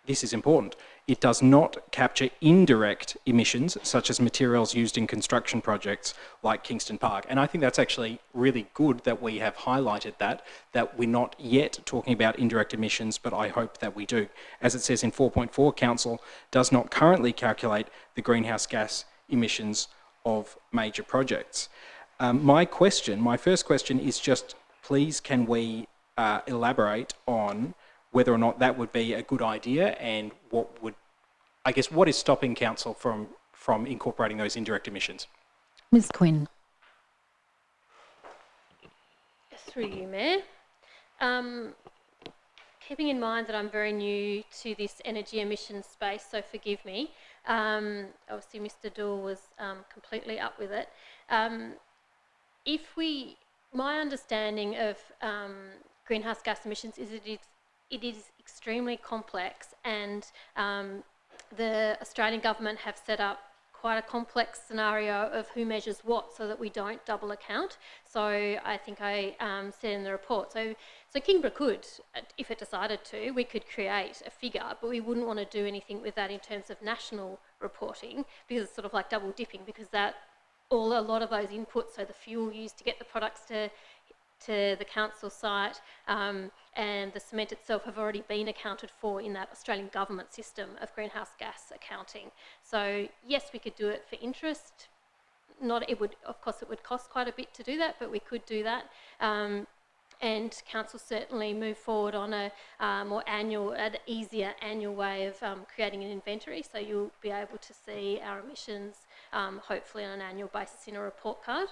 This is important. It does not capture indirect emissions, such as materials used in construction projects like Kingston Park. And I think that's actually really good that we have highlighted that we're not yet talking about indirect emissions, but I hope that we do. As it says in 4.4, Council does not currently calculate the greenhouse gas emissions of major projects. My first question is just, please can we elaborate on whether or not that would be a good idea, and what is stopping council from incorporating those indirect emissions? Ms Quinn. Through you, Mayor. Keeping in mind that I'm very new to this energy emissions space, so forgive me. Obviously, Mr. Dool was completely up with it. My understanding of greenhouse gas emissions is it is extremely complex, and the Australian government have set up quite a complex scenario of who measures what so that we don't double account. So I think I said in the report, so Kingborough could, if it decided to, we could create a figure, but we wouldn't want to do anything with that in terms of national reporting, because it's sort of like double dipping, because a lot of those inputs, so the fuel used to get the products to the council site and the cement itself have already been accounted for in that Australian government system of greenhouse gas accounting. So yes, we could do it for interest. Of course it would cost quite a bit to do that, but we could do that. And council certainly move forward on an easier annual way of creating an inventory. So you'll be able to see our emissions hopefully on an annual basis in a report card.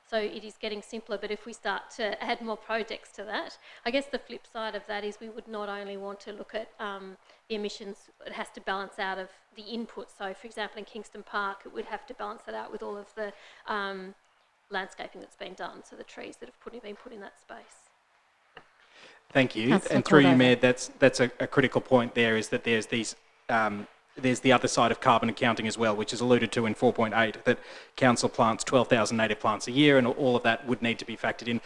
So it is getting simpler, but if we start to add more projects to that, I guess the flip side of that is we would not only want to look at the emissions, it has to balance out of the input. So for example, in Kingston Park, it would have to balance that out with all of the landscaping that's been done, so the trees that have been put in that space. Thank you. And through you, Mayor, that's a critical point there, is that there's these there's the other side of carbon accounting as well, which is alluded to in 4.8, that council plants 12,000 native plants a year, and all of that would need to be factored in.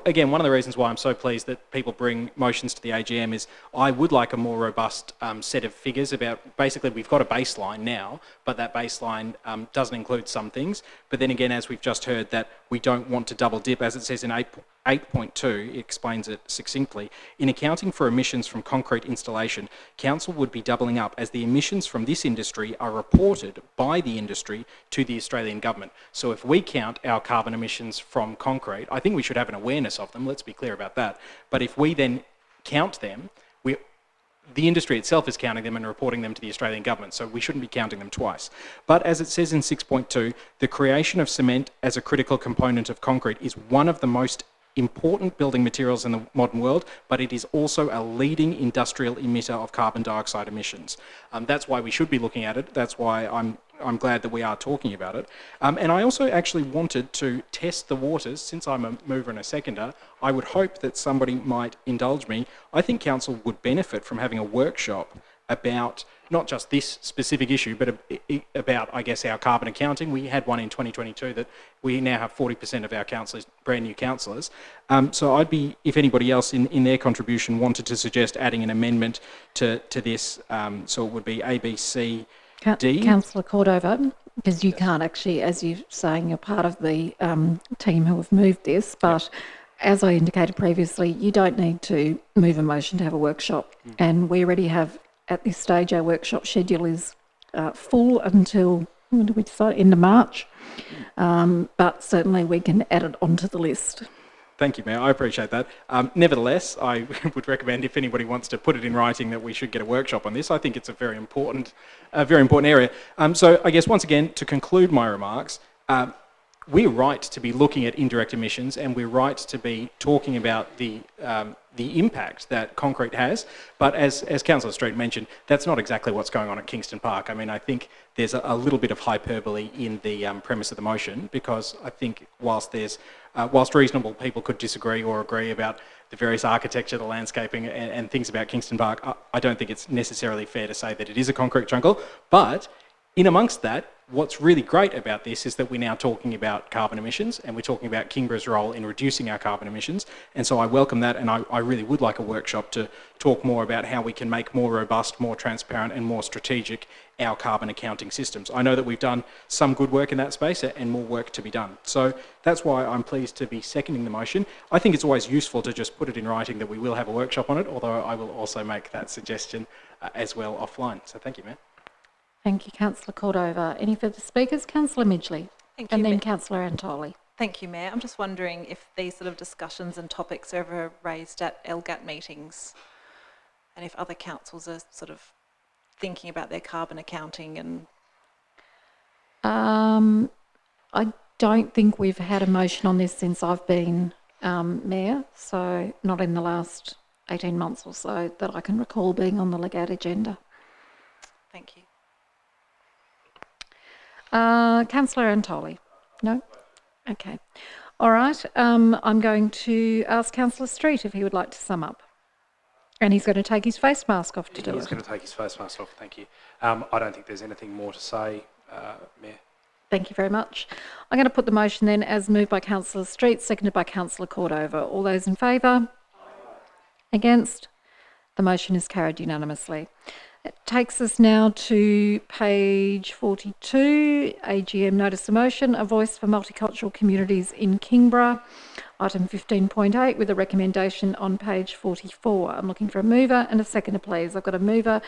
Again, one of the reasons why I'm so pleased that people bring motions to the AGM is I would like a more robust set of figures about, basically we've got a baseline now, but that baseline doesn't include some things. But then again, as we've just heard, that we don't want to double dip, as it says in 8.2, it explains it succinctly. In accounting for emissions from concrete installation, council would be doubling up, as the emissions from this industry are reported by the industry to the Australian government. So if we count our carbon emissions from concrete, I think we should have an awareness of them, let's be clear about that. But if we then count them, the industry itself is counting them and reporting them to the Australian government, so we shouldn't be counting them twice. But as it says in 6.2, the creation of cement as a critical component of concrete is one of the most important building materials in the modern world, but it is also a leading industrial emitter of carbon dioxide emissions. That's why we should be looking at it. That's why I'm glad that we are talking about it. And I also actually wanted to test the waters. Since I'm a mover and a seconder, I would hope that somebody might indulge me. I think council would benefit from having a workshop about not just this specific issue, but about, I guess, our carbon accounting. We had one in 2022 that we now have 40% of our councillors, brand new councillors. So I'd be, if anybody else in their contribution wanted to suggest adding an amendment to this, so it would be A, B, C, D. Councillor Cordova, because you can't actually, as you're saying, you're part of the team who have moved this, but as I indicated previously, you don't need to move a motion to have a workshop. And we already have, at this stage, our workshop schedule is full until, when do we decide? End of March. But certainly we can add it onto the list. Thank you, Mayor. I appreciate that. Nevertheless, I would recommend, if anybody wants to put it in writing, that we should get a workshop on this. I think it's a very important area. So I guess once again, to conclude my remarks, we're right to be looking at indirect emissions, and we're right to be talking about the impact that concrete has. But as Councillor Street mentioned, that's not exactly what's going on at Kingston Park. I mean, I think there's a little bit of hyperbole in the premise of the motion, because I think whilst reasonable people could disagree or agree about the various architecture, the landscaping and things about Kingston Park, I don't think it's necessarily fair to say that it is a concrete jungle. But in amongst that, what's really great about this is that we're now talking about carbon emissions, and we're talking about Kingborough's role in reducing our carbon emissions. And so I welcome that, and I really would like a workshop to talk more about how we can make more robust, more transparent and more strategic our carbon accounting systems. I know that we've done some good work in that space and more work to be done. So that's why I'm pleased to be seconding the motion. I think it's always useful to just put it in writing that we will have a workshop on it, although I will also make that suggestion as well offline. So thank you, Mayor. Thank you, Councillor Cordova. Any further speakers? Councillor Midgley. Thank you, And then Mayor. Councillor Antoli. Thank you, Mayor. I'm just wondering if these sort of discussions and topics are ever raised at LGAT meetings, and if other councils are sort of thinking about their carbon accounting and... I don't think we've had a motion on this since I've been Mayor, so not in the last 18 months or so that I can recall being on the LGAT agenda. Thank you. Councillor Antoli? No? Okay. All right. I'm going to ask Councillor Street if he would like to sum up. And he's going to take his face mask off to do it. He's going to take his face mask off, thank you. I don't think there's anything more to say, Mayor. Thank you very much. I'm going to put the motion then as moved by Councillor Street, seconded by Councillor Cordova. All those in favour? Against? The motion is carried unanimously. It takes us now to page 42, AGM Notice of Motion, A Voice for Multicultural Communities in Kingborough, item 15.8, with a recommendation on page 44. I'm looking for a mover and a seconder, please. I've got a mover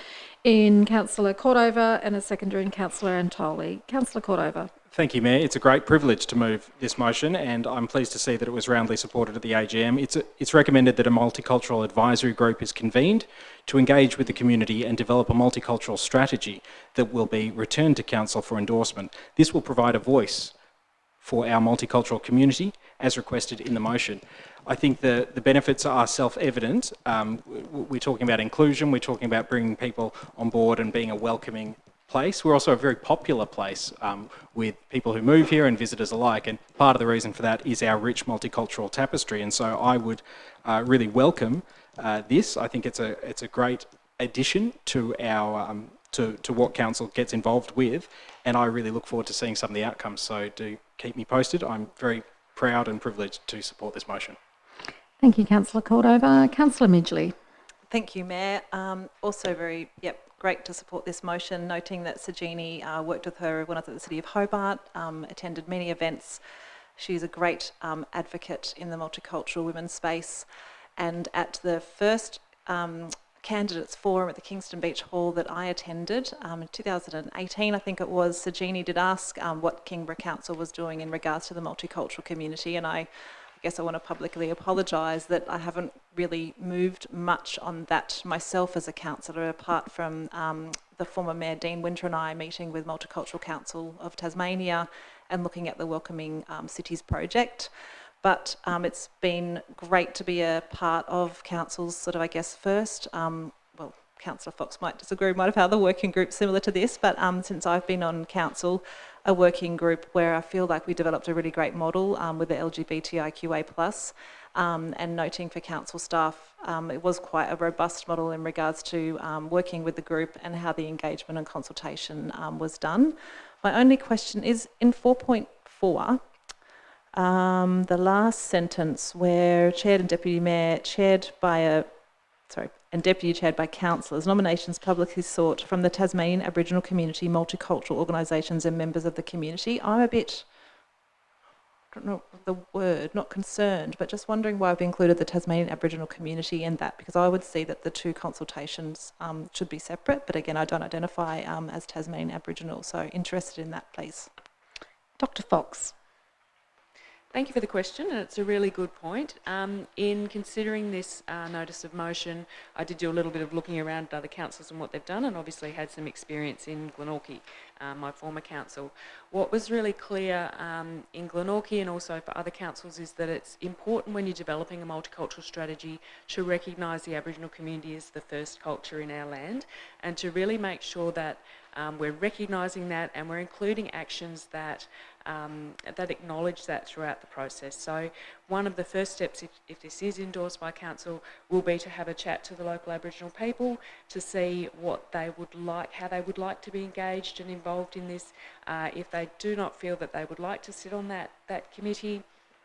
in Councillor Cordova and a seconder in Councillor Antoli. Councillor Cordova. Thank you, Mayor. It's a great privilege to move this motion, and I'm pleased to see that it was roundly supported at the AGM. It's recommended that a multicultural advisory group is convened to engage with the community and develop a multicultural strategy that will be returned to Council for endorsement. This will provide a voice for our multicultural community, as requested in the motion. I think the benefits are self-evident. We're talking about inclusion, we're talking about bringing people on board and being a welcoming place. We're also a very popular place with people who move here and visitors alike, and part of the reason for that is our rich multicultural tapestry. And so I would really welcome this. I think it's a great addition to our to what Council gets involved with, and I really look forward to seeing some of the outcomes. So do keep me posted. I'm very proud and privileged to support this motion. Thank you, Councillor Cordova. Councillor Midgley. Thank you, Mayor. Also very, great to support this motion, noting that Sajini worked with her when I was at the City of Hobart, attended many events. She's a great advocate in the multicultural women's space. And at the first Candidates Forum at the Kingston Beach Hall that I attended in 2018, I think it was, Sajini did ask what Kingborough Council was doing in regards to the multicultural community, and I guess I want to publicly apologise that I haven't really moved much on that myself as a councillor, apart from the former Mayor Dean Winter and I meeting with Multicultural Council of Tasmania and looking at the Welcoming Cities project. But it's been great to be a part of Council's sort of, I guess, first, well, Councillor Fox might disagree, might have had other working groups similar to this, but since I've been on Council, a working group where I feel like we developed a really great model with the LGBTIQA+, and noting for Council staff, it was quite a robust model in regards to working with the group and how the engagement and consultation was done. My only question is in 4.4, the last sentence where chaired and deputy mayor, and deputy chaired by councillors, nominations publicly sought from the Tasmanian Aboriginal community, multicultural organisations and members of the community. I'm a bit, I don't know the word, not concerned, but just wondering why I've included the Tasmanian Aboriginal community in that, because I would see that the two consultations should be separate, but again, I don't identify as Tasmanian Aboriginal, so interested in that, please. Dr. Fox. Thank you for the question, and it's a really good point. In considering this notice of motion, I did do a little bit of looking around at other councils and what they've done, and obviously had some experience in Glenorchy, my former council. What was really clear in Glenorchy and also for other councils is that it's important when you're developing a multicultural strategy to recognise the Aboriginal community as the first culture in our land, and to really make sure that we're recognising that and we're including actions that that acknowledge that throughout the process. So one of the first steps, if this is endorsed by council, will be to have a chat to the local Aboriginal people to see what they would like, how they would like to be engaged and involved in this. If they do not feel that they would like to sit on that committee,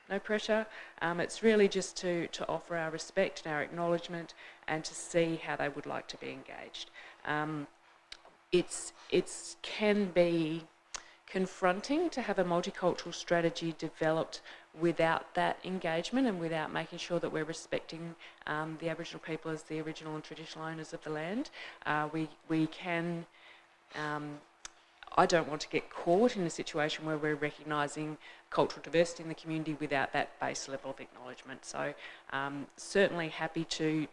no pressure. It's really just to offer our respect and our acknowledgement and to see how they would like to be engaged. It can be confronting to have a multicultural strategy developed without that engagement and without making sure that we're respecting the Aboriginal people as the original and traditional owners of the land. We can, I don't want to get caught in a situation where we're recognising cultural diversity in the community without that base level of acknowledgement. So certainly happy to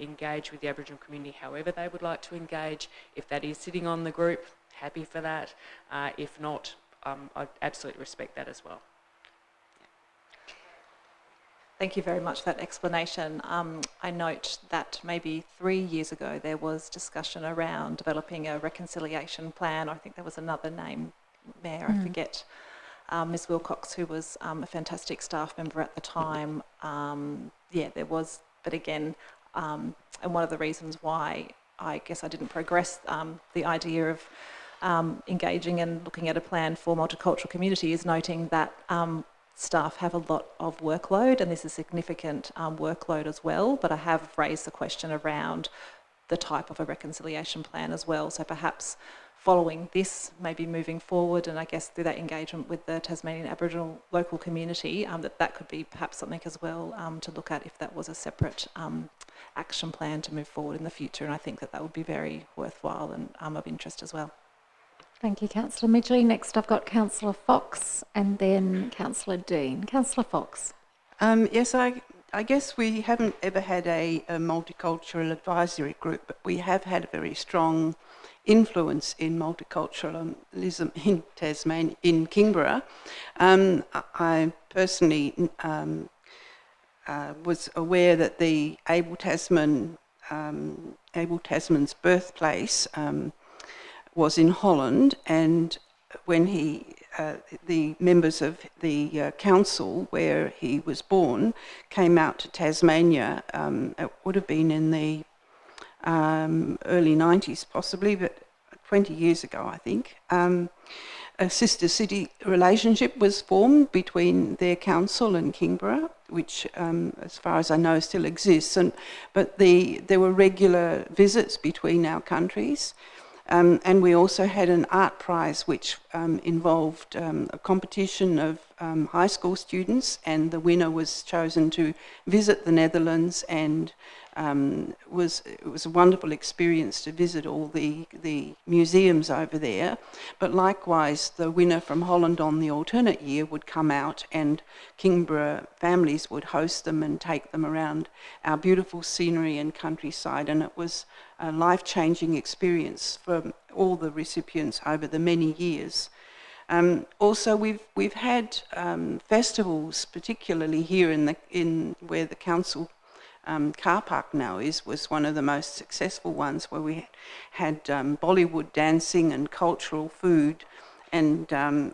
engage with the Aboriginal community however they would like to engage. If that is sitting on the group, happy for that. If not, I absolutely respect that as well. Thank you very much for that explanation. I note that maybe 3 years ago there was discussion around developing a reconciliation plan. I think there was another name, Mayor, I forget, Ms Wilcox, who was a fantastic staff member at the time. Yeah, there was, but again, and one of the reasons why I guess I didn't progress the idea of engaging and looking at a plan for multicultural community is noting that staff have a lot of workload, and this is significant workload as well, but I have raised the question around the type of a reconciliation plan as well. So perhaps following this, maybe moving forward, and I guess through that engagement with the Tasmanian Aboriginal local community, that could be perhaps something as well to look at if that was a separate action plan to move forward in the future, and I think that would be very worthwhile and of interest as well. Thank you, Councillor Midgley. Next I've got Councillor Fox and then Councillor Dean. Councillor Fox. Yes, I guess we haven't ever had a multicultural advisory group, but we have had a very strong influence in multiculturalism in Tasmania, in Kingborough. I personally was aware that the Able Tasman's birthplace was in Holland, and when the members of the council where he was born came out to Tasmania, it would have been in the early 90s possibly, but 20 years ago I think, a sister city relationship was formed between their council and Kingborough, which as far as I know still exists, but there were regular visits between our countries. And we also had an art prize which involved a competition of high school students, and the winner was chosen to visit the Netherlands, and it was a wonderful experience to visit all the museums over there. But likewise, the winner from Holland on the alternate year would come out, and Kingborough families would host them and take them around our beautiful scenery and countryside, and it was a life-changing experience for all the recipients over the many years. Also, we've had festivals, particularly here in where the council car park now was one of the most successful ones, where we had Bollywood dancing and cultural food and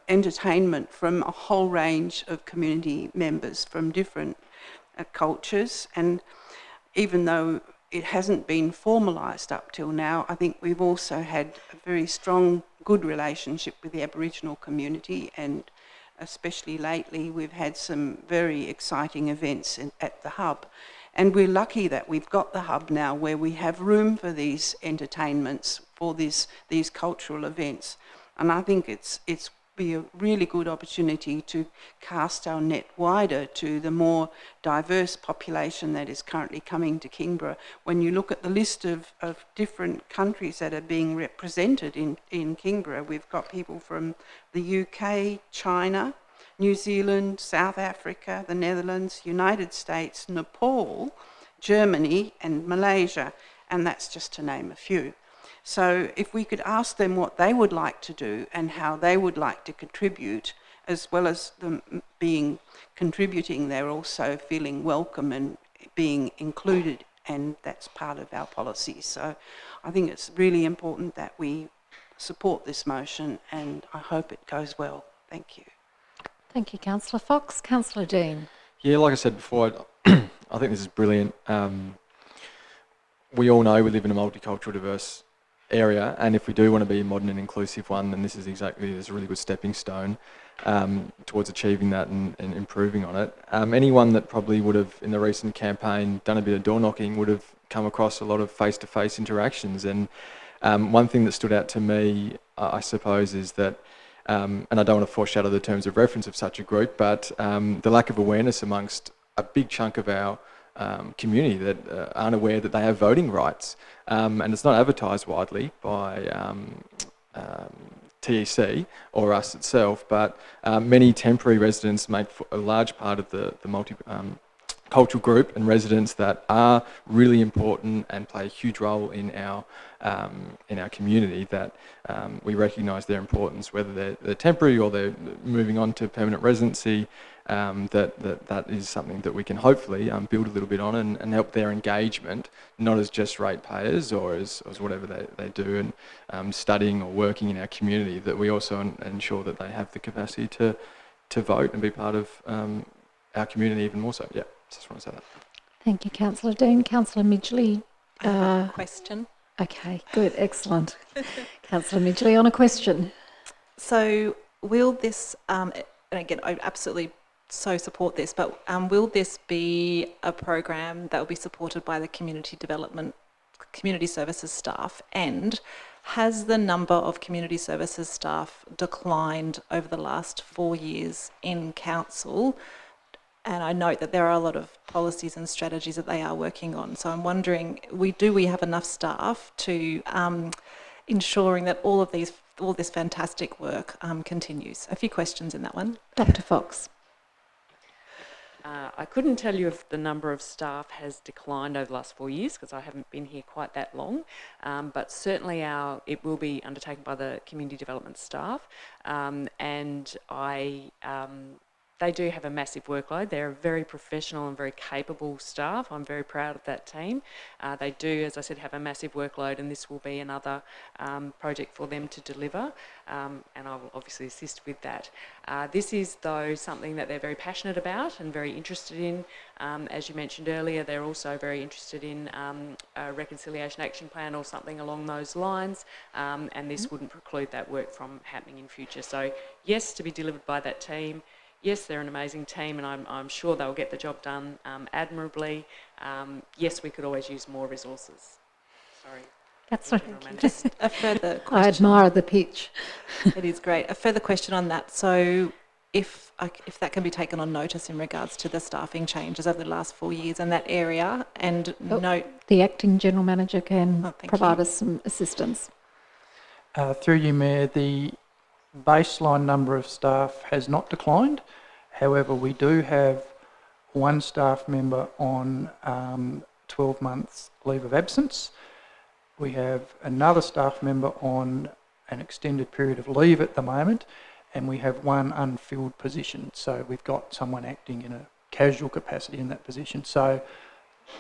entertainment from a whole range of community members from different cultures. And even though it hasn't been formalised up till now, I think we've also had a very strong, good relationship with the Aboriginal community, and especially lately we've had some very exciting events at the hub. And we're lucky that we've got the hub now where we have room for these entertainments, for these cultural events. And I think it's be a really good opportunity to cast our net wider to the more diverse population that is currently coming to Kingborough. When you look at the list of different countries that are being represented in Kingborough, we've got people from the UK, China, New Zealand, South Africa, the Netherlands, United States, Nepal, Germany and Malaysia, and that's just to name a few. So if we could ask them what they would like to do and how they would like to contribute, as well as them contributing, they're also feeling welcome and being included, and that's part of our policy. So I think it's really important that we support this motion, and I hope it goes well. Thank you. Thank you, Councillor Fox. Councillor Dean. Yeah, like I said before, I think this is brilliant. We all know we live in a multicultural, diverse area, and if we do want to be a modern and inclusive one, then this is a really good stepping stone towards achieving that and improving on it. Anyone that probably would have, in the recent campaign, done a bit of door knocking would have come across a lot of face-to-face interactions. And one thing that stood out to me, I suppose, is that, and I don't want to foreshadow the terms of reference of such a group, but the lack of awareness amongst a big chunk of our community that aren't aware that they have voting rights. And it's not advertised widely by TEC or us itself, but many temporary residents make a large part of the multicultural group and residents that are really important and play a huge role in our community, that we recognise their importance, whether they're temporary or they're moving on to permanent residency. That is something that we can hopefully build a little bit on and help their engagement, not as just ratepayers or as whatever they do and studying or working in our community, that we also ensure that they have the capacity to vote and be part of our community even more so. Yeah, just want to say that. Thank you, Councillor Dean. Councillor Midgley. Question. Okay, good, excellent. Councillor Midgley on a question. So will this, and again, I absolutely so support this, but will this be a program that will be supported by the community services staff? And has the number of community services staff declined over the last 4 years in council? And I note that there are a lot of policies and strategies that they are working on. So I'm wondering, do we have enough staff to ensuring that all this fantastic work continues? A few questions in that one. Dr. Fox. I couldn't tell you if the number of staff has declined over the last 4 years because I haven't been here quite that long, but certainly it will be undertaken by the community development staff, and they do have a massive workload. They're a very professional and very capable staff. I'm very proud of that team. They do, as I said, have a massive workload, and this will be another project for them to deliver, and I will obviously assist with that. This is, though, something that they're very passionate about and very interested in. As you mentioned earlier, they're also very interested in a reconciliation action plan or something along those lines, and this wouldn't preclude that work from happening in future. So, yes, to be delivered by that team. Yes, they're an amazing team, and I'm sure they'll get the job done admirably. Yes, we could always use more resources. Sorry. That's right. Just a further question. I admire the pitch. It is great. A further question on that. So if that can be taken on notice in regards to the staffing changes over the last 4 years in that area, and note... The Acting General Manager can provide us some assistance. Through you, Mayor, the baseline number of staff has not declined. However, we do have one staff member on 12 months leave of absence. We have another staff member on an extended period of leave at the moment, and we have one unfilled position. So we've got someone acting in a casual capacity in that position. So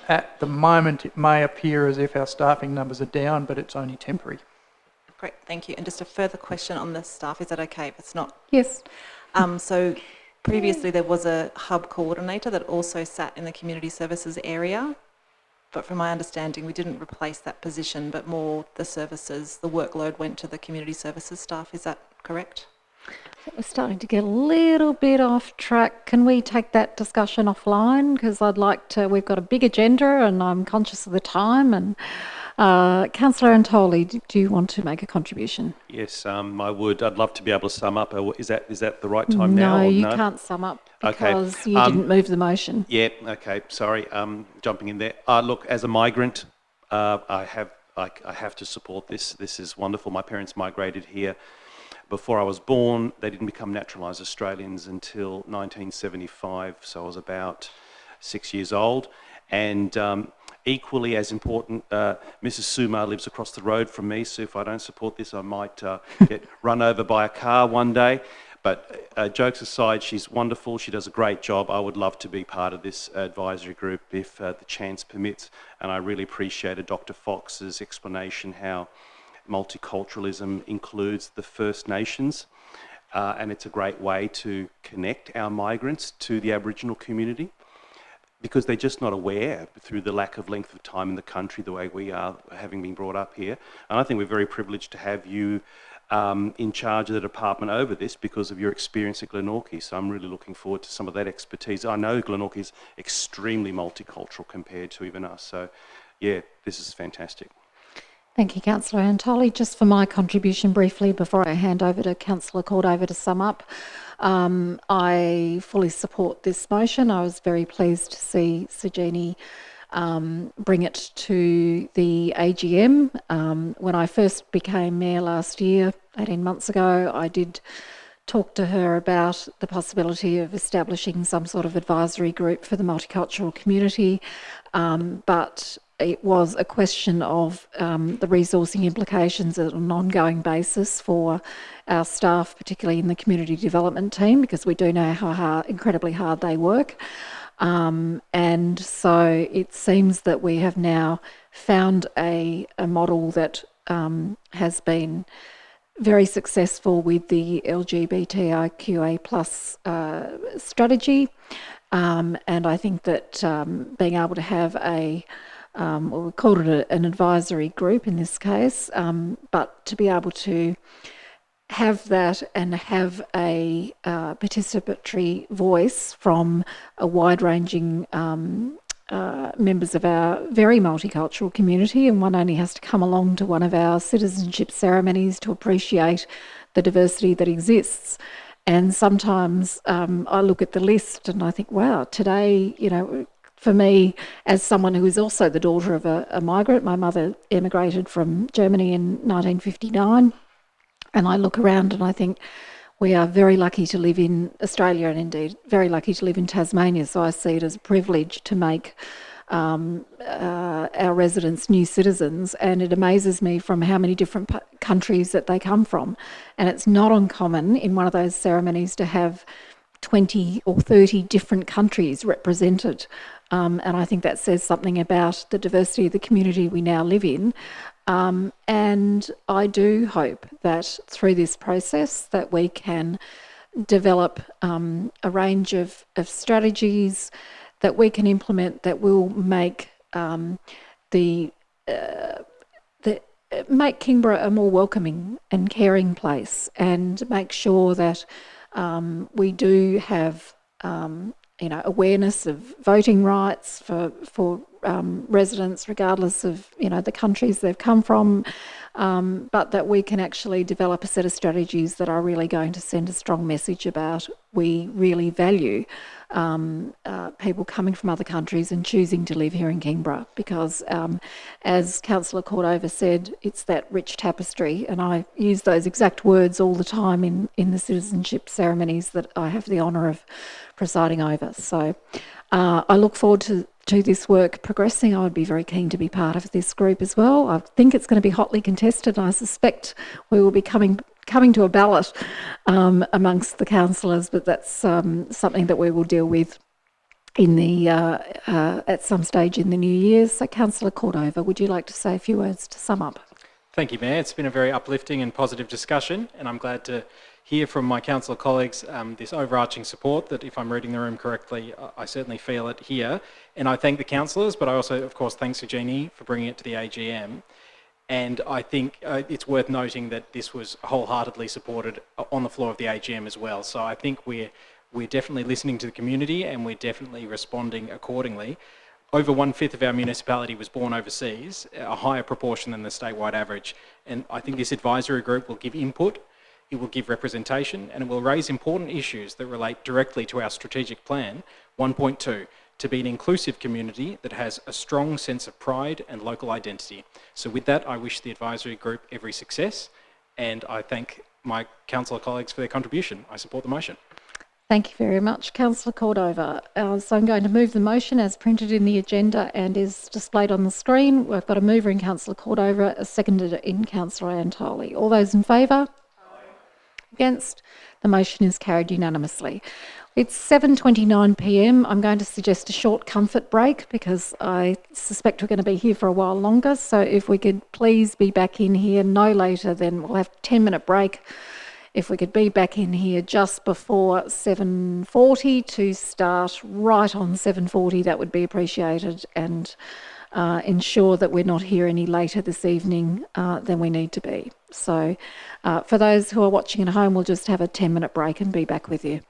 at the moment, it may appear as if our staffing numbers are down, but it's only temporary. Great, thank you. And just a further question on the staff, is that okay if it's not? Yes. So previously there was a hub coordinator that also sat in the community services area, but from my understanding we didn't replace that position, but more the workload went to the community services staff. Is that correct? I think we're starting to get a little bit off track. Can we take that discussion offline? Because I'd like to, we've got a big agenda and I'm conscious of the time. And Councillor Antoli, do you want to make a contribution? Yes, I would. I'd love to be able to sum up. Is that the right time now? No, you can't sum up because you didn't move the motion. Yeah, okay, sorry, jumping in there. Look, as a migrant, I have to support this. This is wonderful. My parents migrated here. before I was born. They didn't become naturalised Australians until 1975, so I was about 6 years old. And equally as important, Mrs. Sumar lives across the road from me, so if I don't support this, I might get run over by a car one day. But jokes aside, she's wonderful. She does a great job. I would love to be part of this advisory group if the chance permits. And I really appreciated Dr. Fox's explanation how multiculturalism includes the First Nations. And it's a great way to connect our migrants to the Aboriginal community, because they're just not aware through the lack of length of time in the country the way we are, having been brought up here. And I think we're very privileged to have you in charge of the department over this because of your experience at Glenorchy. So I'm really looking forward to some of that expertise. I know Glenorchy is extremely multicultural compared to even us. So yeah, this is fantastic. Thank you, Councillor Antoli. Just for my contribution briefly before I hand over to Councillor Cordover to sum up, I fully support this motion. I was very pleased to see Sajini bring it to the AGM. When I first became Mayor last year, 18 months ago, I did talk to her about the possibility of establishing some sort of advisory group for the multicultural community, but it was a question of the resourcing implications on an ongoing basis for our staff, particularly in the community development team, because we do know how incredibly hard they work. And so it seems that we have now found a model that has been very successful with the LGBTIQA plus strategy. And I think that being able to have well, we called it an advisory group in this case, but to be able to have that and have a participatory voice from a wide-ranging members of our very multicultural community, and one only has to come along to one of our citizenship ceremonies to appreciate the diversity that exists. And sometimes I look at the list and I think, wow, today, you know, for me, as someone who is also the daughter of a migrant, my mother emigrated from Germany in 1959, and I look around and I think we are very lucky to live in Australia, and indeed very lucky to live in Tasmania. So I see it as a privilege to make our residents new citizens, and it amazes me from how many different countries that they come from. And it's not uncommon in one of those ceremonies to have 20 or 30 different countries represented. And I think that says something about the diversity of the community we now live in. And I do hope that through this process that we can develop a range of strategies that we can implement that will make make Kingborough a more welcoming and caring place, and make sure that we do have awareness of voting rights for residents, regardless of the countries they've come from, but that we can actually develop a set of strategies that are really going to send a strong message about we really value people coming from other countries and choosing to live here in Kingborough, because as Councillor Cordover said, it's that rich tapestry, and I use those exact words all the time in the citizenship ceremonies that I have the honour of presiding over. So I look forward to this work progressing. I would be very keen to be part of this group as well. I think it's going to be hotly contested, and I suspect we will be coming to a ballot amongst the councillors, but that's something that we will deal with in the at some stage in the new year. So, Councillor Cordover, would you like to say a few words to sum up? Thank you, Mayor. It's been a very uplifting and positive discussion, and I'm glad to hear from my council colleagues this overarching support that, if I'm reading the room correctly, I certainly feel it here. And I thank the councillors, but I also, of course, thank Sajini for bringing it to the AGM. And I think it's worth noting that this was wholeheartedly supported on the floor of the AGM as well. So I think we're definitely listening to the community, and we're definitely responding accordingly. Over 1/5 of our municipality was born overseas, a higher proportion than the statewide average. And I think this advisory group will give input, it will give representation, and it will raise important issues that relate directly to our strategic plan, 1.2, to be an inclusive community that has a strong sense of pride and local identity. So with that, I wish the advisory group every success, and I thank my councillor colleagues for their contribution. I support the motion. Thank you very much, Councillor Cordova. So I'm going to move the motion as printed in the agenda and is displayed on the screen. We've got a mover in Councillor Cordova, a seconder in Councillor Antoli. All those in favour? Against? The motion is carried unanimously. It's 7:29 p.m. I'm going to suggest a short comfort break because I suspect we're going to be here for a while longer. So if we could please be back in here no later than we'll have a 10-minute break. If we could be back in here just before 7:40 to start right on 7:40, that would be appreciated, and ensure that we're not here any later this evening than we need to be. So for those who are watching at home, we'll just have a 10-minute break and be back with you.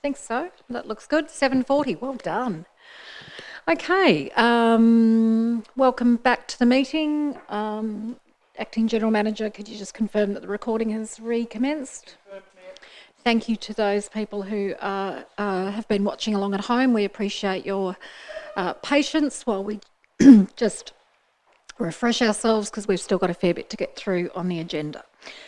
think so. That looks good. 7:40. Well done. Okay. Welcome back to the meeting. Acting General Manager, could you just confirm that the recording has recommenced? Thank you to those people who have been watching along at home. We appreciate your patience while we just refresh ourselves because we've still got a fair bit to get through on the agenda.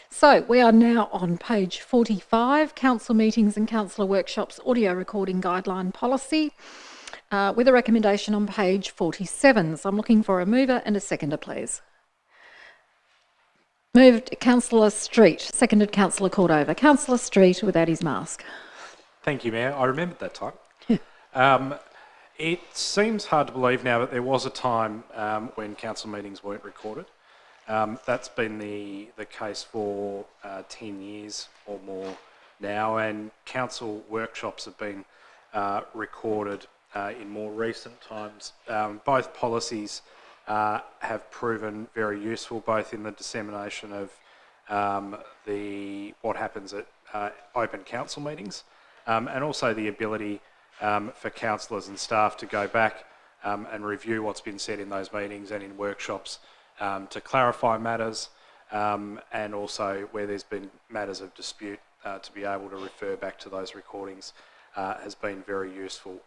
So we are now on page 45, Council Meetings and Councillor Workshops Audio Recording Guideline Policy, with a recommendation on page 47. So I'm looking for a mover and a seconder, please. Moved Councillor Street, seconded Councillor Cordova. Councillor Street without his mask. Thank you, Mayor. I remembered that time. It seems hard to believe now, but there was a time when council meetings weren't recorded. That's been the case for 10 years or more now, and council workshops have been recorded in more recent times. Both policies have proven very useful, both in the dissemination of what happens at open council meetings, and also the ability for councillors and staff to go back and review what's been said in those meetings and in workshops to clarify matters, and also where there's been matters of dispute to be able to refer back to those recordings has been very useful.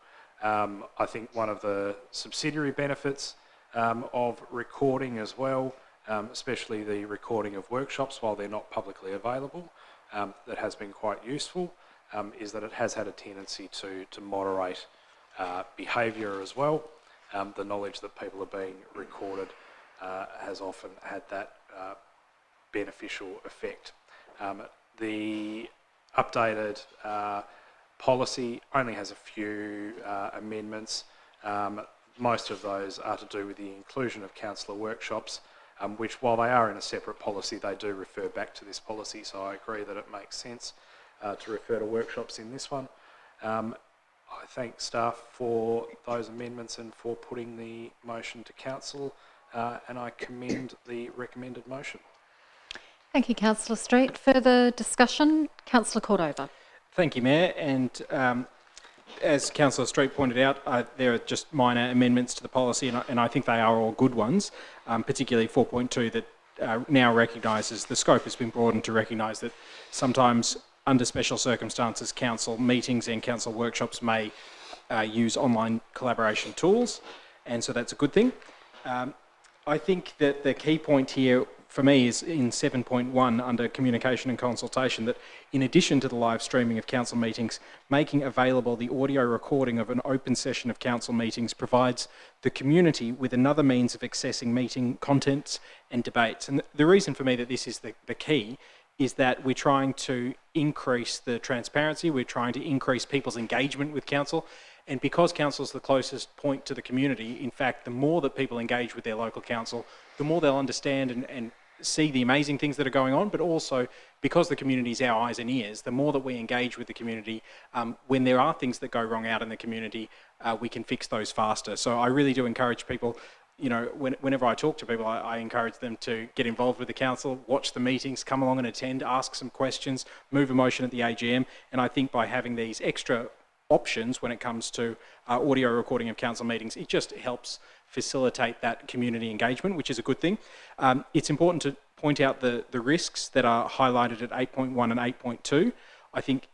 I think one of the subsidiary benefits of recording as well, especially the recording of workshops while they're not publicly available, that has been quite useful, is that it has had a tendency to moderate behaviour as well. The knowledge that people are being recorded has often had that beneficial effect. The updated policy only has a few amendments. Most of those are to do with the inclusion of councillor workshops, which, while they are in a separate policy, they do refer back to this policy, so I agree that it makes sense to refer to workshops in this one. I thank staff for those amendments and for putting the motion to council, and I commend the recommended motion. Thank you, Councillor Street. Further discussion? Councillor Cordova. Thank you, Mayor. And as Councillor Street pointed out, there are just minor amendments to the policy, and I think they are all good ones, particularly 4.2 that now recognises the scope has been broadened to recognise that sometimes under special circumstances council meetings and council workshops may use online collaboration tools, and so that's a good thing. I think that the key point here for me is in 7.1 under communication and consultation, that in addition to the live streaming of council meetings, making available the audio recording of an open session of council meetings provides the community with another means of accessing meeting contents and debates. And the reason for me that this is the key is that we're trying to increase the transparency, we're trying to increase people's engagement with council, and because council is the closest point to the community, in fact, the more that people engage with their local council, the more they'll understand and see the amazing things that are going on, but also because the community is our eyes and ears, the more that we engage with the community, when there are things that go wrong out in the community, we can fix those faster. So I really do encourage people, you know, whenever I talk to people, I encourage them to get involved with the council, watch the meetings, come along and attend, ask some questions, move a motion at the AGM, and I think by having these extra options when it comes to audio recording of council meetings, it just helps facilitate that community engagement, which is a good thing. It's important to point out the risks that are highlighted at 8.1 and 8.2. I think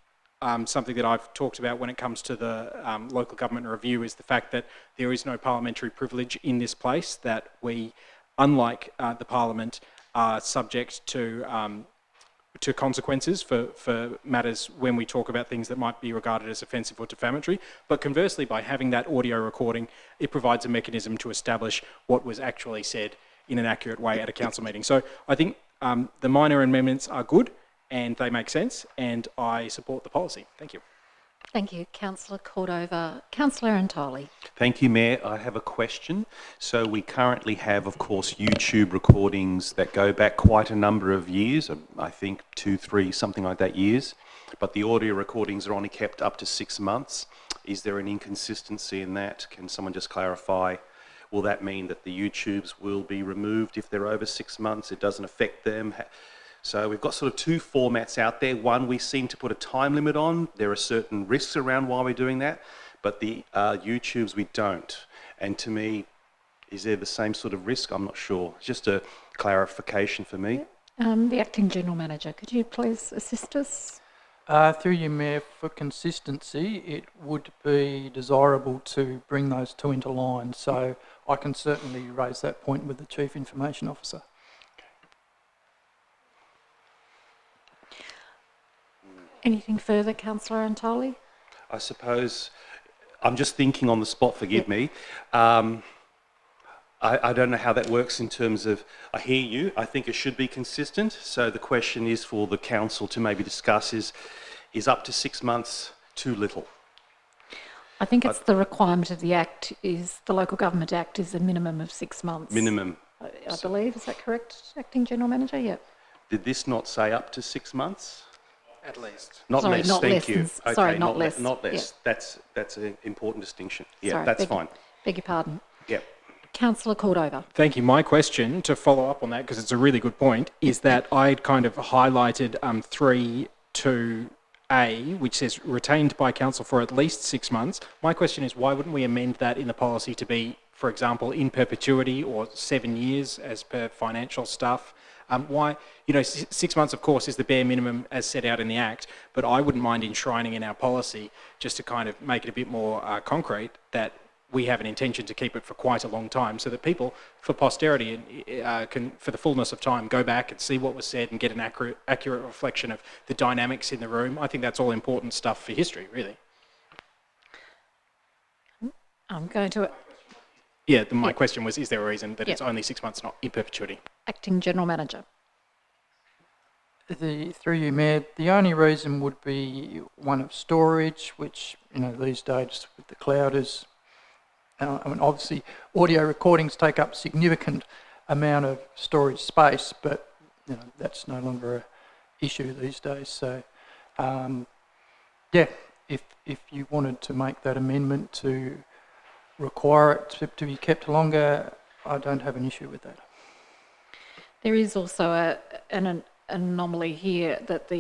something that I've talked about when it comes to the local government review is the fact that there is no parliamentary privilege in this place, that we, unlike the Parliament, are subject to consequences for matters when we talk about things that might be regarded as offensive or defamatory. But conversely, by having that audio recording, it provides a mechanism to establish what was actually said in an accurate way at a council meeting. So I think the minor amendments are good and they make sense, and I support the policy. Thank you. Thank you, Councillor Cordova. Councillor Antoli. Thank you, Mayor. I have a question. So we currently have, of course, YouTube recordings that go back quite a number of years, I think 2, 3, something like that years, but the audio recordings are only kept up to 6 months. Is there an inconsistency in that? Can someone just clarify? Will that mean that the YouTubes will be removed if they're over 6 months? It doesn't affect them? So we've got sort of two formats out there. One, we seem to put a time limit on. There are certain risks around why we're doing that, but the YouTubes we don't. And to me, is there the same sort of risk? I'm not sure. It's just a clarification for me. The Acting General Manager, could you please assist us? Through you, Mayor, for consistency, it would be desirable to bring those two into line. So I can certainly raise that point with the Chief Information Officer. Anything further, Councillor Antoli? I suppose, I'm just thinking on the spot, forgive me. I don't know how that works in terms of, I hear you, I think it should be consistent. So the question is for the council to maybe discuss is up to 6 months too little? I think it's the requirement of the Act is, the Local Government Act is a minimum of 6 months. Minimum. I believe, is that correct, Acting General Manager? Yep. Did this not say up to 6 months? At least. Not Sorry, less, not thank less you. than- Okay, sorry, not less. Not less. Yeah. That's an important distinction. Yeah, Sorry, that's fine. Beg your pardon. Yep. Councillor Cordova. Thank you. My question, to follow up on that, because it's a really good point, is that I'd kind of highlighted 3.2a, which says retained by council for at least 6 months. My question is, why wouldn't we amend that in the policy to be, for example, in perpetuity or 7 years as per financial stuff? Why, 6 months, of course, is the bare minimum as set out in the Act, but I wouldn't mind enshrining in our policy just to kind of make it a bit more concrete that we have an intention to keep it for quite a long time so that people, for posterity, can, for the fullness of time, go back and see what was said and get an accurate reflection of the dynamics in the room. I think that's all important stuff for history, really. I'm going to... Yeah, my question was, is there a reason that it's only 6 months, not in perpetuity? Acting General Manager. Through you, Mayor, the only reason would be one of storage, which, these days with the cloud is... obviously, audio recordings take up significant amount of storage space, but that's no longer an issue these days. So, if you wanted to make that amendment to require it to be kept longer, I don't have an issue with that. There is also an anomaly here that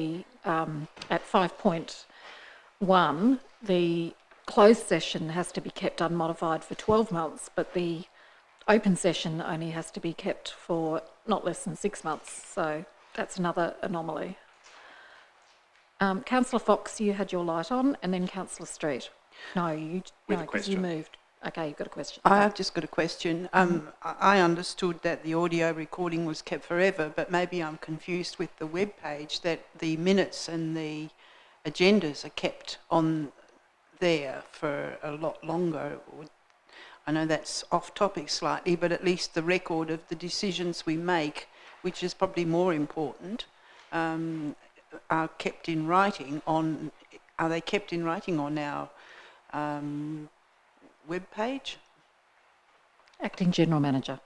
at 5.1, the closed session has to be kept unmodified for 12 months, but the open session only has to be kept for not less than 6 months. So that's another anomaly. Councillor Fox, you had your light on, and then Councillor Street. No, because you moved. Okay, you've got a question. I've just got a question. I understood that the audio recording was kept forever, but maybe I'm confused with the web page, that the minutes and the agendas are kept on there for a lot longer. I know that's off topic slightly, but at least the record of the decisions we make, which is probably more important, are kept in writing on. Are they kept in writing on our web page? Acting General Manager.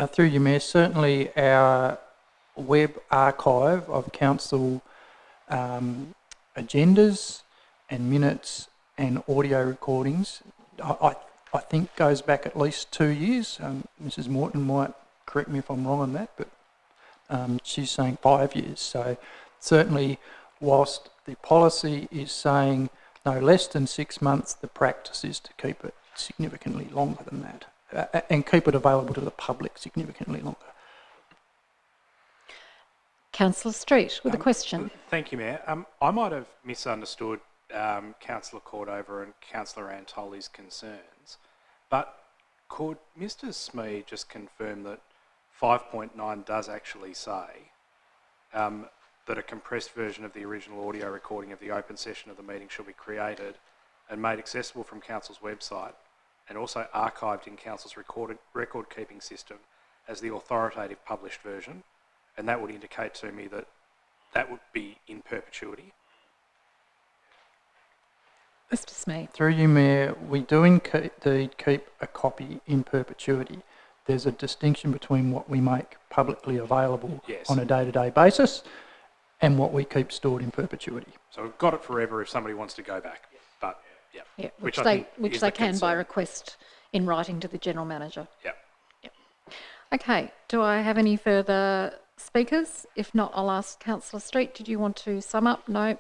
Through you, Mayor, certainly our web archive of council agendas and minutes and audio recordings, I think goes back at least 2 years. Mrs. Morton might correct me if I'm wrong on that, but she's saying 5 years. So certainly, whilst the policy is saying no less than 6 months, the practice is to keep it significantly longer than that and keep it available to the public significantly longer. Councillor Street with a question. Thank you, Mayor. I might have misunderstood Councillor Cordova and Councillor Antoli's concerns, but could Mr. Smee just confirm that 5.9 does actually say that a compressed version of the original audio recording of the open session of the meeting shall be created and made accessible from Council's website and also archived in Council's record-keeping system as the authoritative published version, and that would indicate to me that that would be in perpetuity? Mr. Smee. Through you, Mayor, we do indeed keep a copy in perpetuity. There's a distinction between what we make publicly available on a day-to-day basis and what we keep stored in perpetuity. So we've got it forever if somebody wants to go back, but yeah, which they can by request in writing to the General Manager. Yeah. Okay, do I have any further speakers? If not, I'll ask Councillor Street, did you want to sum up? No.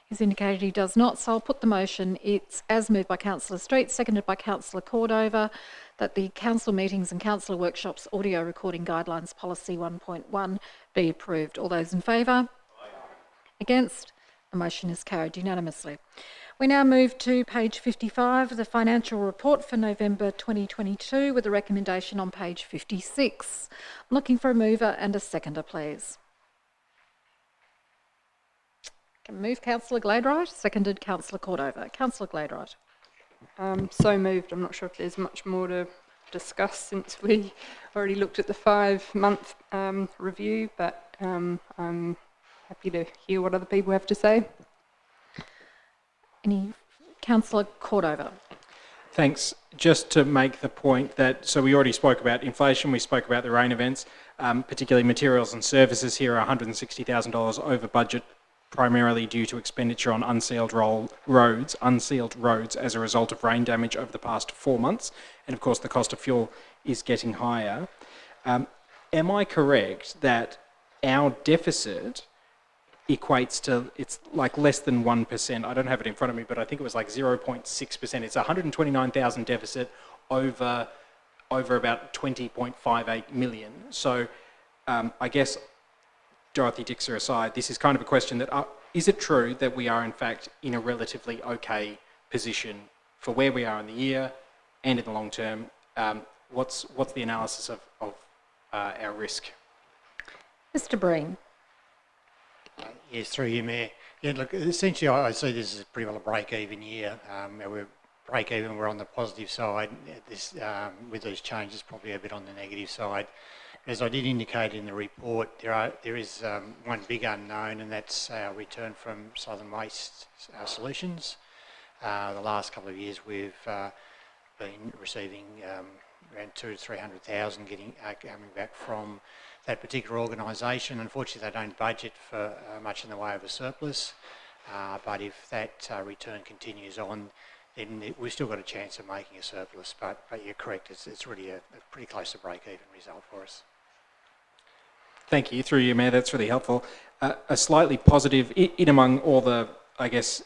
He's indicated he does not, so I'll put the motion. It's as moved by Councillor Street, seconded by Councillor Cordover, that the council meetings and councillor workshops audio recording guidelines policy 1.1 be approved. All those in favour? Against? The motion is carried unanimously. We now move to page 55, the financial report for November 2022, with a recommendation on page 56. I'm looking for a mover and a seconder, please. Can move Councillor Gladwright, seconded Councillor Cordover. Councillor Gladwright. So moved. I'm not sure if there's much more to discuss since we already looked at the 5-month review, but I'm happy to hear what other people have to say. Any Councillor Cordover. Thanks. Just to make the point that, so we already spoke about inflation, we spoke about the rain events, particularly materials and services here are $160,000 over budget, primarily due to expenditure on unsealed roads as a result of rain damage over the past 4 months. And of course, the cost of fuel is getting higher. Am I correct that our deficit equates to, it's like less than 1%? I don't have it in front of me, but I think it was like 0.6%. It's 129,000 deficit over about 20.58 million. So I guess, Dorothy Dixer aside, this is kind of a question that, is it true that we are in fact in a relatively okay position for where we are in the year and in the long term? What's the analysis of our risk? Mr. Breen. Yes, through you, Mayor. Yeah, look, essentially I see this as pretty well a break-even year. We're break-even, we're on the positive side. This, with these changes, probably a bit on the negative side. As I did indicate in the report, there is one big unknown, and that's our return from Southern Waste Solutions. The last couple of years we've been receiving around 200,000 to 300,000 coming back from that particular organisation. Unfortunately, they don't budget for much in the way of a surplus, but if that return continues on, then we've still got a chance of making a surplus. But you're correct, it's really a pretty close to break-even result for us. Thank you. Through you, Mayor, that's really helpful. A slightly positive, in among all the, I guess,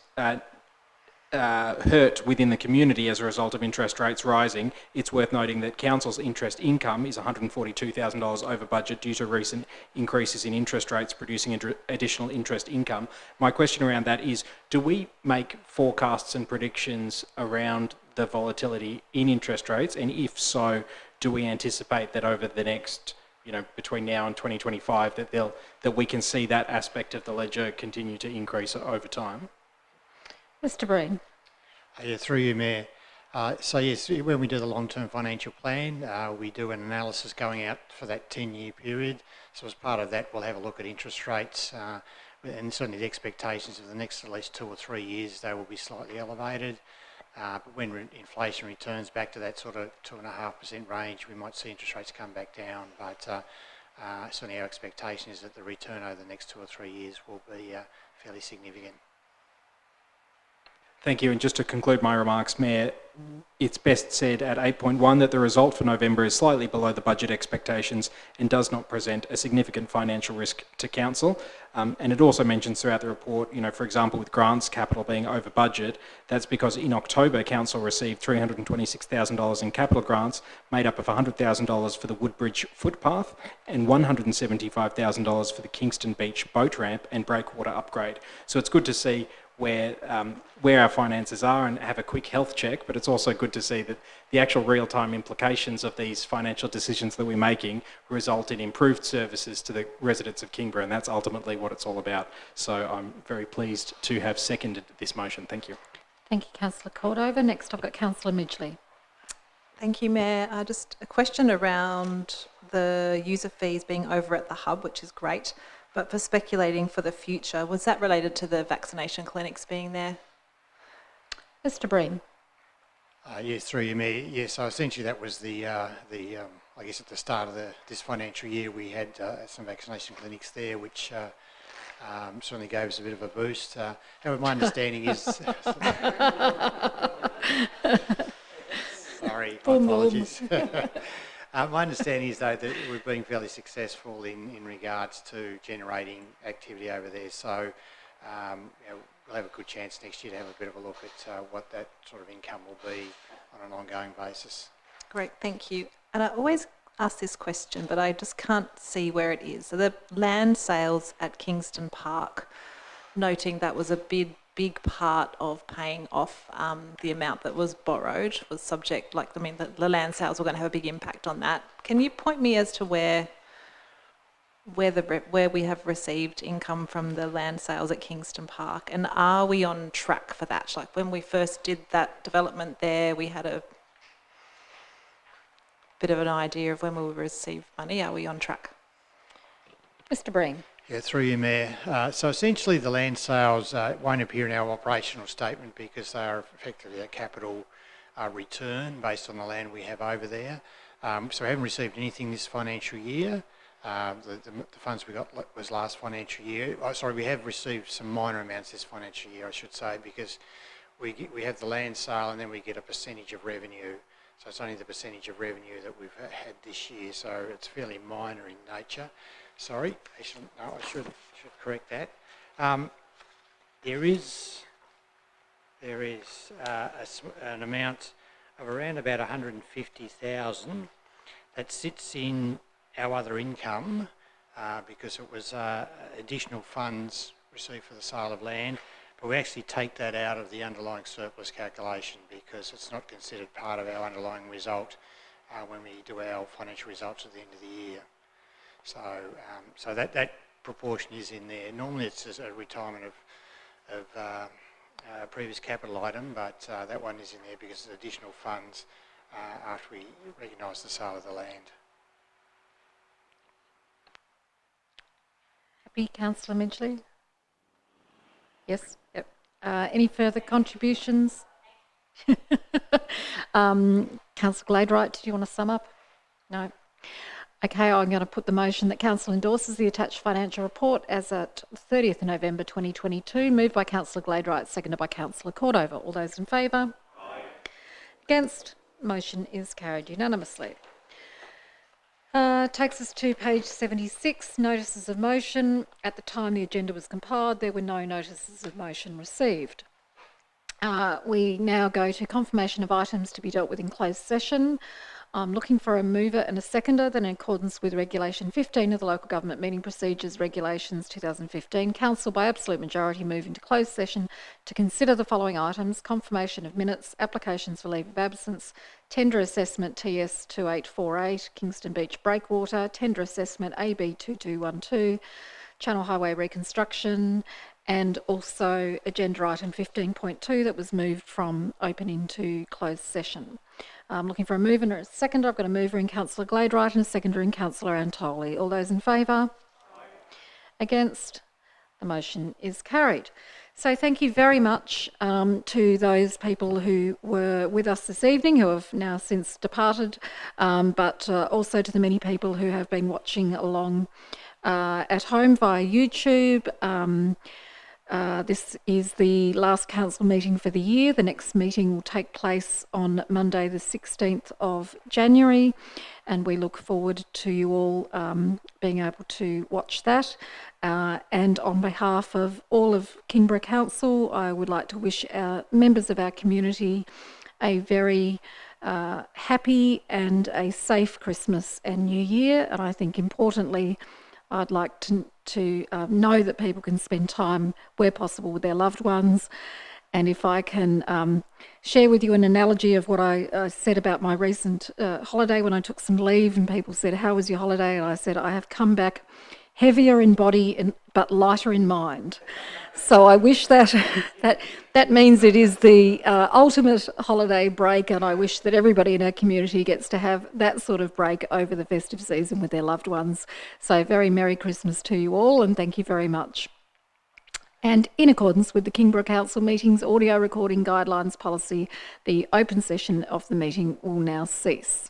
hurt within the community as a result of interest rates rising, it's worth noting that Council's interest income is $142,000 over budget due to recent increases in interest rates producing additional interest income. My question around that is, do we make forecasts and predictions around the volatility in interest rates? And if so, do we anticipate that over the next, between now and 2025, that we can see that aspect of the ledger continue to increase over time? Mr. Breen. Yeah, through you, Mayor. So yes, when we do the long-term financial plan, we do an analysis going out for that 10-year period. So as part of that, we'll have a look at interest rates, and certainly the expectations of the next at least 2 or 3 years, they will be slightly elevated. But when inflation returns back to that sort of 2.5% range, we might see interest rates come back down. But certainly our expectation is that the return over the next 2 or 3 years will be fairly significant. Thank you. And just to conclude my remarks, Mayor, it's best said at 8.1 that the result for November is slightly below the budget expectations and does not present a significant financial risk to Council. And it also mentions throughout the report, for example, with grants capital being over budget, that's because in October, Council received $326,000 in capital grants, made up of $100,000 for the Woodbridge footpath and $175,000 for the Kingston Beach boat ramp and breakwater upgrade. So it's good to see where our finances are and have a quick health check, but it's also good to see that the actual real-time implications of these financial decisions that we're making result in improved services to the residents of Kingborough, and that's ultimately what it's all about. So I'm very pleased to have seconded this motion. Thank you. Thank you, Councillor Cordover. Next, I've got Councillor Midgley. Thank you, Mayor. Just a question around the user fees being over at the hub, which is great. But for speculating for the future, was that related to the vaccination clinics being there? Mr. Breen. Yes, through you, Mayor. Yes, so essentially that was I guess at the start of this financial year, we had some vaccination clinics there, which certainly gave us a bit of a boost. However, my understanding is... Sorry, my apologies. My understanding is, though, that we've been fairly successful in regards to generating activity over there. So we'll have a good chance next year to have a bit of a look at what that sort of income will be on an ongoing basis. Great, thank you. And I always ask this question, but I just can't see where it is. So the land sales at Kingston Park, noting that was a big part of paying off the amount that was borrowed, was subject, the land sales were going to have a big impact on that. Can you point me as to where we have received income from the land sales at Kingston Park, and are we on track for that? Like when we first did that development there, we had a bit of an idea of when we will receive money. Are we on track? Mr. Breen. Yeah, through you, Mayor. So essentially the land sales won't appear in our operational statement because they are effectively a capital return based on the land we have over there. So we haven't received anything this financial year. The funds we got was last financial year. We have received some minor amounts this financial year, I should say, because we have the land sale and then we get a percentage of revenue. So it's only the percentage of revenue that we've had this year, so it's fairly minor in nature. Sorry, actually, no, I should correct that. There is an amount of around about 150,000 that sits in our other income because it was additional funds received for the sale of land, but we actually take that out of the underlying surplus calculation because it's not considered part of our underlying result when we do our financial results at the end of the year. So that proportion is in there. Normally it's just a retirement of a previous capital item, but that one is in there because it's additional funds after we recognise the sale of the land. Happy, Councillor Midgley? Yes? Yep. Any further contributions? Councillor Gladwright, did you want to sum up? No. Okay, I'm going to put the motion that Council endorses the attached financial report as at 30th November 2022, moved by Councillor Gladwright, seconded by Councillor Cordova. All those in favour? Aye. Against? Motion is carried unanimously. Takes us to page 76, notices of motion. At the time the agenda was compiled, there were no notices of motion received. We now go to confirmation of items to be dealt with in closed session. I'm looking for a mover and a seconder that in accordance with Regulation 15 of the Local Government Meeting Procedures Regulations 2015, Council by absolute majority move into closed session to consider the following items: confirmation of minutes, applications for leave of absence, tender assessment TS 2848, Kingston Beach Breakwater, tender assessment AB 2212, Channel Highway reconstruction, and also agenda item 15.2 that was moved from open into closed session. I'm looking for a mover and a seconder. I've got a mover in Councillor Gladwright and a seconder in Councillor Antoli. All those in favour? Against? The motion is carried. So thank you very much to those people who were with us this evening, who have now since departed, but also to the many people who have been watching along at home via YouTube. This is the last council meeting for the year. The next meeting will take place on Monday the 16th of January, and we look forward to you all being able to watch that. And on behalf of all of Kingborough Council, I would like to wish our members of our community a very happy and a safe Christmas and New Year. And I think importantly, I'd like to know that people can spend time where possible with their loved ones. And if I can share with you an analogy of what I said about my recent holiday when I took some leave and people said, "How was your holiday?" And I said, "I have come back heavier in body but lighter in mind." So I wish that that means it is the ultimate holiday break, and I wish that everybody in our community gets to have that sort of break over the festive season with their loved ones. So very Merry Christmas to you all, and thank you very much. And in accordance with the Kingborough Council Meetings Audio Recording Guidelines Policy, the open session of the meeting will now cease.